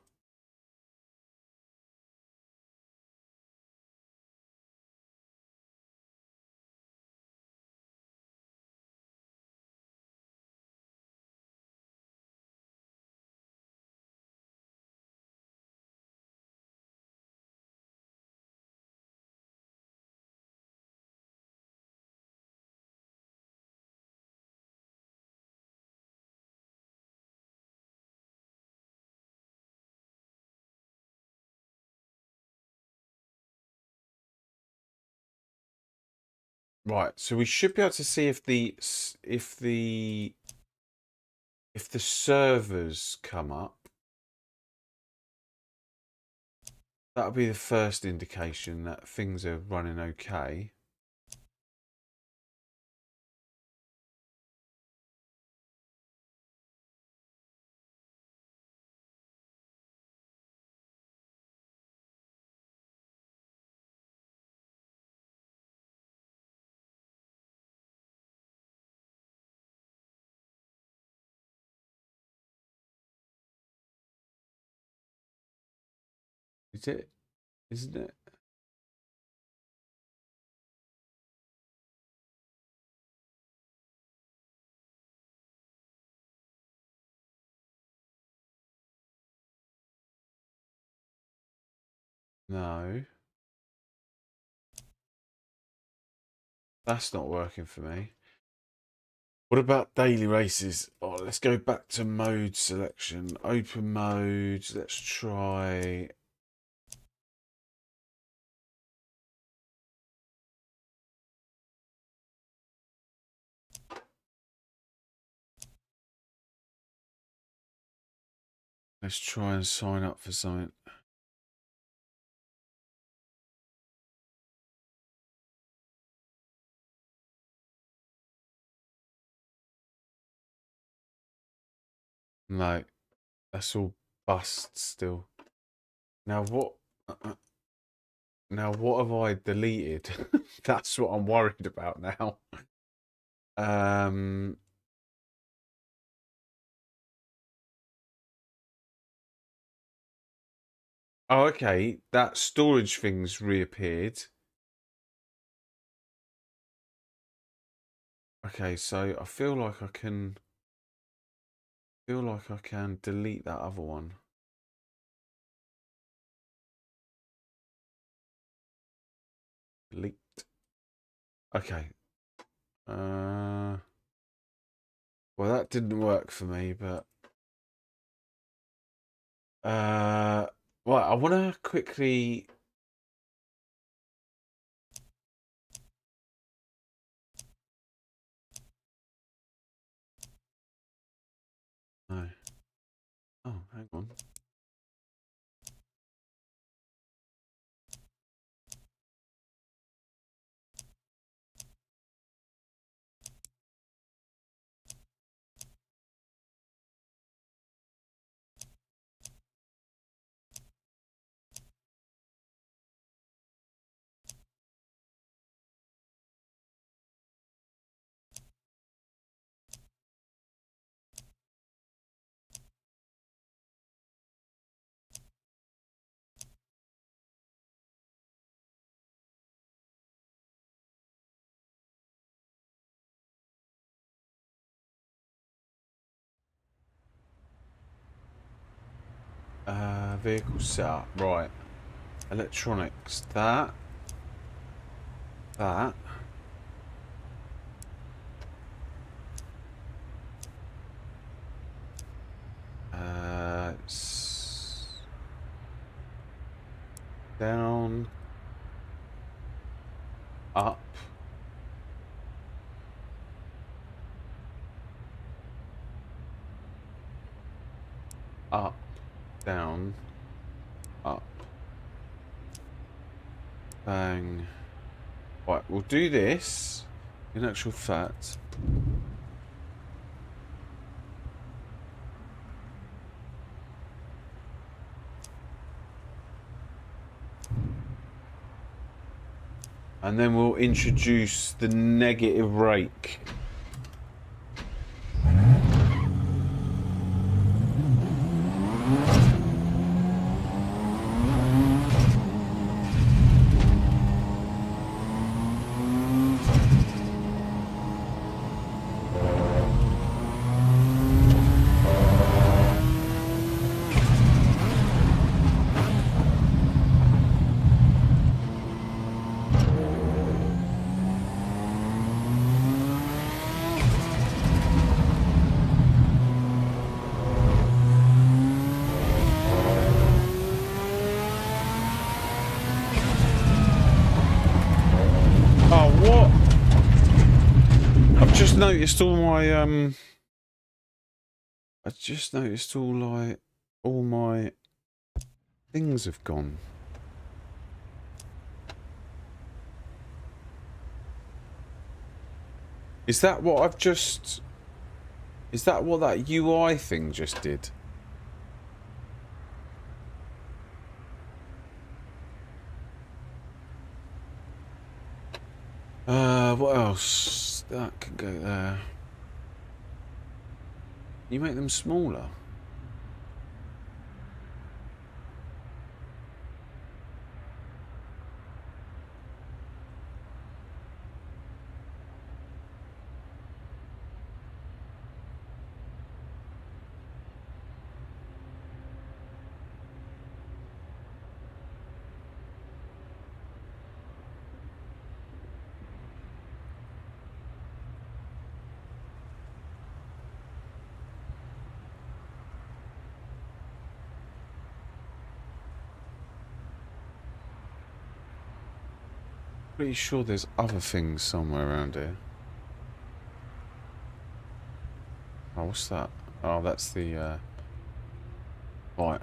Right, so we should be able to see if the servers come up. That'll be the first indication that things are running okay. Is it? Isn't it? No. That's not working for me. What about daily races? Oh, let's go back to mode selection. Open modes. Let's try. Let's try and sign up for something. No, that's all bust still. Now what? Now what have I deleted? That's what I'm worried about now. Oh, okay. That storage thing's reappeared. Okay, so I feel like I can delete that other one. Delete. Okay. Well, that didn't work for me, but right. I want to quickly. No. Oh, hang on. Vehicle setup. Right. Electronics. That. Down. Up. Up. Down. Up. Bang. Right, we'll do this in actual fact. And then we'll introduce the negative rake. Noticed all my I just noticed all my things have gone. Is that what I've just Is that what that UI thing just did? What else? That can go there. You make them smaller. Pretty sure there's other things somewhere around here. Oh, what's that? Oh, that's the, right.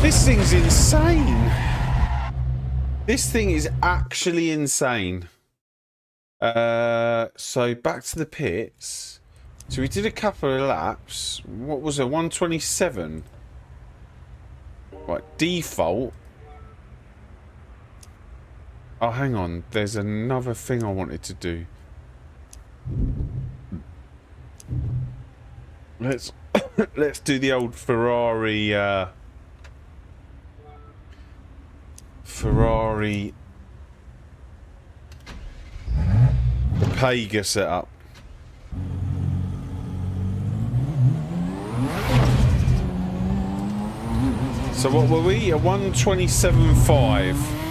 This thing's insane. This thing is actually insane. So back to the pits. So we did a couple of laps. What was it? 127. Right, default. Oh, hang on. There's another thing I wanted to do. Let's let's do the old Ferrari the Pega setup. So what were we? A 127.5.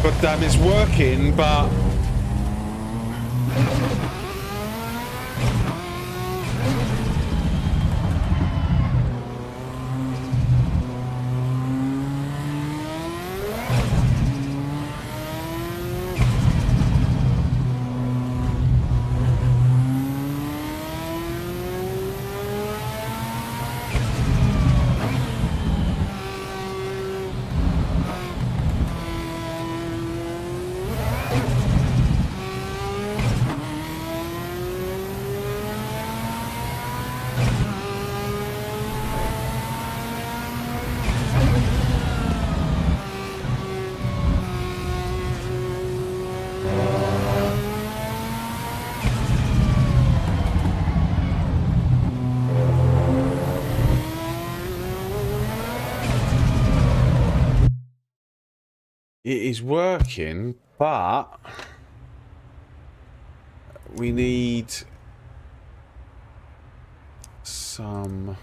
God damn, it's working, but it is working, but we need some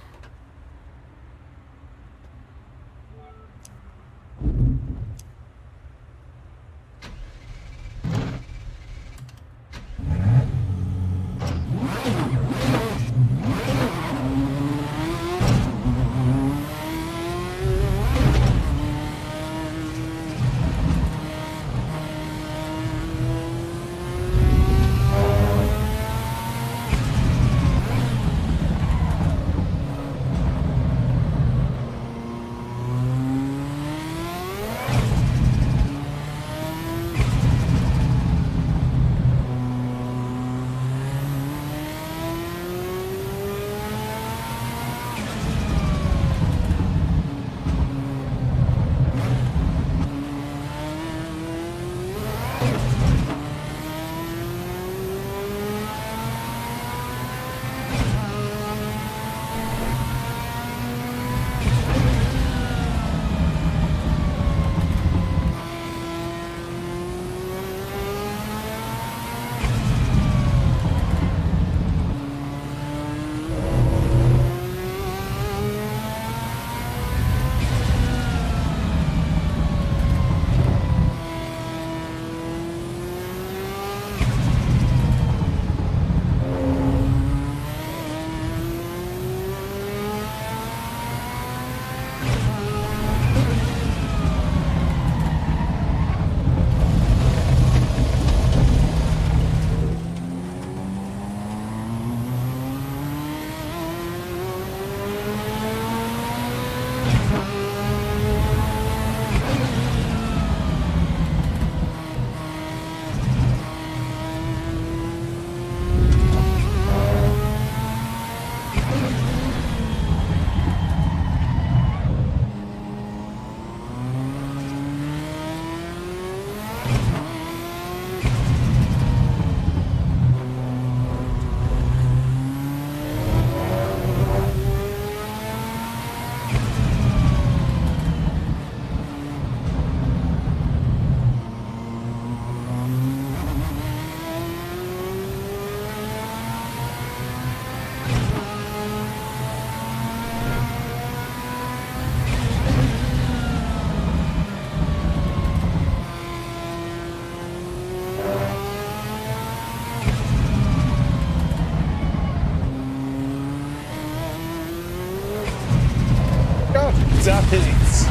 minutes.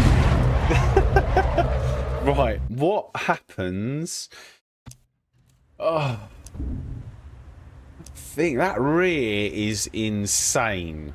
Right, what happens? Oh, I think that rear is insane.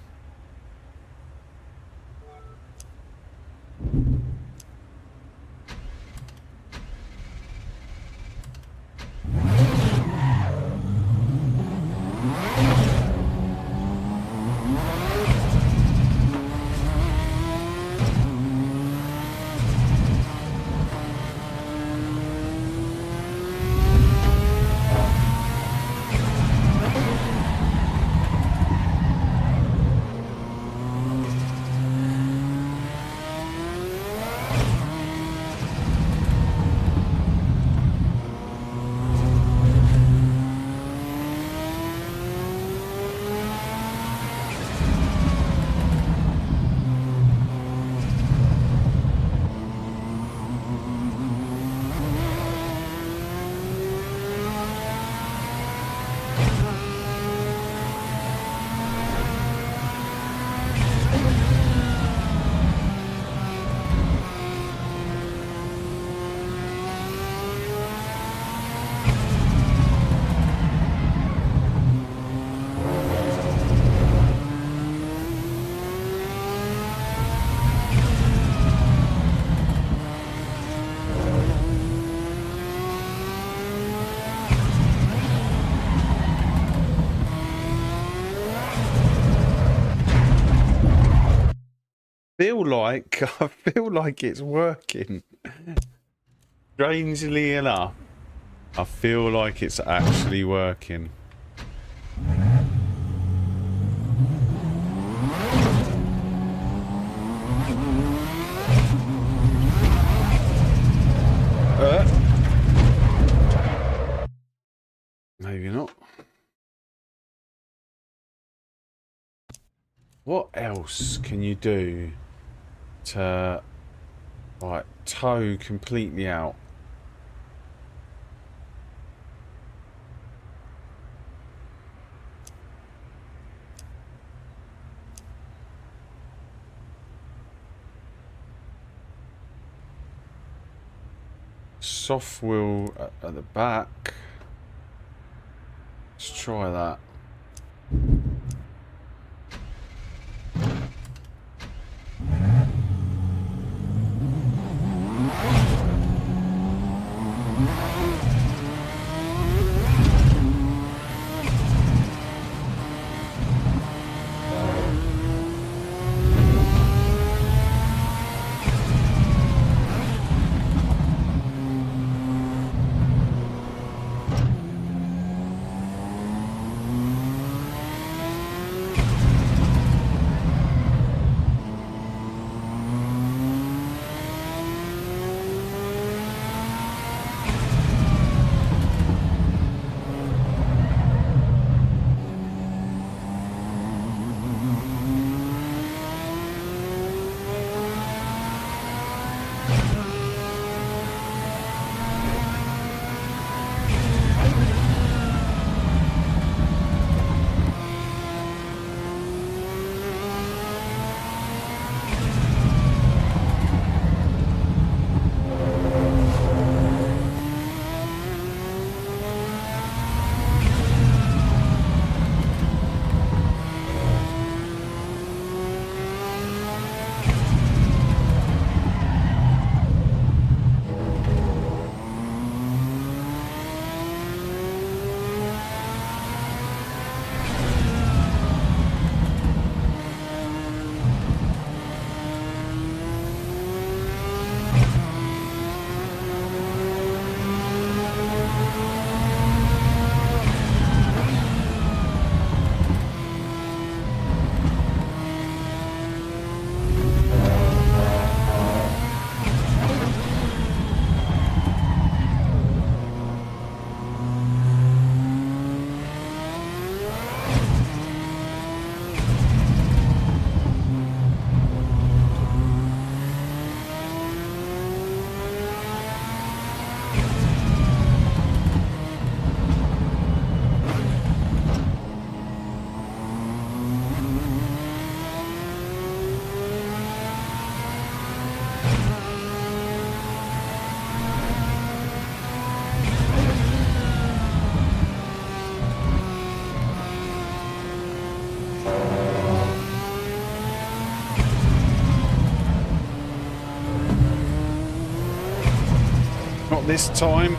I feel like it's working. Strangely enough, I feel like it's actually working. Maybe not. What else can you do to like tow completely out? Soft wheel at the back. Let's try that. this time.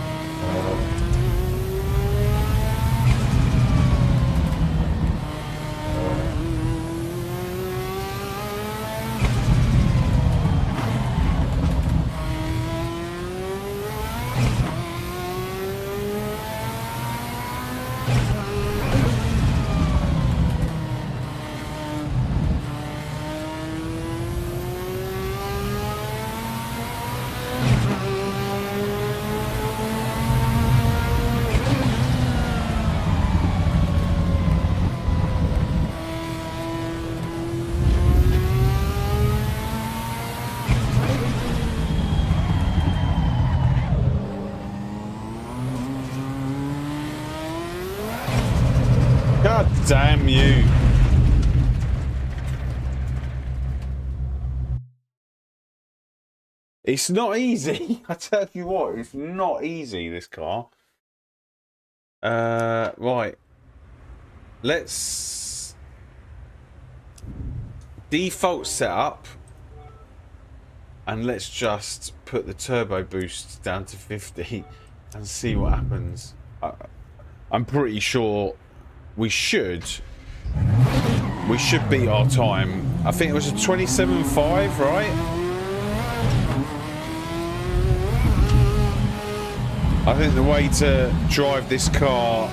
God damn you. It's not easy. I tell you what, it's not easy, this car. Right. Let's default setup. And let's just put the turbo boost down to 50 and see what happens. I'm pretty sure we should beat our time. I think it was a 27.5, right? I think the way to drive this car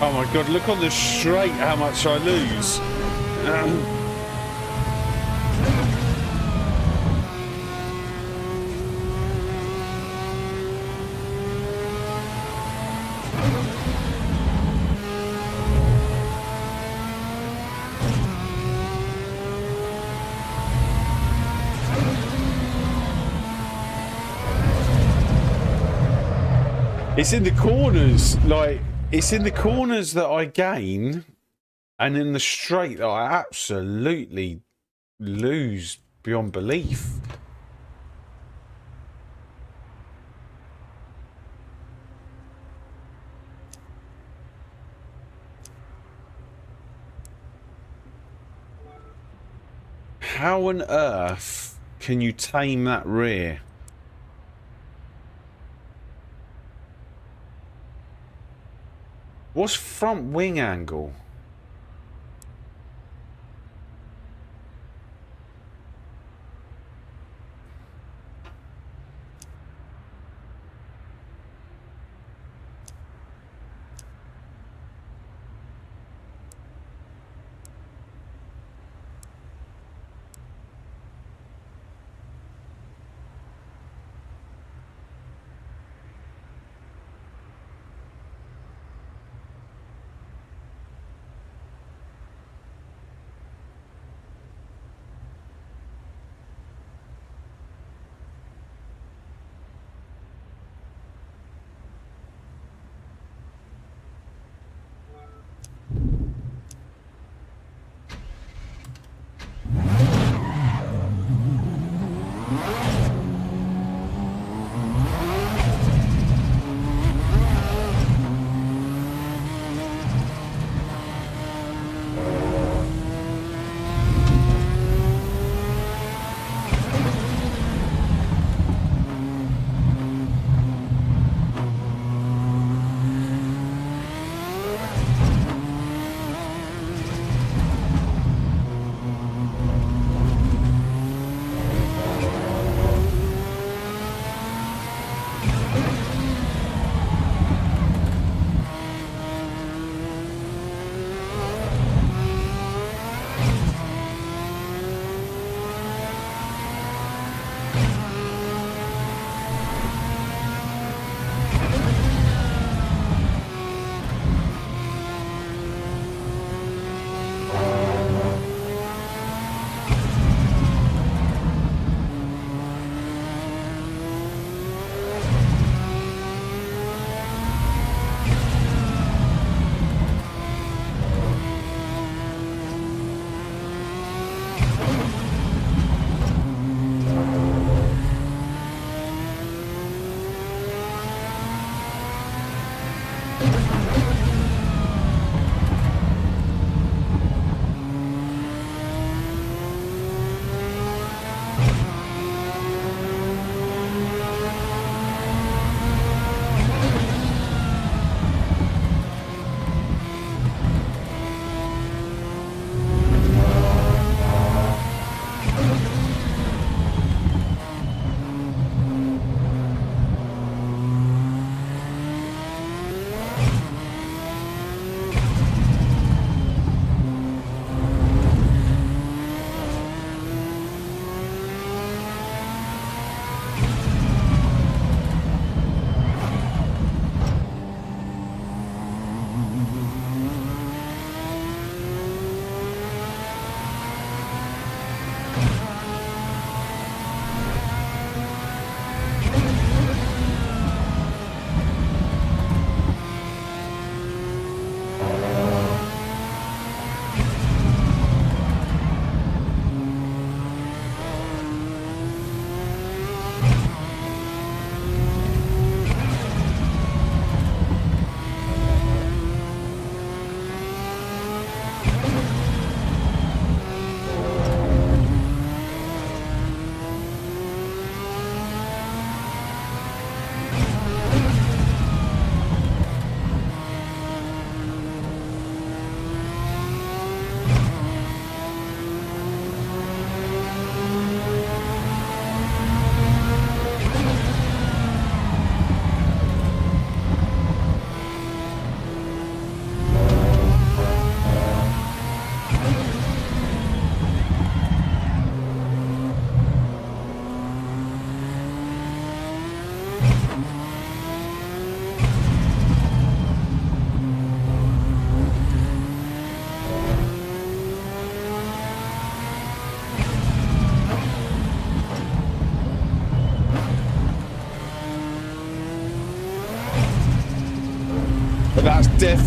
Oh my god, look on the straight how much I lose. It's in the corners, like, it's in the corners that I gain, and in the straight that I absolutely lose beyond belief. How on earth can you tame that rear? What's front wing angle?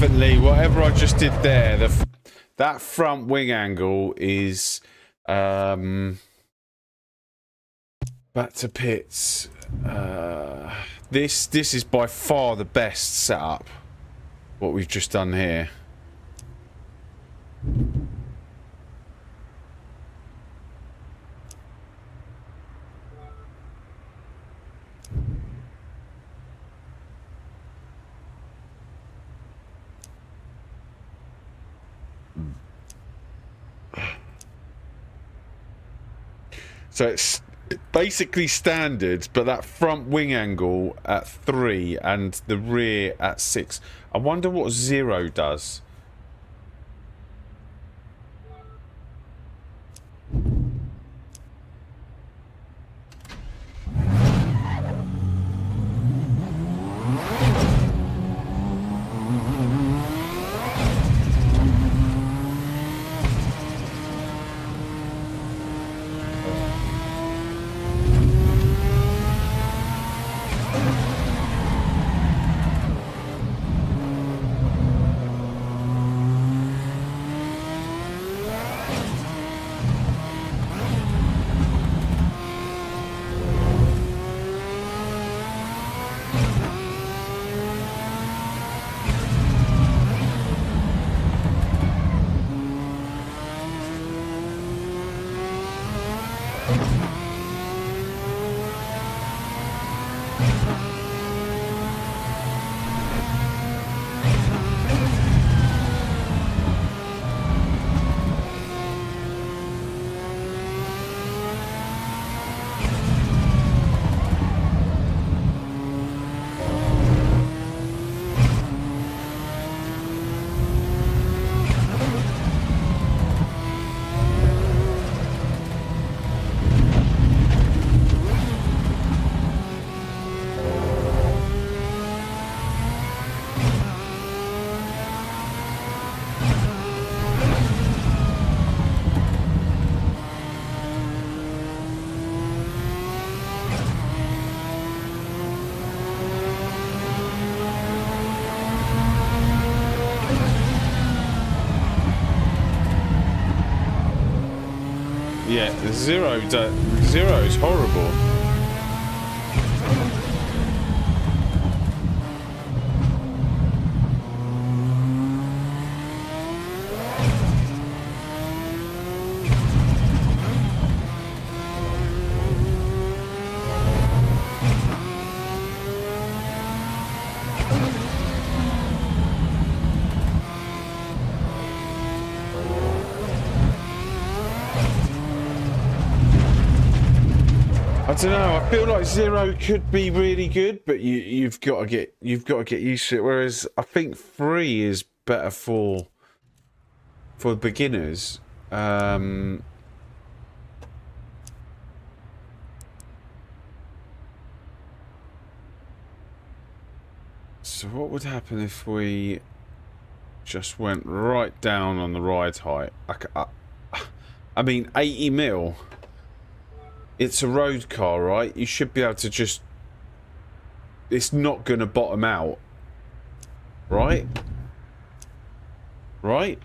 definitely, whatever I just did there, that front wing angle is back to pits. This is by far the best setup, what we've just done here. So it's basically standard, but that front wing angle at 3 and the rear at 6. I wonder what 0 does. Yeah, zero is horrible. I don't know. I feel like 0 could be really good, but you've got to get used to it. Whereas I think 3 is better for beginners. So what would happen if we just went right down on the ride height? I mean, 80 mil. It's a road car, right? You should be able to just... It's not going to bottom out. Right? Right?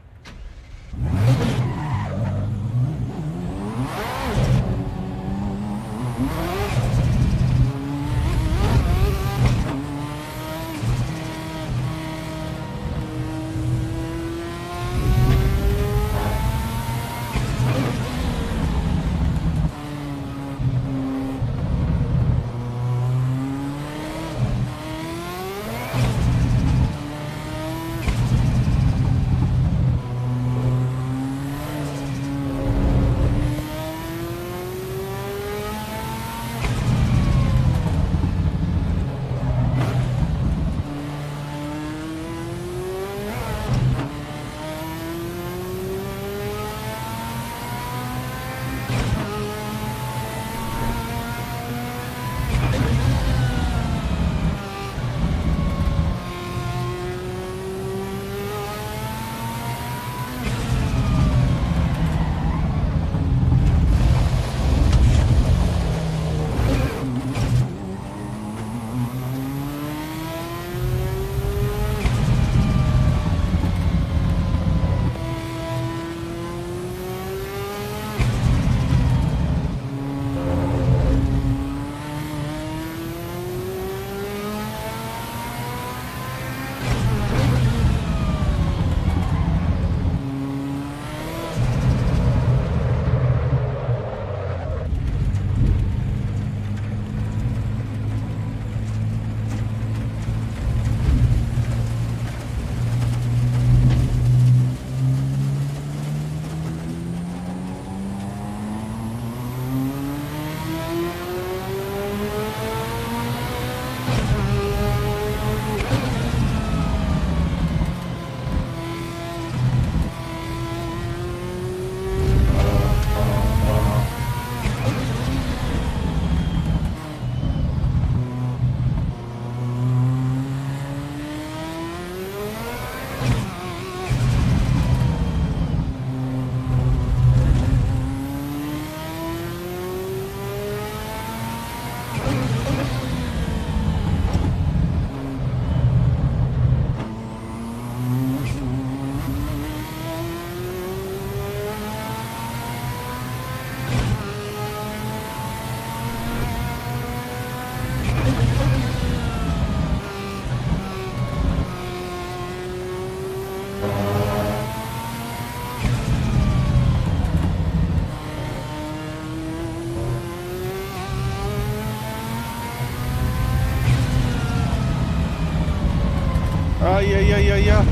yeah.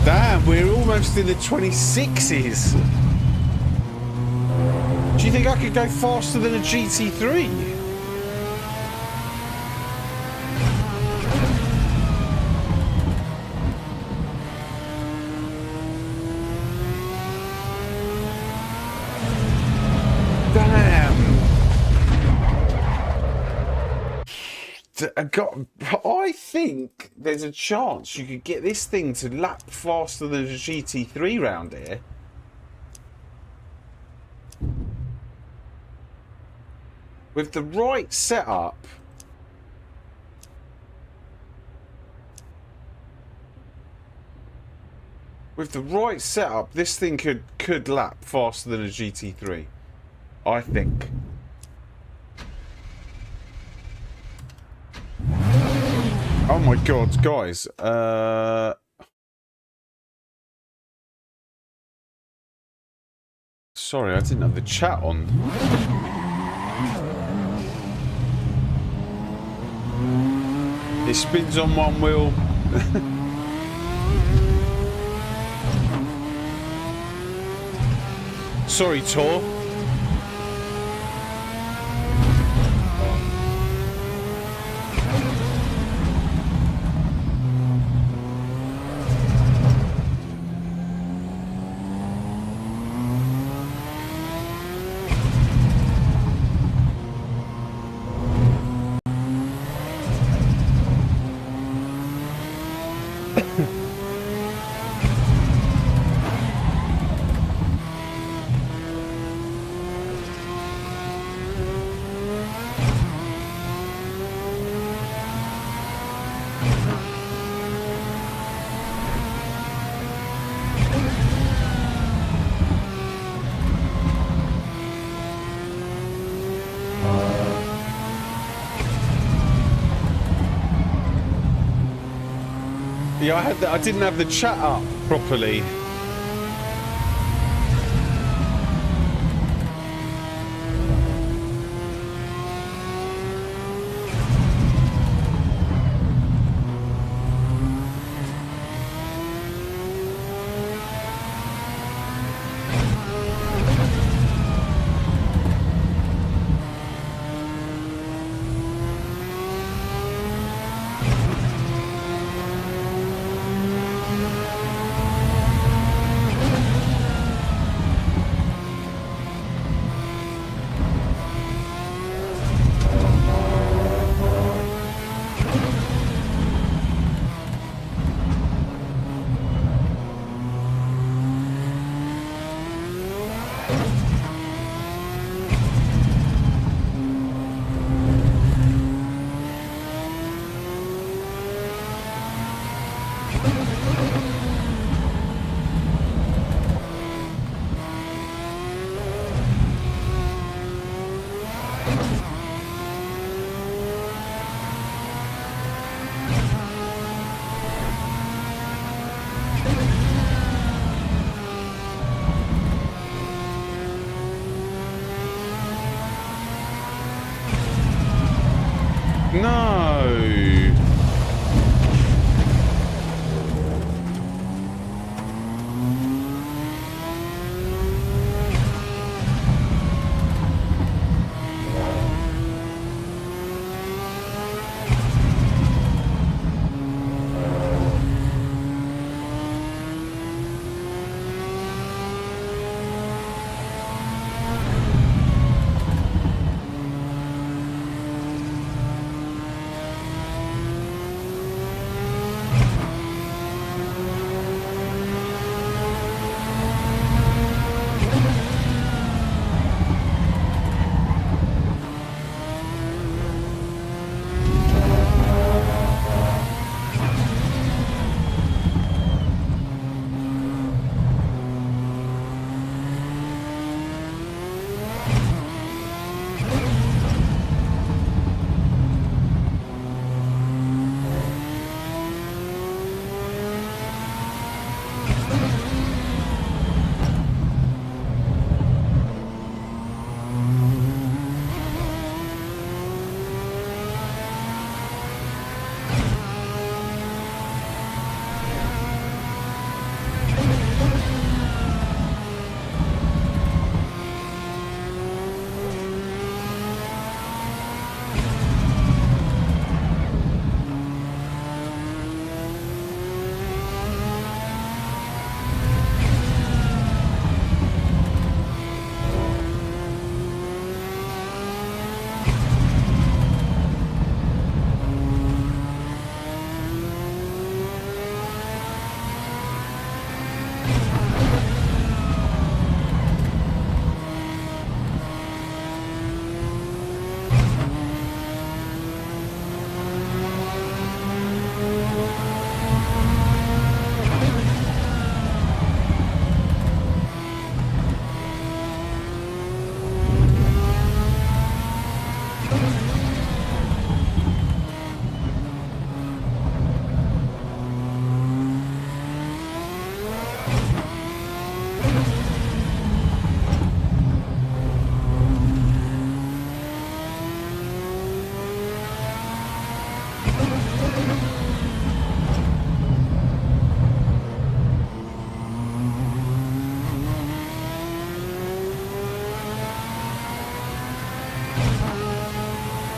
Damn, we're almost in the 26s. Do you think I could go faster than a GT3? I think there's a chance you could get this thing to lap faster than a GT3 round here. With the right setup. With the right setup, this thing could lap faster than a GT3. I think. Oh my god, guys. Sorry, I didn't have the chat on. It spins on one wheel. Sorry, Tor. Yeah, I didn't have the chat up properly. No.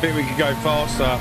think we could go faster.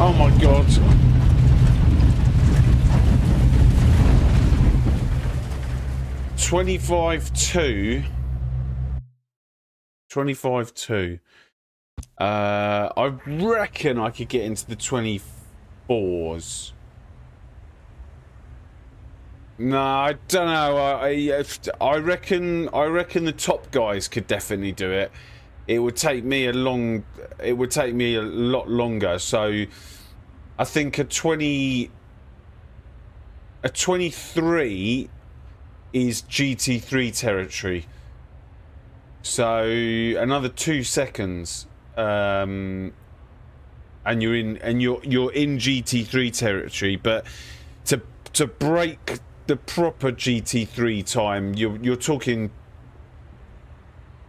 Oh my God. $25.2. $25.2. I reckon I could get into the 24s. No, I don't know. I reckon the top guys could definitely do it. It would take me a lot longer. So I think a 23 is GT3 territory. So another 2 seconds, and you're in GT3 territory. But to break the proper GT3 time, you're talking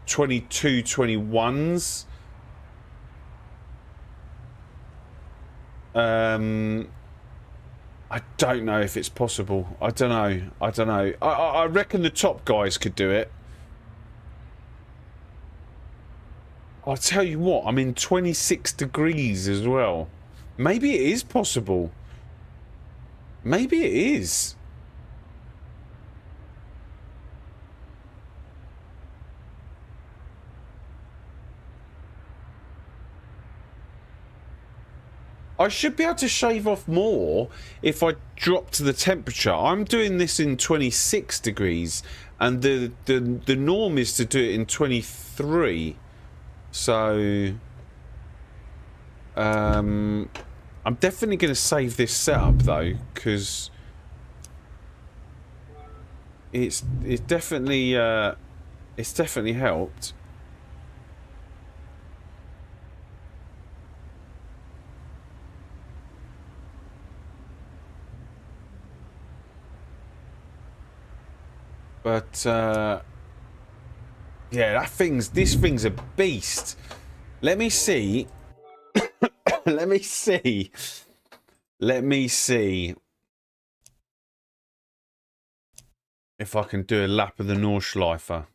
22, 21s. I don't know if it's possible. I don't know. I reckon the top guys could do it. I'll tell you what, I'm in 26 degrees as well. Maybe it is possible. Maybe it is. I should be able to shave off more if I drop to the temperature. I'm doing this in 26 degrees, and the norm is to do it in 23. So I'm definitely going to save this setup though, because it's definitely helped. But yeah, this thing's a beast. Let me see. Let me see if I can do a lap of the Nordschleife.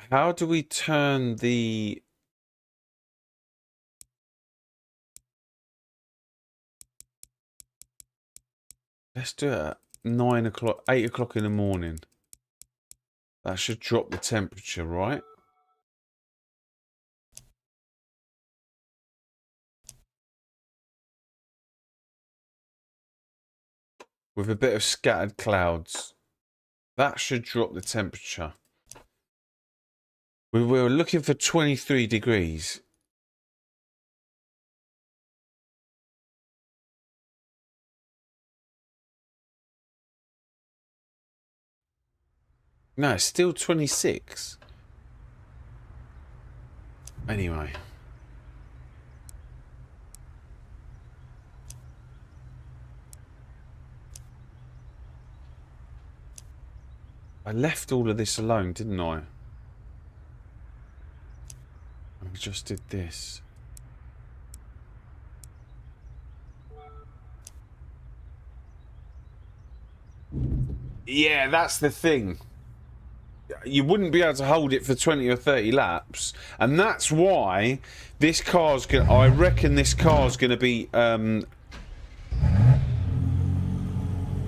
How do we turn the... Let's do it at 9 o'clock, 8 o'clock in the morning. That should drop the temperature, right? With a bit of scattered clouds. That should drop the temperature. We were looking for 23 degrees. No, it's still 26. Anyway. I left all of this alone, didn't I? I just did this. Yeah, that's the thing. You wouldn't be able to hold it for 20 or 30 laps, and that's why this car's gonna... I reckon this car's gonna be...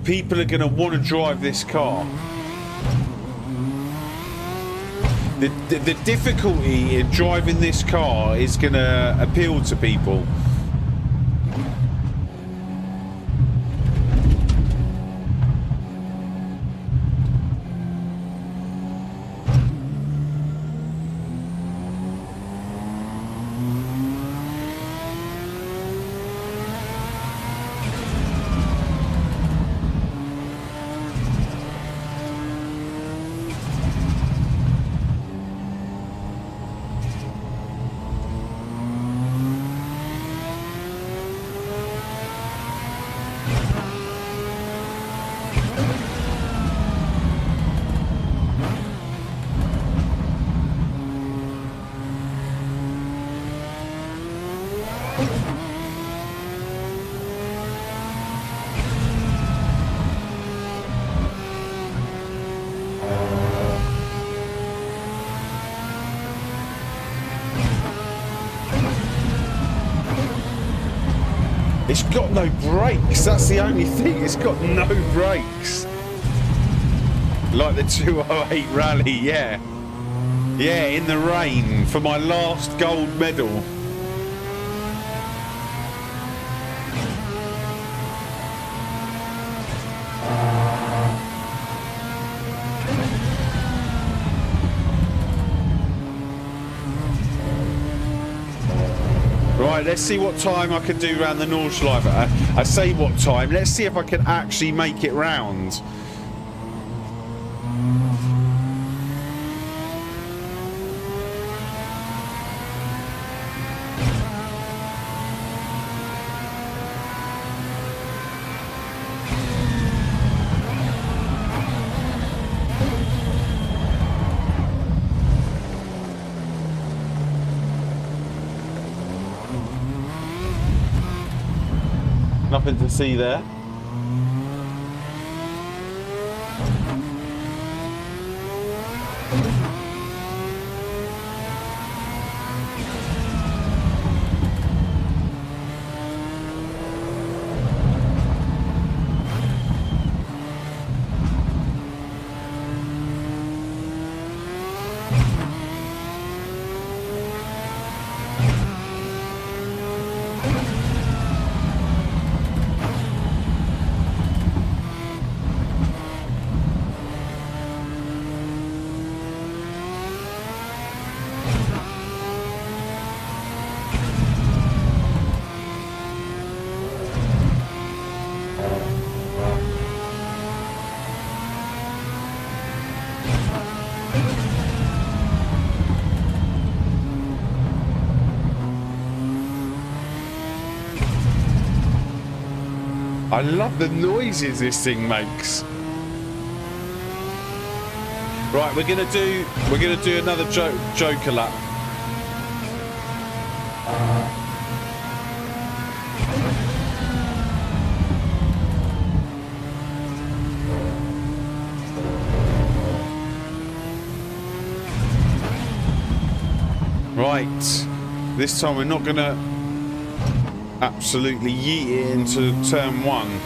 people are gonna want to drive this car. The difficulty in driving this car is going to appeal to people. It's got no brakes, that's the only thing, it's got no brakes. Like the 208 Rally, yeah. Yeah, in the rain for my last gold medal. Right, let's see what time I can do around the Nordschleife. I say what time, let's see if I can actually make it round. Nothing to see there. I love the noises this thing makes. Right, we're gonna do another Joker lap. Right, this time we're not gonna absolutely yeet it into turn one.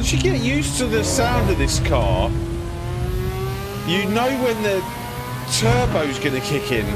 Once you get used to the sound of this car, you know when the turbo's going to kick in.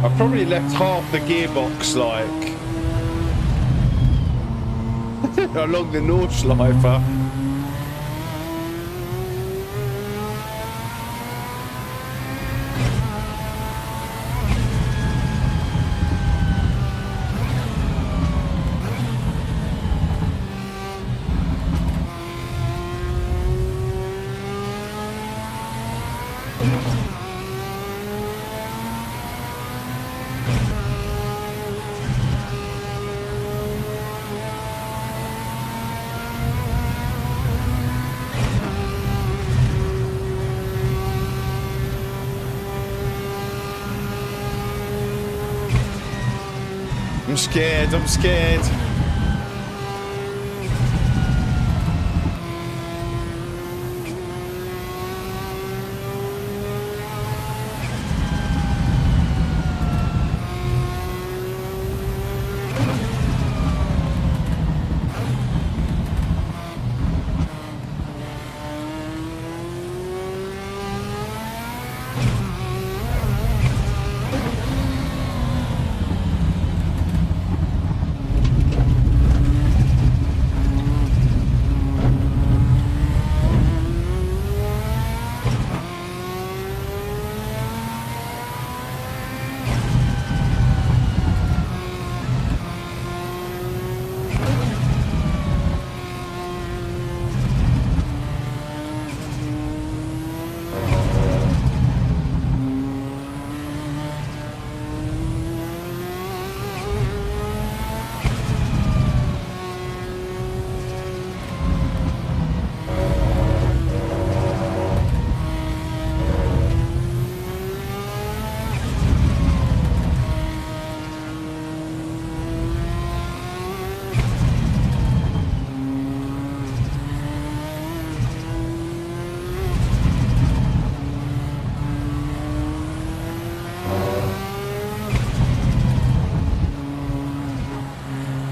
I probably left half the gearbox, like, along the Nordschleifer. I'm scared, I'm scared.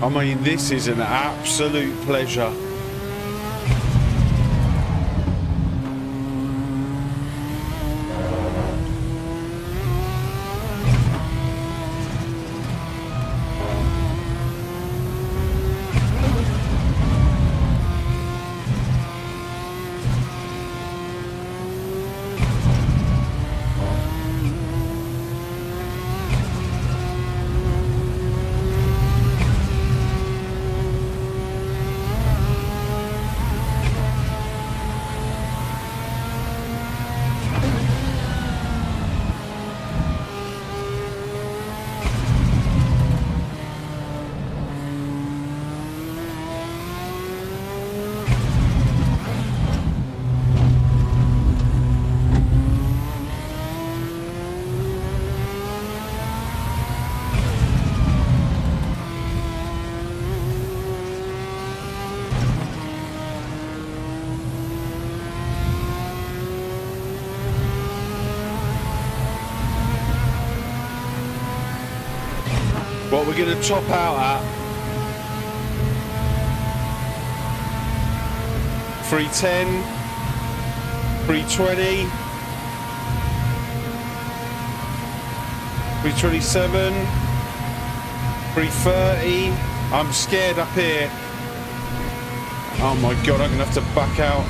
I mean, this is an absolute pleasure. What we're going to top out at 310, 320, 327, 330. I'm scared up here. Oh my god, I'm going to have to back out.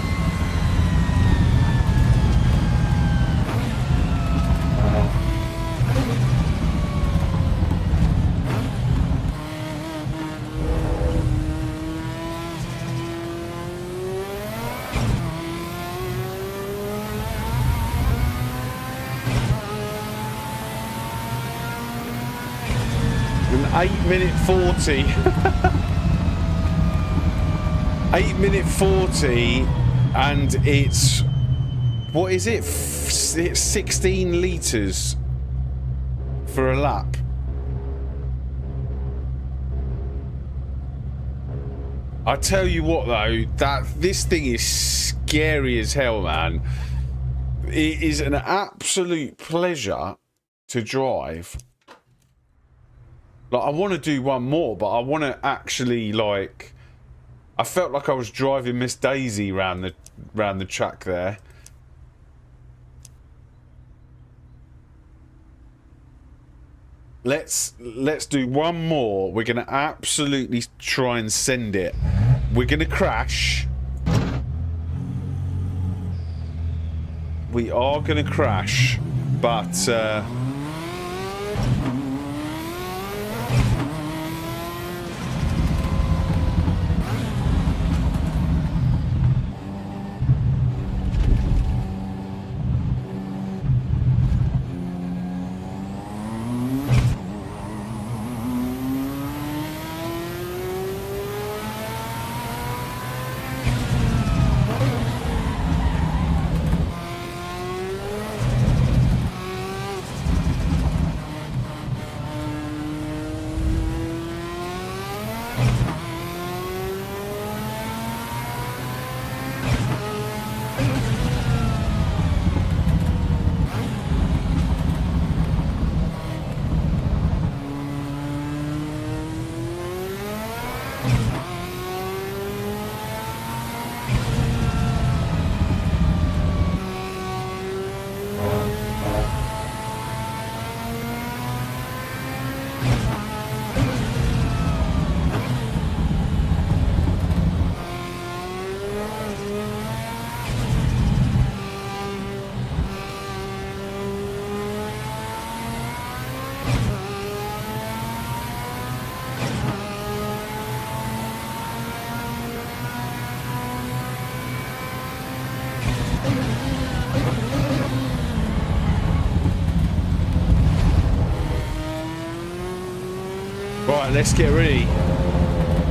An 8-minute 40. 8-minute 40, and it's, what is it? It's 16 litres for a lap. I tell you what though, this thing is scary as hell, man. It is an absolute pleasure to drive. Like, I want to do one more, but I want to actually, like, I felt like I was driving Miss Daisy round the track there. Let's do one more. We're gonna absolutely try and send it. We're gonna crash. We are gonna crash, but right, let's get ready.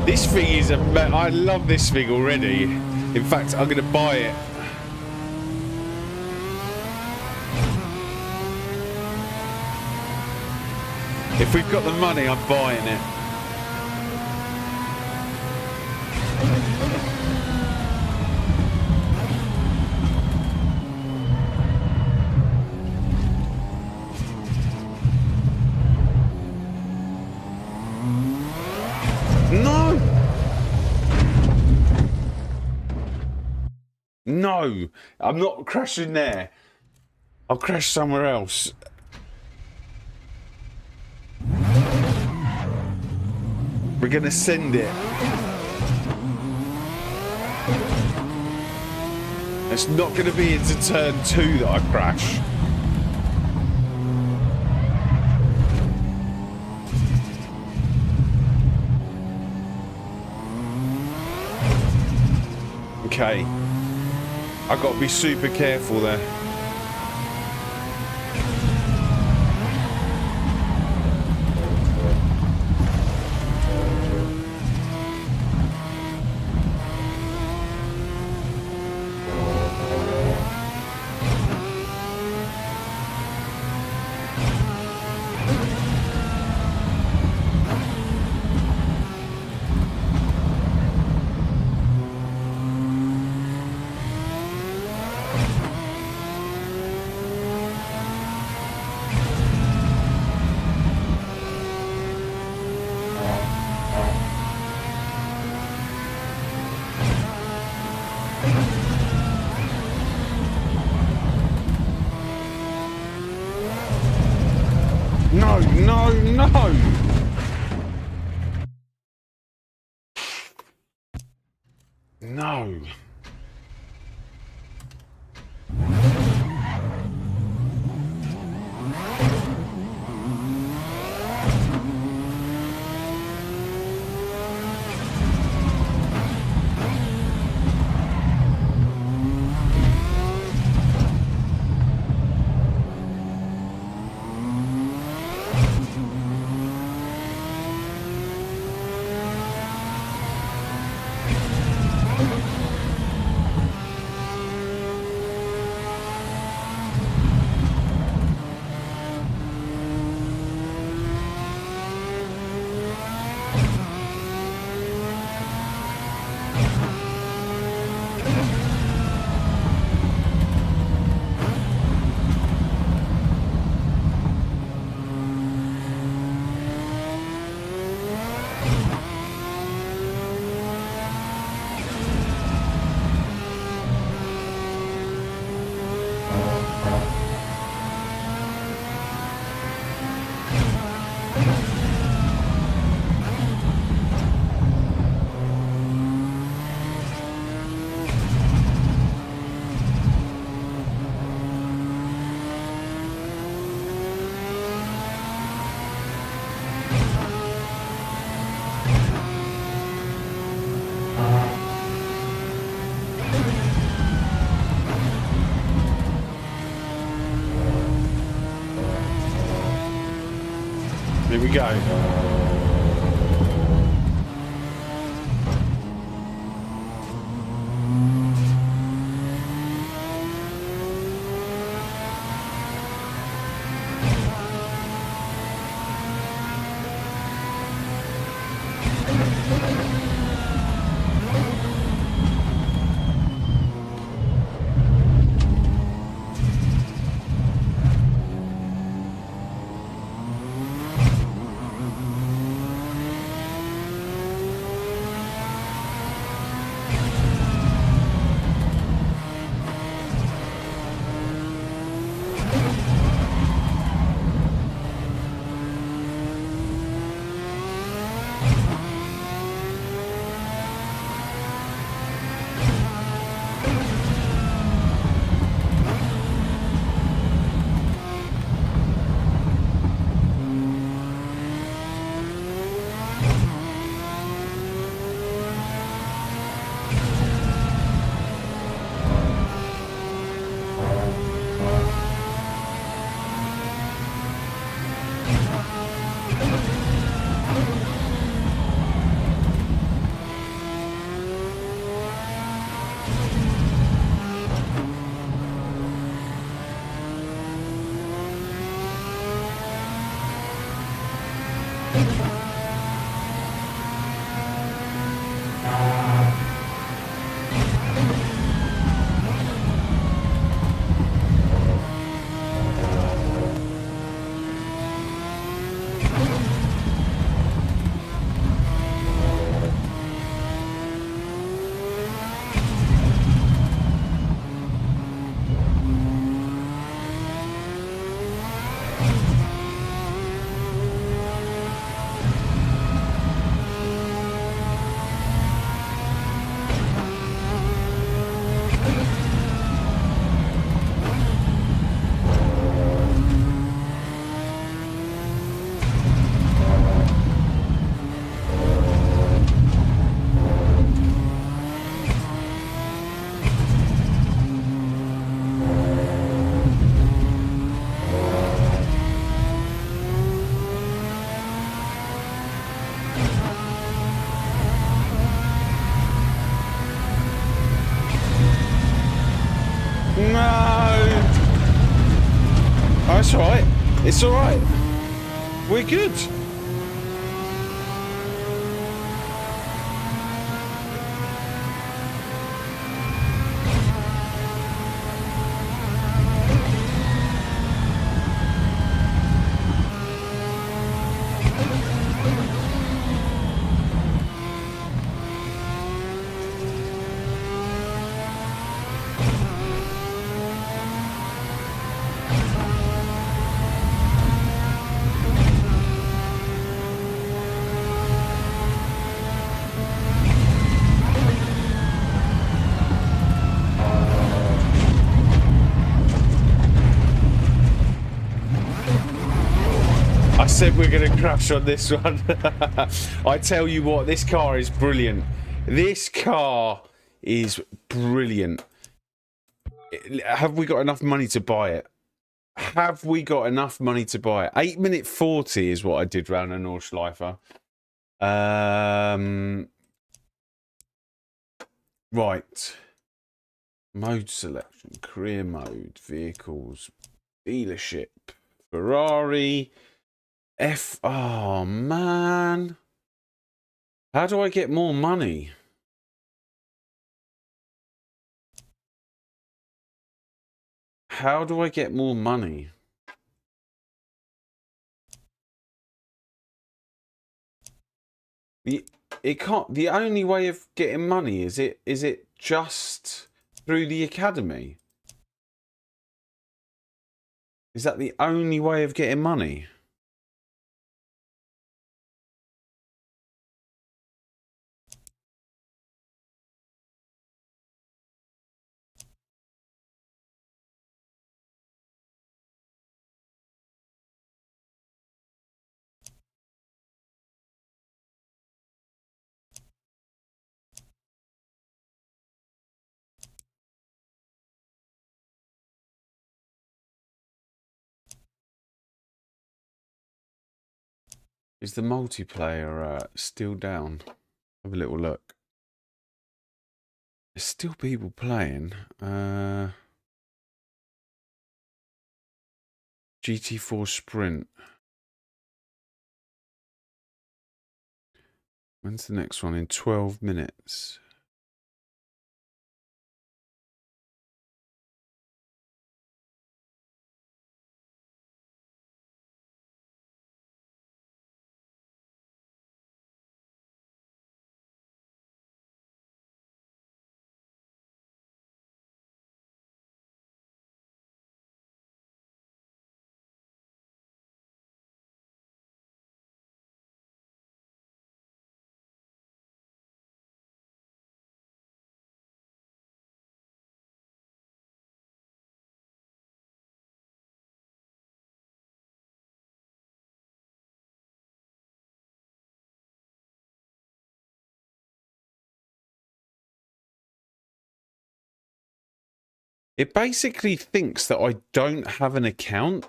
This thing is I love this thing already. In fact, I'm gonna buy it. If we've got the money, I'm buying it. No! No! I'm not crashing there. I'll crash somewhere else. We're gonna send it. It's not gonna be into turn 2 that I crash. Okay. I've got to be super careful there. No! No. Here we go. No! Oh, it's alright. It's alright. We're good. said we're going to crash on this one. I tell you what, this car is brilliant. This car is brilliant. Have we got enough money to buy it? Have we got enough money to buy it? 8 minute 40 is what I did round a Nordschleifer. Right. Mode selection, career mode, vehicles, dealership, Ferrari, oh man. How do I get more money? How do I get more money? It can't. The only way of getting money is it just through the academy? Is that the only way of getting money? Is the multiplayer still down? Have a little look. There's still people playing. GT4 Sprint. When's the next one? In 12 minutes. It basically thinks that I don't have an account.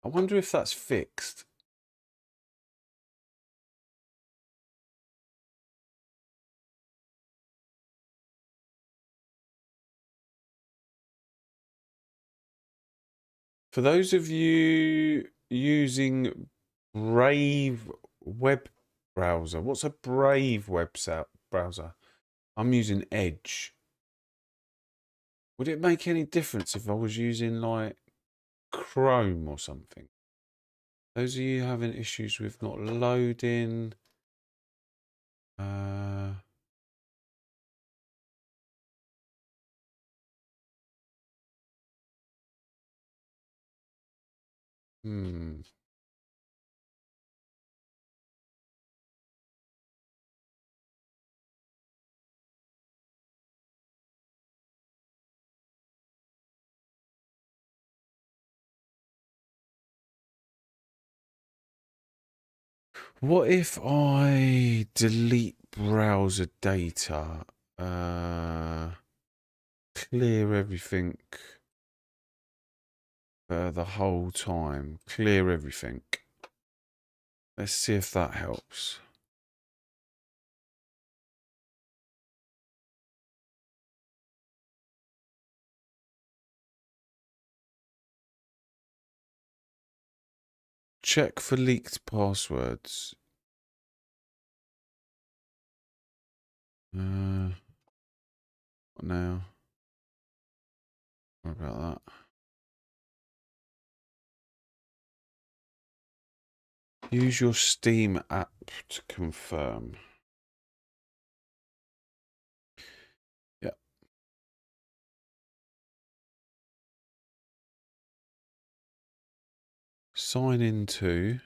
I wonder if that's fixed. For those of you using Brave web browser, what's a Brave web browser? I'm using Edge. Would it make any difference if I was using like Chrome or something? Those of you having issues with not loading. What if I delete browser data? Clear everything the whole time. Clear everything. Let's see if that helps. Check for leaked passwords. What now? What about that? Use your Steam app to confirm. Yep. Sign into.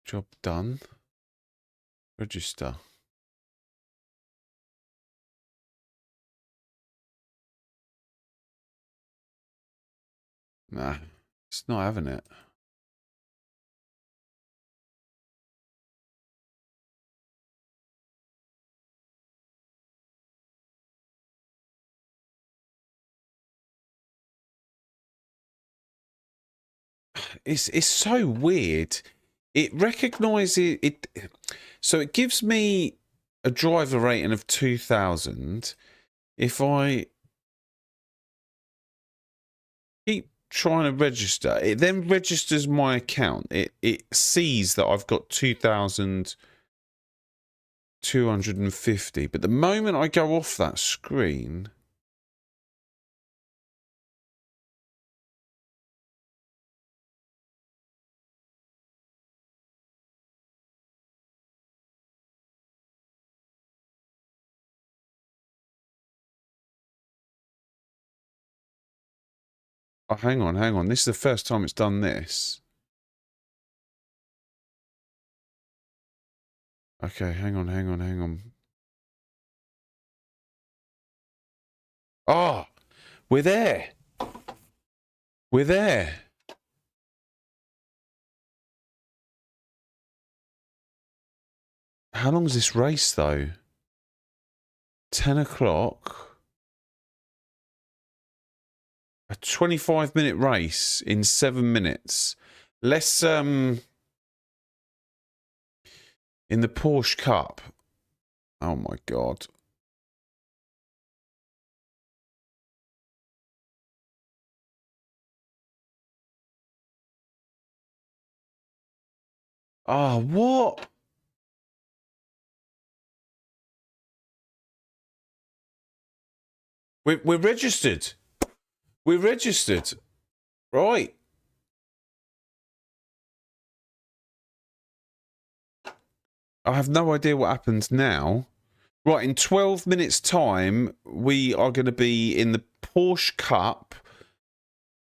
Job done. Register. Nah, it's not having it. It's so weird. It recognises it, so it gives me a driver rating of 2,000. If I keep trying to register, it then registers my account. It sees that I've got 2,250, but the moment I go off that screen. Oh, hang on. This is the first time it's done this. Okay, hang on. Ah, we're there. We're there. How long is this race, though? 10 o'clock. A 25-minute race in 7 minutes. Let's, in the Porsche Cup. Oh, my God. Ah, what? We're registered. We're registered. Right. I have no idea what happens now. Right, in 12 minutes' time, we are going to be in the Porsche Cup.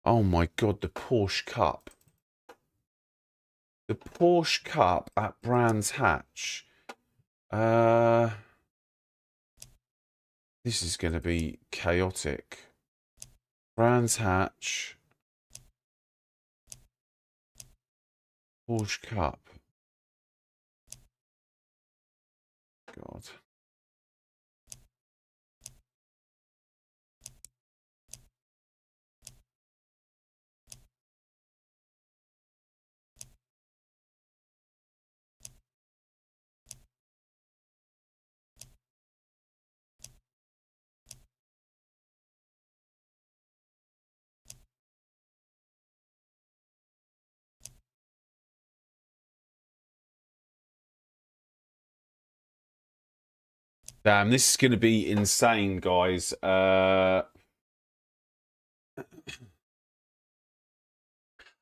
Oh, my God, the Porsche Cup. The Porsche Cup at Brands Hatch. This is going to be chaotic. Brands Hatch. Porsche Cup. God. Damn, this is going to be insane, guys. Oh,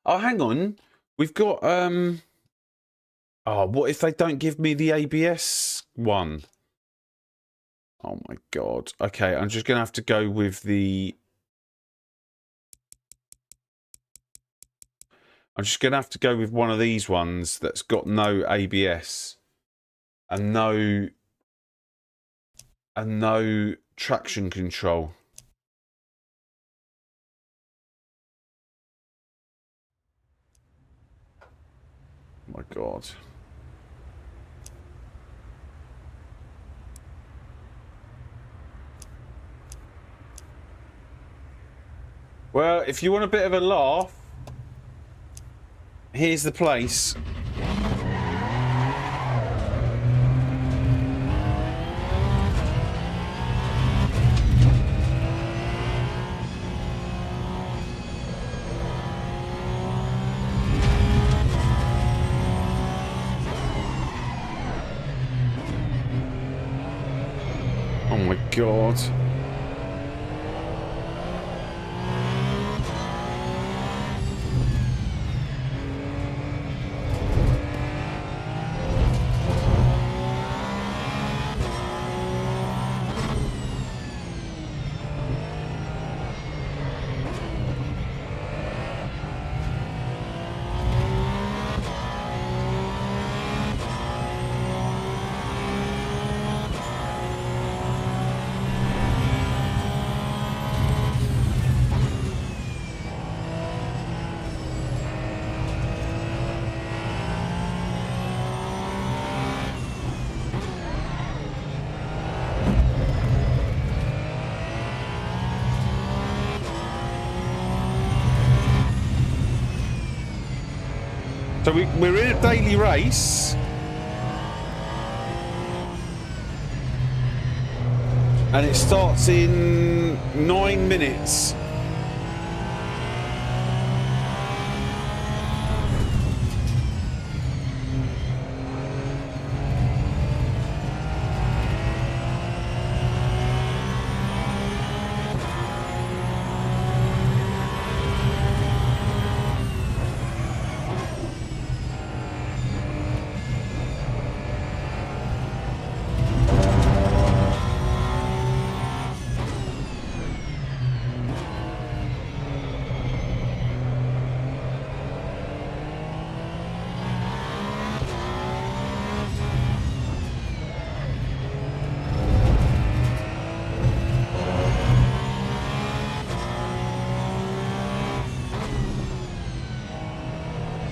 hang on. We've got, oh, what if they don't give me the ABS one? Oh, my God. Okay, I'm just going to have to go with the... I'm just going to have to go with one of these ones that's got no ABS. And no traction control. Oh my God. Well, if you want a bit of a laugh, here's the place. Oh my God. So we're in a daily race. And it starts in 9 minutes.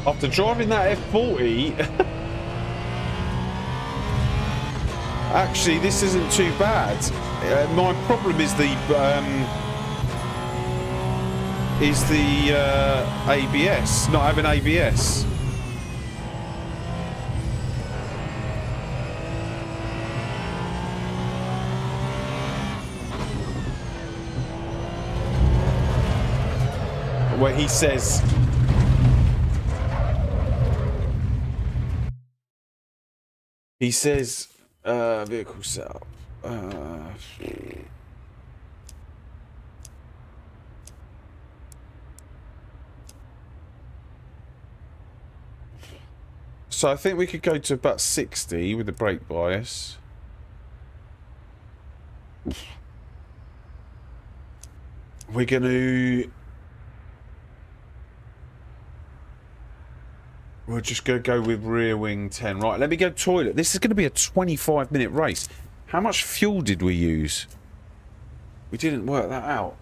After driving that F40, actually this isn't too bad. My problem is the ABS, not having ABS. Where he says, vehicle setup. So I think we could go to about 60 with the brake bias. We're going to... We're just going to go with rear wing 10. Right, let me go toilet. This is going to be a 25-minute race. How much fuel did we use? We didn't work that out.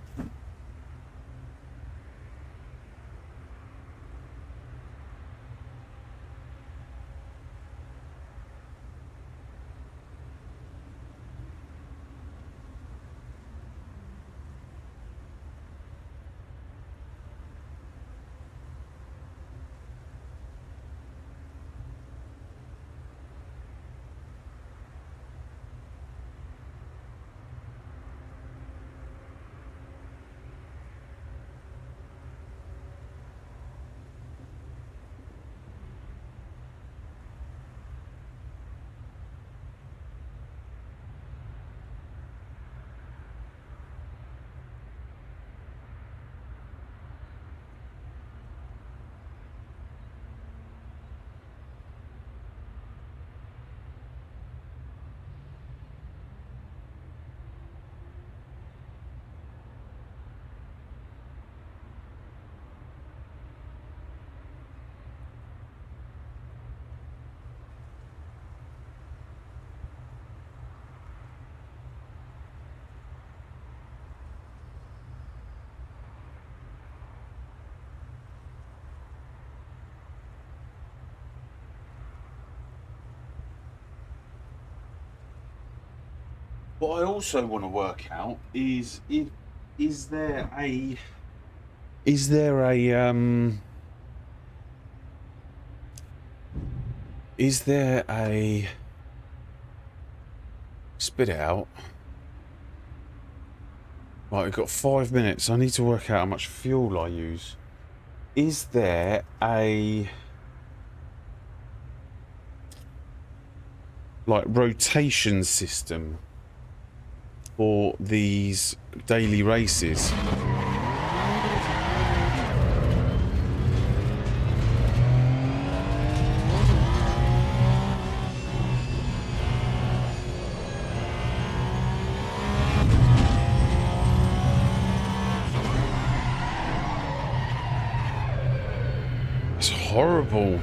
What I also want to work out is is there a spit it out. Right, we've got 5 minutes. I need to work out how much fuel I use. Is there a like rotation system for these daily races? It's horrible.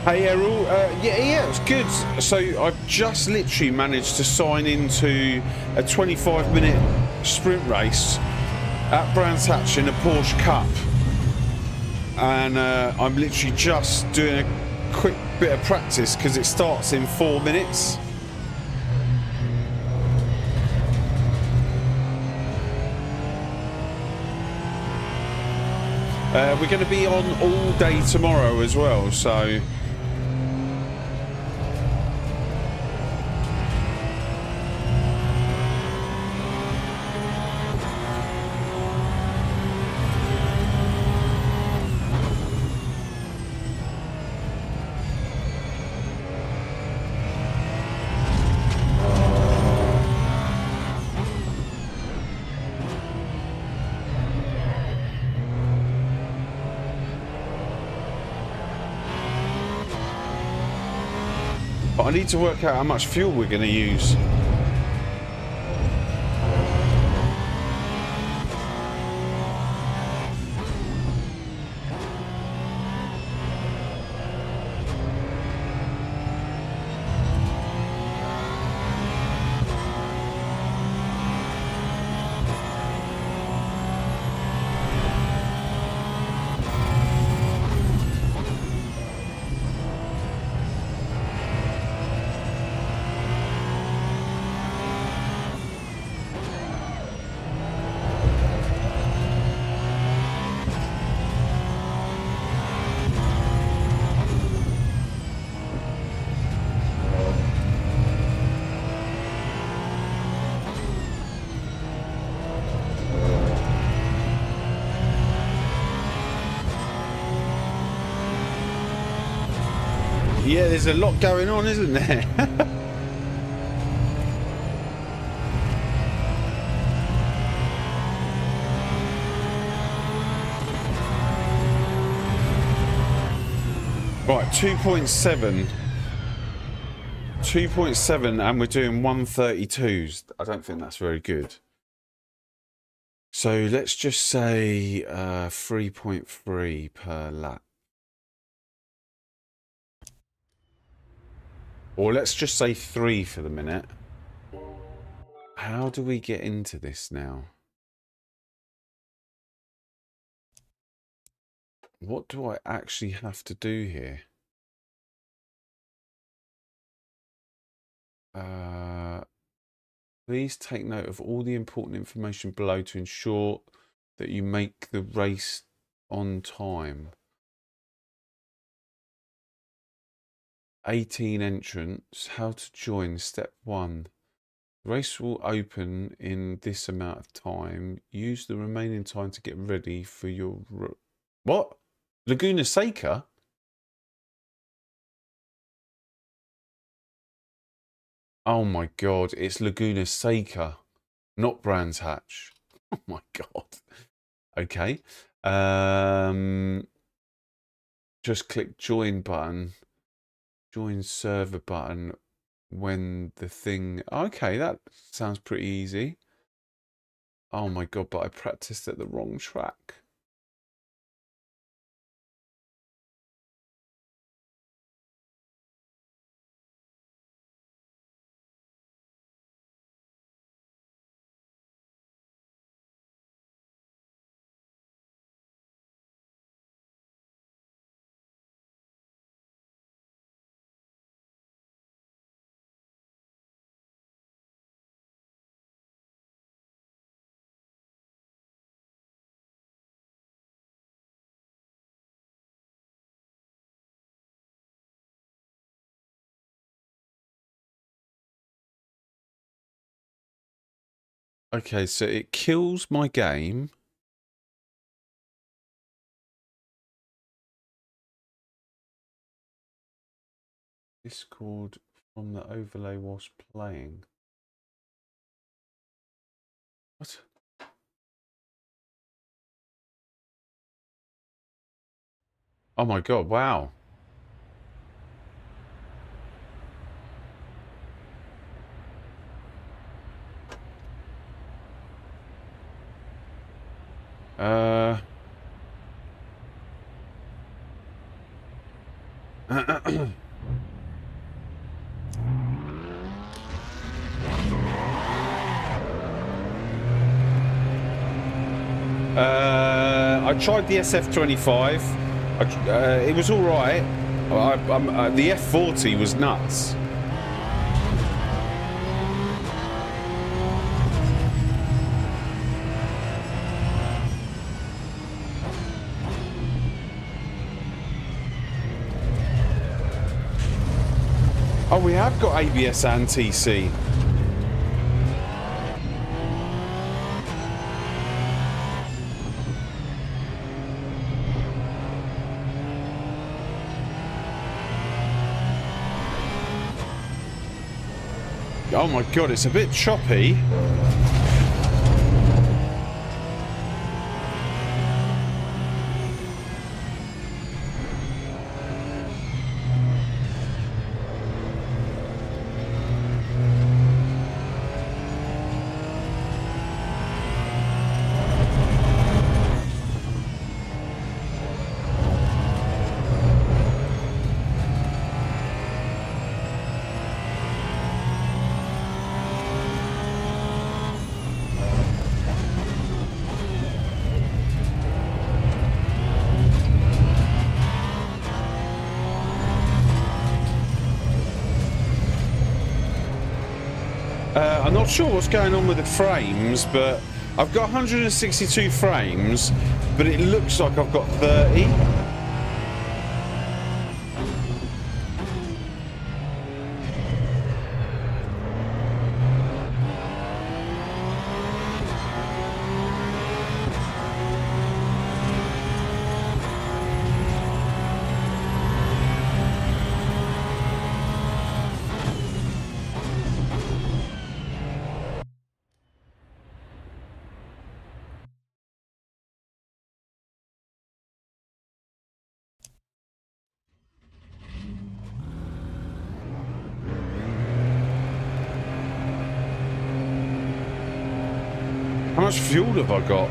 Hey Errol, yeah, it's good. So I've just literally managed to sign into a 25-minute sprint race at Brands Hatch in a Porsche Cup, and I'm literally just doing a quick bit of practice because it starts in 4 minutes. We're going to be on all day tomorrow as well, so. But I need to work out how much fuel we're going to use. Yeah, there's a lot going on, isn't there? Right, 2.7. 2.7 and we're doing 132s. I don't think that's very good. So let's just say 3.3 per lap. Or let's just say 3 for the minute. How do we get into this now? What do I actually have to do here? Please take note of all the important information below to ensure that you make the race on time. 18 entrants. How to join. Step 1. The race will open in this amount of time. Use the remaining time to get ready for your... What? Laguna Seca? Oh my god, it's Laguna Seca, not Brands Hatch. Oh my god. Okay. Just click join button. Join server button when the thing... Okay, that sounds pretty easy. Oh my god, but I practiced at the wrong track. Okay, so it kills my game. Discord from the overlay whilst playing. What? Oh my god, wow. I tried the SF25. It was all right. The F40 was nuts. Oh, we have got ABS and TC. Oh my god, it's a bit choppy. I'm not sure what's going on with the frames, but I've got 162 frames, but it looks like I've got 30. How much fuel have I got?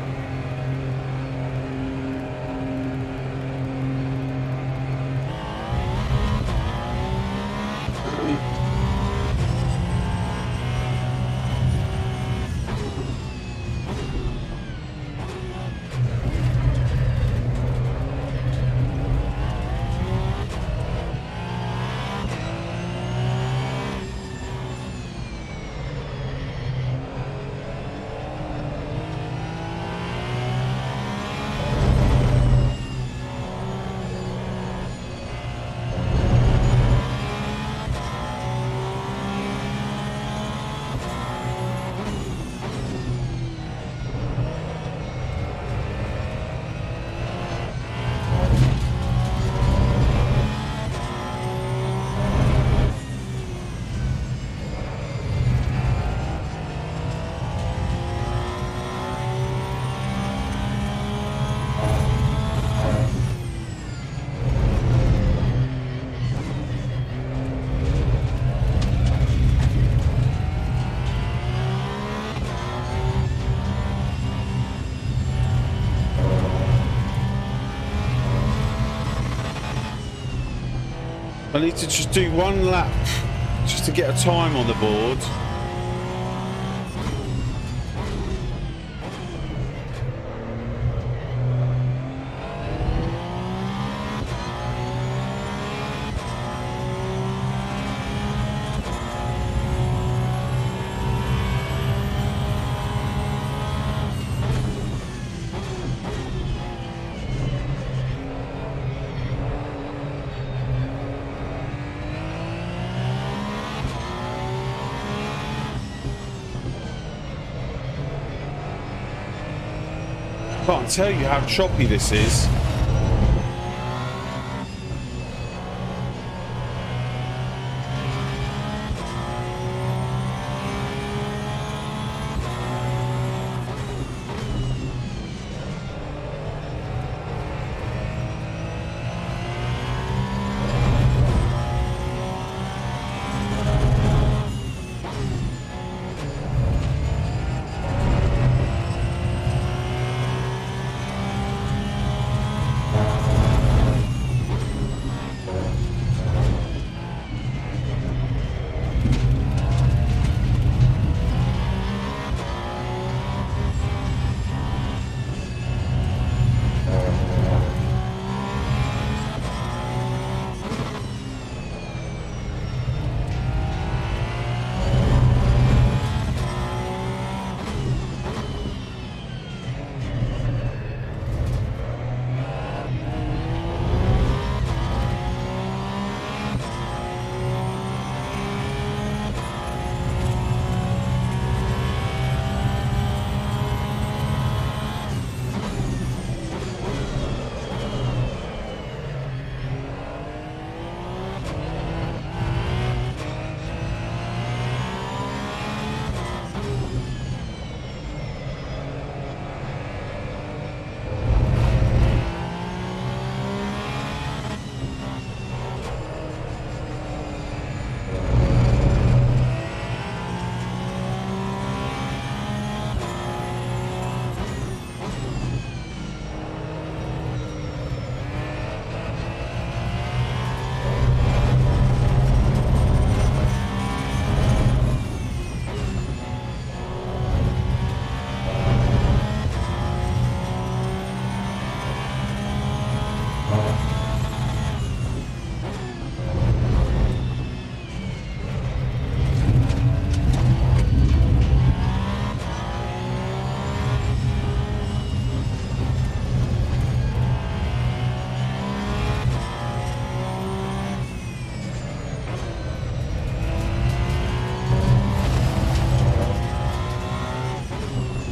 I need to just do one lap just to get a time on the board. Can't tell you how choppy this is.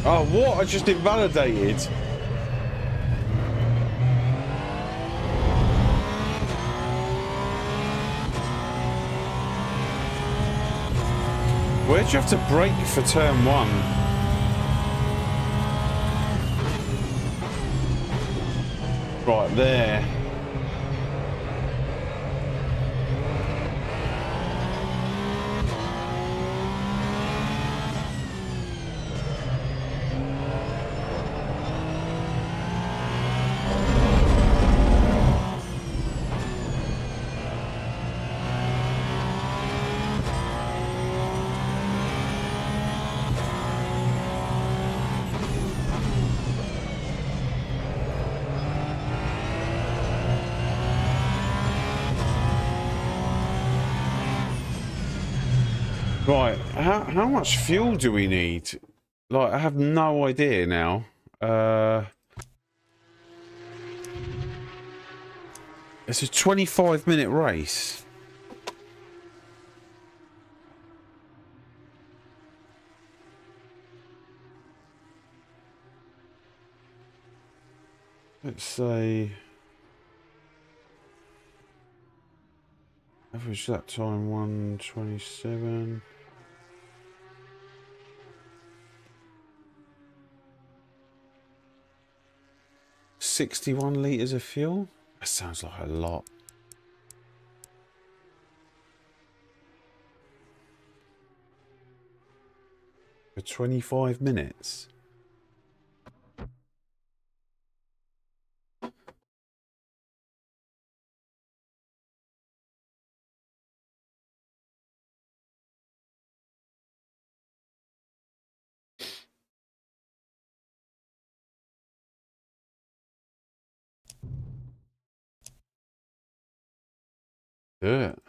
Oh, what? I just invalidated. Where'd you have to brake for turn 1? Right there. Right, how much fuel do we need? Like, I have no idea now. It's a 25-minute race. Let's say average that time 1:27. 61 litres of fuel? That sounds like a lot. For 25 minutes? Do it.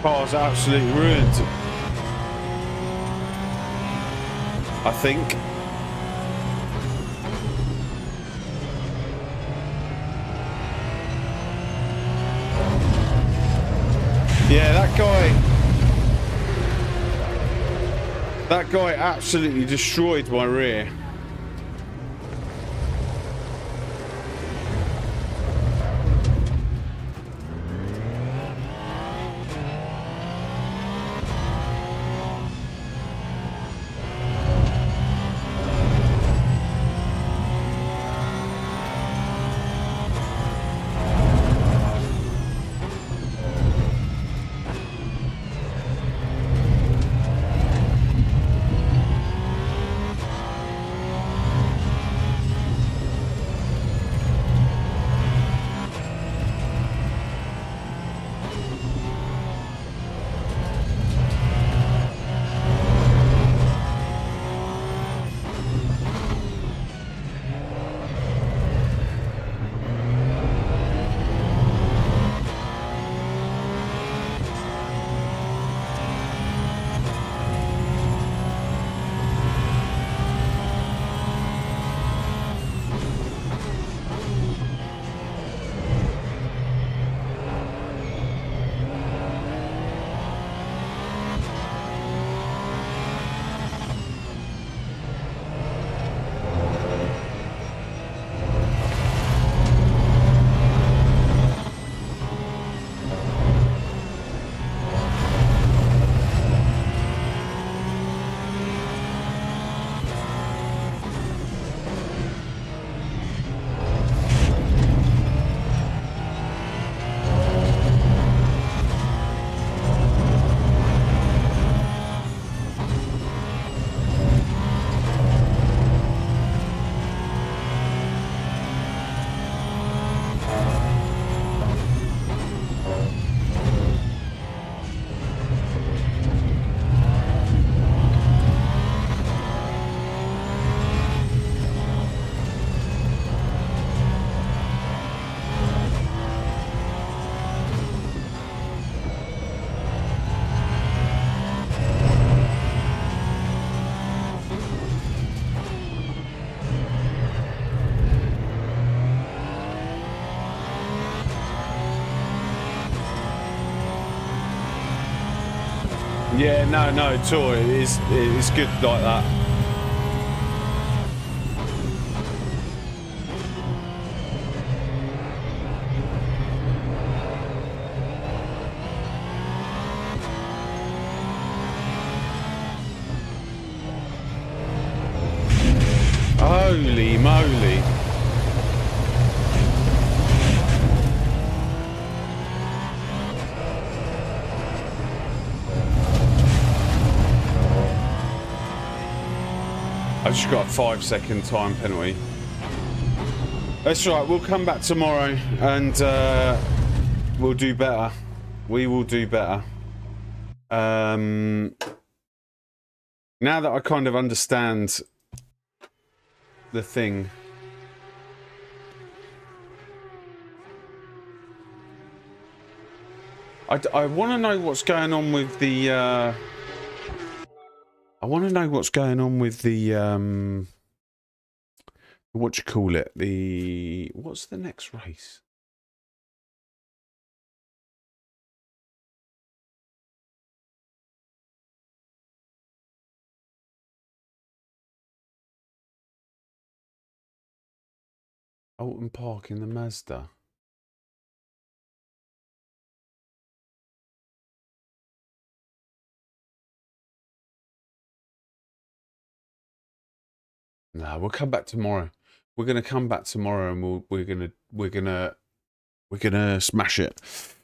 Car's absolutely ruined. I think. Yeah, that guy absolutely destroyed my rear. Yeah, no, at all. It's good like that. Holy moly. I just got a 5-second time penalty. That's right, we'll come back tomorrow and we'll do better. We will do better. Now that I kind of understand the thing. I want to know what's going on with the I want to know what's going on with the what you call it? What's the next race? Alton Park in the Mazda. No, we'll come back tomorrow. We're gonna come back tomorrow, and we're gonna smash it.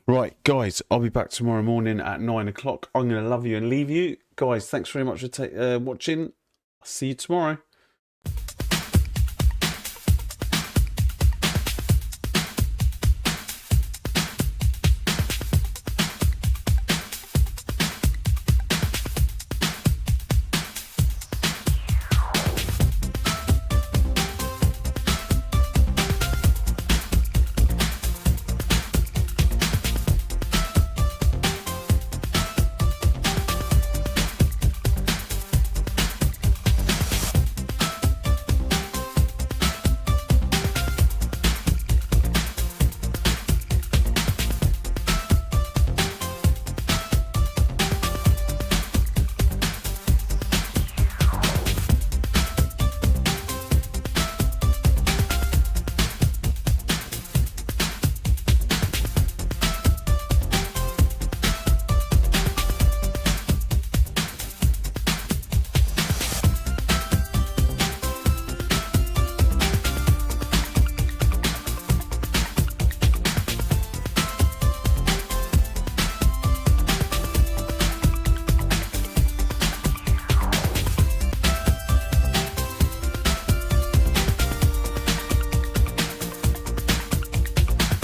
Right, guys, I'll be back tomorrow morning at 9 o'clock. I'm gonna love you and leave you, guys. Thanks very much for watching. I'll see you tomorrow.